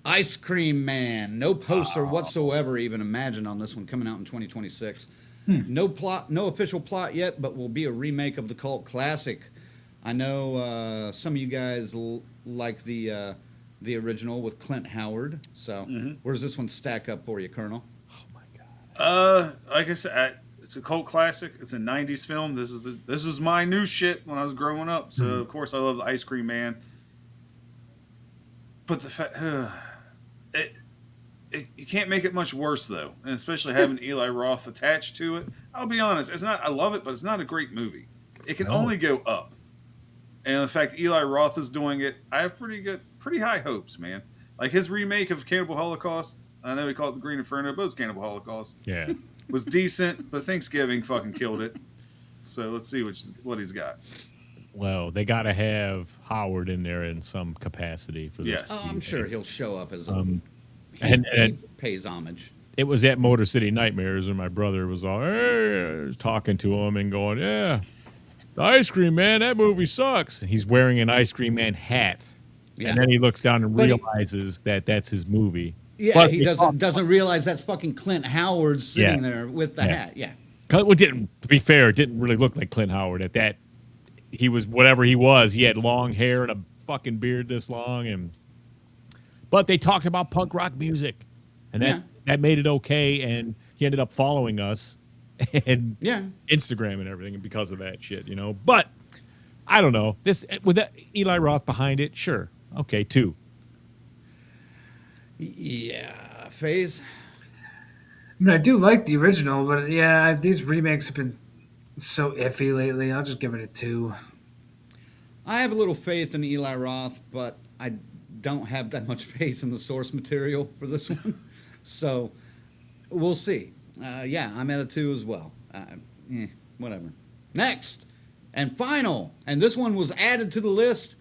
Ice Cream Man. No poster whatsoever even imagined on this one, coming out in 2026. No plot, no official plot yet, but will be a remake of the cult classic. I know some of you guys like the original with Clint Howard. So where does this one stack up for you, Colonel? Like I said, it's a cult classic. It's a '90s film. This was my new shit when I was growing up. So of course I love the Ice Cream Man. But the fact, You can't make it much worse though, and especially having Eli Roth attached to it. I'll be honest, it's not. I love it, but it's not a great movie. It can only go up. And the fact Eli Roth is doing it, I have pretty high hopes, man. Like his remake of Cannibal Holocaust. I know he called it The Green Inferno, but it was Cannibal Holocaust. Yeah. Was decent, but Thanksgiving fucking killed it. So let's see what he's got. Well, they got to have Howard in there in some capacity for this. Yes. Oh, I'm sure he'll show up as and he pays homage. it was at Motor City Nightmares, and my brother was all talking to him and going, "Yeah, the Ice Cream Man, that movie sucks." He's wearing an Ice Cream Man hat, Yeah. and then he looks down and But realizes that that's his movie. Yeah, But he doesn't realize that's fucking Clint Howard sitting there with the hat. Yeah. Well, to be fair, it didn't really look like Clint Howard at that. He was whatever he was. He had long hair and a fucking beard this long, but they talked about punk rock music, and that made it okay. And he ended up following us and Instagram and everything because of that shit, you know. But I don't know, this with that Eli Roth behind it, sure, okay, 2. Yeah, Phase. I mean, I do like the original, but yeah, these remakes have been so iffy lately. I'll just give it a 2. I have a little faith in Eli Roth, but I don't have that much faith in the source material for this one. So we'll see. Yeah, I'm at a 2 as well. Whatever. Next and final, and this one was added to the list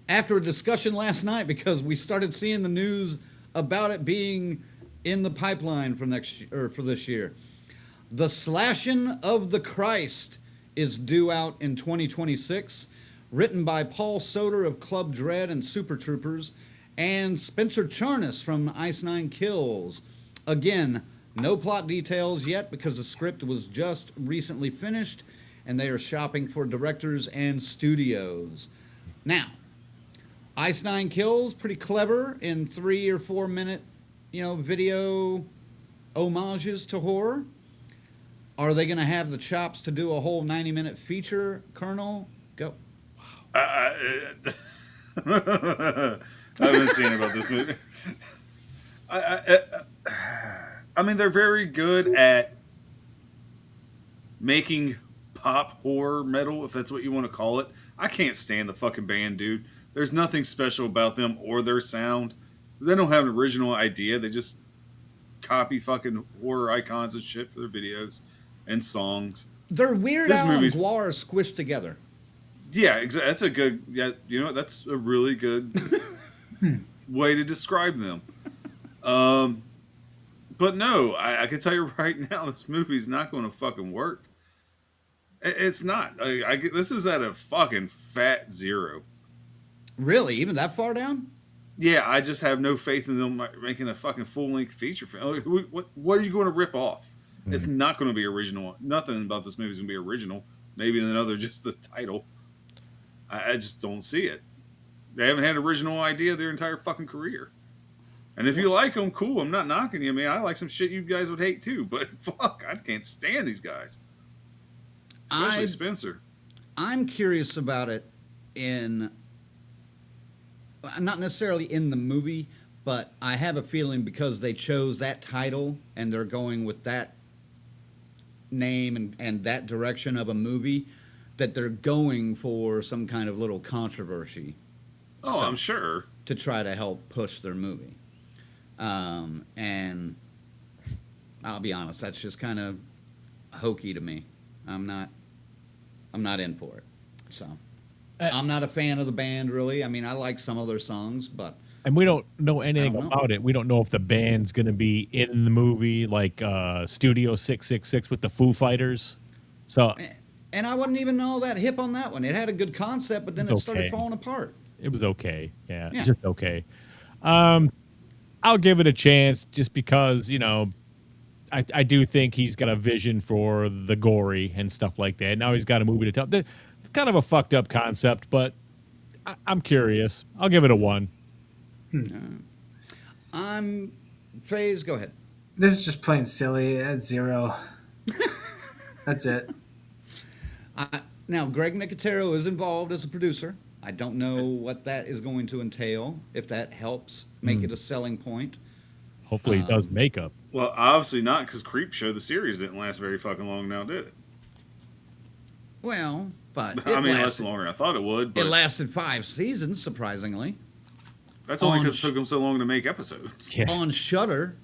after a discussion last night because we started seeing the news about it being in the pipeline for for this year. The Slashing of the Christ is due out in 2026, written by Paul Soder of Club Dread and Super Troopers, and Spencer Charnas from Ice Nine Kills. Again, no plot details yet because the script was just recently finished, and they are shopping for directors and studios. Now, Ice Nine Kills, pretty clever in 3 or 4 minute, video homages to horror. Are they going to have the chops to do a whole 90-minute feature, Colonel? Go. I've been seeing about this movie. I mean, they're very good at making pop horror metal, if that's what you want to call it. I can't stand the fucking band, dude. There's nothing special about them or their sound. They don't have an original idea. They just copy fucking horror icons and shit for their videos and songs. They're Weird Al and Guar squished together. Yeah, exactly. That's a good. Yeah, you know what? That's a really good way to describe them. But no, I can tell you right now, this movie's not going to fucking work. It's not. This is at a fucking fat 0. Really? Even that far down? Yeah, I just have no faith in them making a fucking full-length feature film. What are you going to rip off? Mm-hmm. It's not going to be original. Nothing about this movie is going to be original. Maybe another just the title. I just don't see it. They haven't had an original idea their entire fucking career. And if you like them, cool. I'm not knocking you, man. I like some shit you guys would hate too. But fuck, I can't stand these guys. Especially Spencer. I'm curious about it not necessarily in the movie, but I have a feeling because they chose that title and they're going with that name and that direction of a movie, that they're going for some kind of little controversy. Oh, I'm sure. To try to help push their movie. And I'll be honest, that's just kind of hokey to me. I'm not in for it. So I'm not a fan of the band, really. I mean, I like some of their songs, but... And we don't know anything about it. We don't know if the band's going to be in the movie, like Studio 666 with the Foo Fighters. So, and I wasn't even all that hip on that one. It had a good concept, but then it started falling apart. It was okay. Yeah. Just okay. I'll give it a chance just because, I do think he's got a vision for the gory and stuff like that. Now he's got a movie to tell. It's kind of a fucked up concept, but I'm curious. I'll give it a 1. I'm Faze. Go ahead. This is just plain silly. At 0. That's it. Now, Greg Nicotero is involved as a producer. I don't know what that is going to entail, if that helps make it a selling point. Hopefully he does makeup. Well, obviously not, because Creepshow, the series, didn't last very fucking long now, did it? Well, but I it mean, it lasted lasted, longer than I thought it would, it but lasted 5 seasons, surprisingly. that's only on because it took them so long to make episodes. Yeah. On Shudder,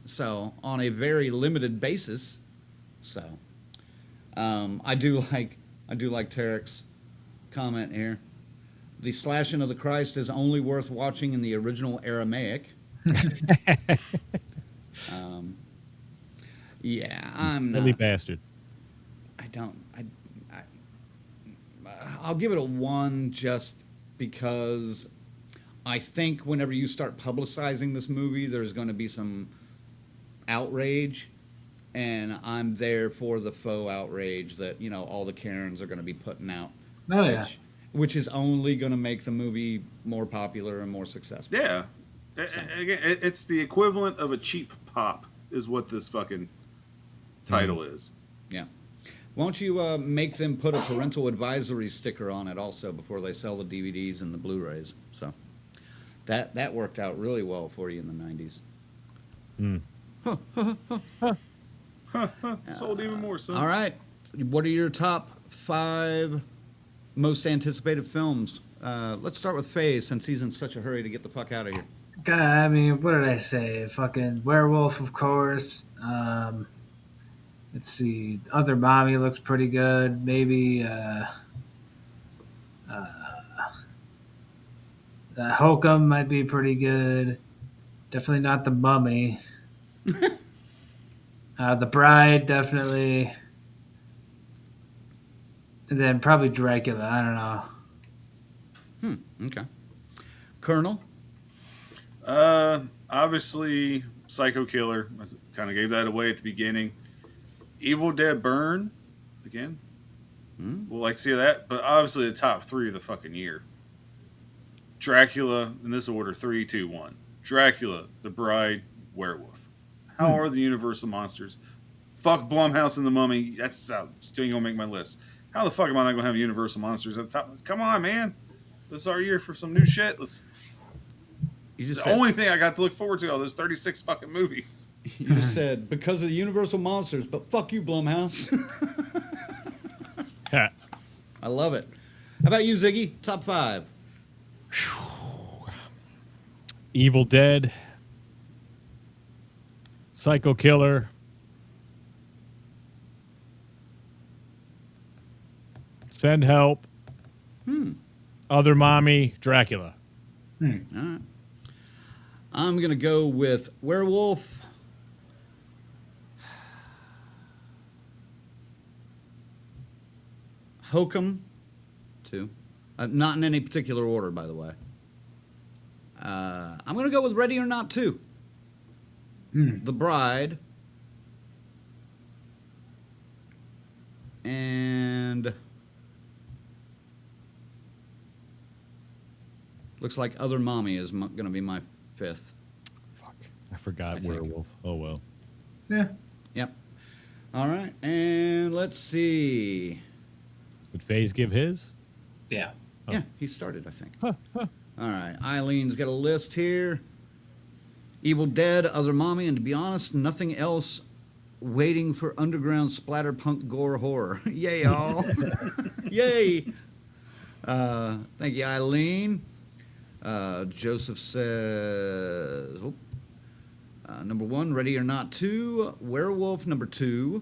so on a very limited basis. So, I do like Tarek's comment here. The slashing of the Christ is only worth watching in the original Aramaic. Yeah, I'm Silly not. bastard. I don't. I'll give it a 1 just because I think whenever you start publicizing this movie, there's going to be some outrage, and I'm there for the faux outrage that all the Karens are going to be putting out. Oh yeah. Which is only going to make the movie more popular and more successful. Yeah. Again, it's the equivalent of a cheap pop, is what this fucking title is. Yeah. Won't you make them put a parental advisory sticker on it also before they sell the DVDs and the Blu-rays? So that worked out really well for you in the 90s. Sold even more, son. All right. What are your top 5 most anticipated films? Let's start with Faye, since he's in such a hurry to get the fuck out of here. God, I mean, what did I say? Fucking Werewolf, of course. Let's see. Other Mommy looks pretty good. Maybe Hokum might be pretty good. Definitely not The Mummy. The Bride, definitely. And then probably Dracula. I don't know. Okay. Colonel? Obviously, Psycho Killer. I kind of gave that away at the beginning. Evil Dead Burn, again. We'll like to see that, but obviously the top 3 of the fucking year. Dracula, in this order, 3, 2, 1. Dracula, The Bride, Werewolf. How are the Universal monsters? Fuck Blumhouse and The Mummy. That's out. Still ain't gonna make my list. How the fuck am I not gonna have Universal monsters at the top? Come on, man. This is our year for some new shit. It's the only thing I got to look forward to. All those 36 fucking movies. You just said because of the Universal monsters, but fuck you, Blumhouse. I love it. How about you, Ziggy? Top 5. Evil Dead, Psycho Killer, Send Help, Other Mommy, Dracula. All right. I'm going to go with Werewolf, Hokum, 2. Not in any particular order, by the way. I'm going to go with Ready or Not 2. The Bride. And looks like Other Mommy is going to be my 5th. Fuck. I forgot I think. Werewolf. Oh, well. Yeah. Yep. All right. And let's see. Did FaZe give his? Yeah. Oh. Yeah, he started, I think. All right. Eileen's got a list here. Evil Dead, Other Mommy, and to be honest, nothing else waiting for underground splatterpunk gore horror. Yay, y'all. Yay. Thank you, Eileen. Joseph says, number 1, Ready or Not 2, Werewolf number 2,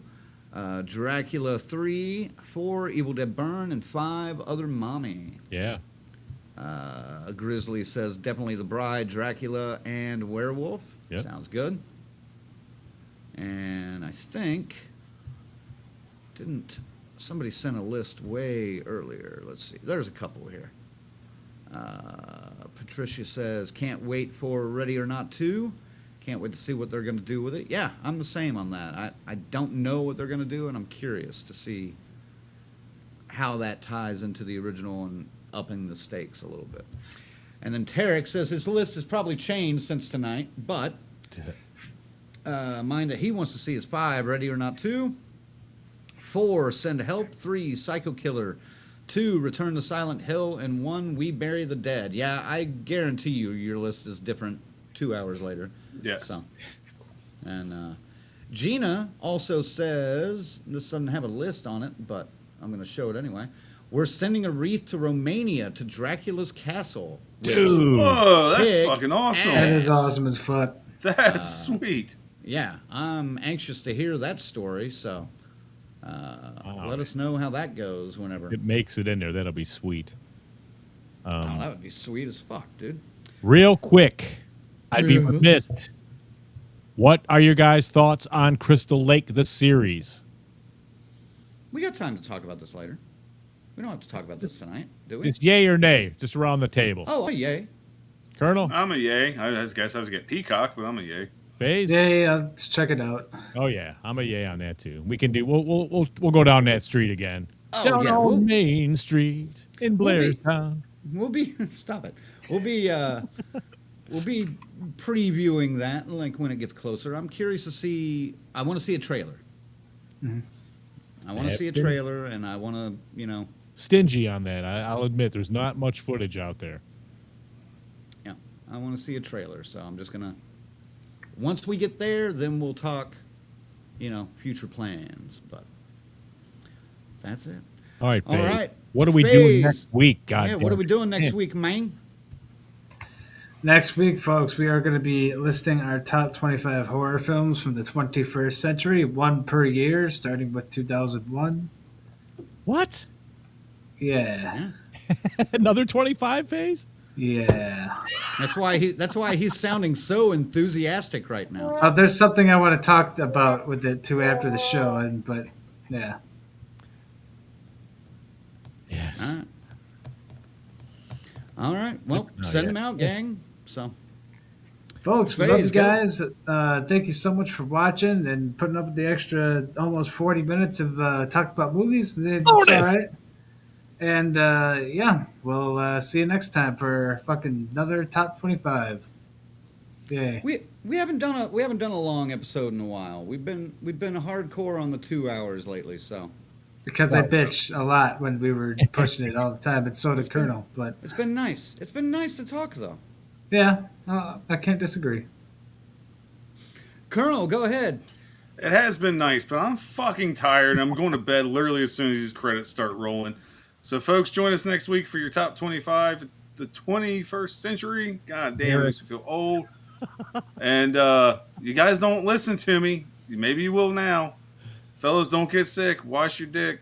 Dracula 3, 4, Evil Dead Burn, and 5, Other Mommy. Yeah. Grizzly says definitely The Bride, Dracula, and Werewolf. Yep. Sounds good. And I think somebody sent a list way earlier. Let's see. There's a couple here. Patricia says can't wait for Ready or Not 2. Can't wait to see what they're going to do with it. Yeah, I'm the same on that. I don't know what they're going to do, and I'm curious to see how that ties into the original and upping the stakes a little bit. And then Tarek says his list has probably changed since tonight, but mine that he wants to see is 5, Ready or Not 2, 4, Send Help, 3, Psycho Killer, 2, Return to Silent Hill, and 1, We Bury the Dead. Yeah, I guarantee you your list is different 2 hours later. Yes. So, and Gina also says, this doesn't have a list on it, but I'm going to show it anyway. We're sending a wreath to Romania to Dracula's castle. which- Dude. Whoa, that's Kick fucking awesome. That is ass. awesome as fuck. That's sweet. Yeah, I'm anxious to hear that story, so let us know how that goes whenever. It makes it in there. That'll be sweet. Oh, that would be sweet as fuck, dude. Real quick, I'd be remiss. What are your guys' thoughts on Crystal Lake, the series? We got time to talk about this later. We don't have to talk about this tonight, do we? Just yay or nay, just around the table. Oh, yay. Colonel, I'm a yay. I guess I was get Peacock, but I'm a yay. Faze? Yeah, let's check it out. Oh yeah, I'm a yay on that too. We can do. We'll go down that street again. Oh, down yeah, on Main Street in we'll be- Blairstown. We'll be stop it. We'll be previewing that like when it gets closer. I'm curious to see. I want to see a trailer. I want to see a trailer, and I want to, Stingy on that. I'll admit, there's not much footage out there. yeah, I want to see a trailer. So I'm just gonna. Once we get there, then we'll talk, future plans. But that's it. All right, All Faze. right. What are we doing Faze. next week? God Yeah, damn what are we it. doing next Man. week, man? Next week, folks, we are going to be listing our top 25 horror films from the 21st century, one per year, starting with 2001. What? Yeah. Another 25 Faze? Yeah. That's why he's sounding so enthusiastic right now. There's something I want to talk about with it, too, after the show, but yeah. Yes. All right. Well, Oh, send yeah. them out, gang. So, Folks, we Faze, love you go. guys. Thank you so much for watching and putting up with the extra almost 40 minutes of talk about movies. It's all right. And yeah, we'll see you next time for fucking another top 25. Yay. we haven't done a long episode in a while. We've been hardcore on the 2 hours lately. So Because I bitch a lot when we were pushing it all the time, and so did Colonel. But it's been nice. It's been nice to talk though. yeah, I can't disagree. Colonel, go ahead. It has been nice, but I'm fucking tired. I'm going to bed literally as soon as these credits start rolling. So, folks, join us next week for your top 25, the 21st century. God damn, it makes me feel old. And you guys don't listen to me. Maybe you will now. Fellas, don't get sick. Wash your dick.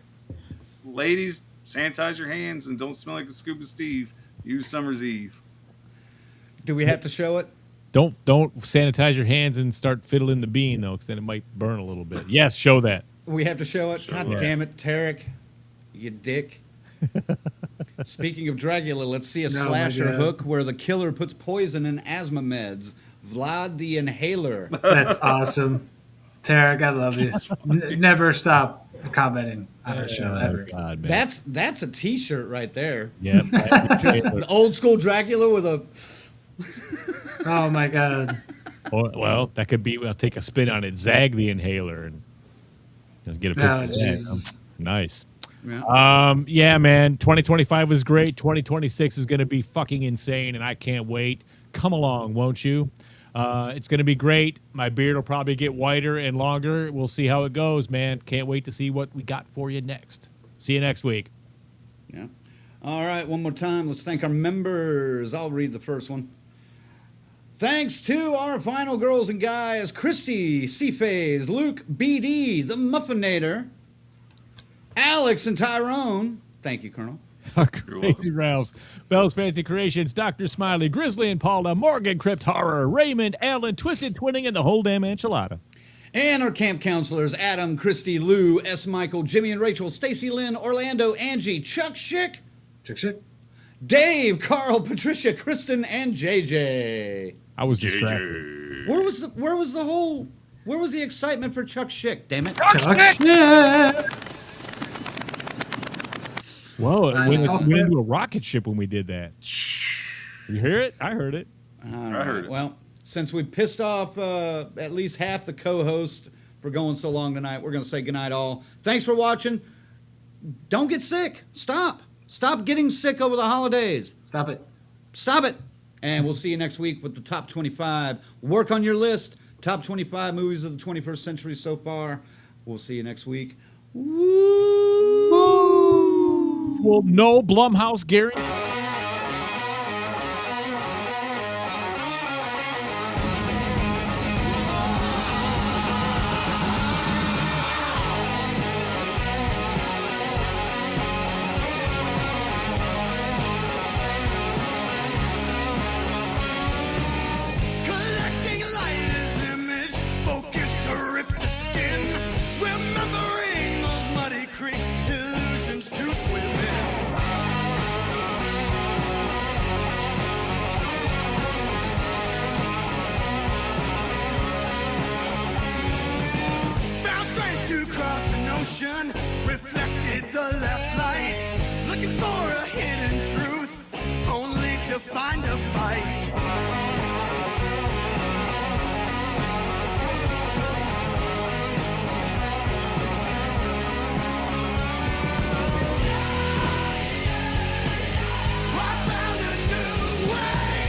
Ladies, sanitize your hands and don't smell like a Scuba Steve. Use Summer's Eve. Do we have to show it? Don't sanitize your hands and start fiddling the bean, though, because then it might burn a little bit. Yes, show that. We have to show it. Show God it. damn it, Tarek, you dick. Speaking of Dracula, let's see a No, my slasher God. hook where the killer puts poison in asthma meds. Vlad the Inhaler. That's awesome. Tarek, I love you. Never stop commenting on our show, ever. God, man. That's a T-shirt right there. Yep. An old school Dracula with a. Oh, my God. Well, that could be. I'll take a spin on it. Zag the inhaler and get a Oh, piece of that. Jesus. Nice. Yeah. Yeah, man. 2025 was great. 2026 is going to be fucking insane, and I can't wait. Come along, won't you? It's going to be great. My beard will probably get whiter and longer. We'll see how it goes, man. Can't wait to see what we got for you next. See you next week. Yeah. All right, one more time. Let's thank our members. I'll read the first one. Thanks to our final girls and guys, Christy, C-Phase, Luke, BD, the Muffinator, Alex, and Tyrone. Thank you, Colonel. Our You're Crazy Ralphs, Bell's Fancy Creations, Dr. Smiley, Grizzly and Paula, Morgan Crypt Horror, Raymond, Alan, Twisted Twinning, and the whole damn enchilada. And our camp counselors, Adam, Christy, Lou, S. Michael, Jimmy and Rachel, Stacy Lynn, Orlando, Angie, Chuck Schick, Shit. Dave, Carl, Patricia, Kristen, and JJ. I was distracted. JJ. Where was the excitement for Chuck Schick, damn it? Whoa, it went know. into a rocket ship when we did that. You hear it? I heard it. All I heard it. Well, since we pissed off at least half the co-host for going so long tonight, we're going to say goodnight all. Thanks for watching. Don't get sick. Stop. Stop getting sick over the holidays. Stop it. Stop it. And we'll see you next week with the top 25. Work on your list. Top 25 movies of the 21st century so far. We'll see you next week. Woo! Well, no Blumhouse guarantee. Collecting light as image, focused to rip the skin. Remembering those muddy creeks, illusions to swim in. Found strength to cross an ocean, reflected the left light. Looking for a hidden truth, only to find a fight. I found a new way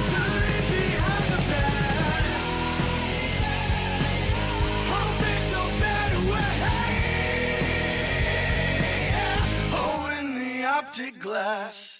to leave behind the past. Hope it's a better way. Oh, in the optic glass.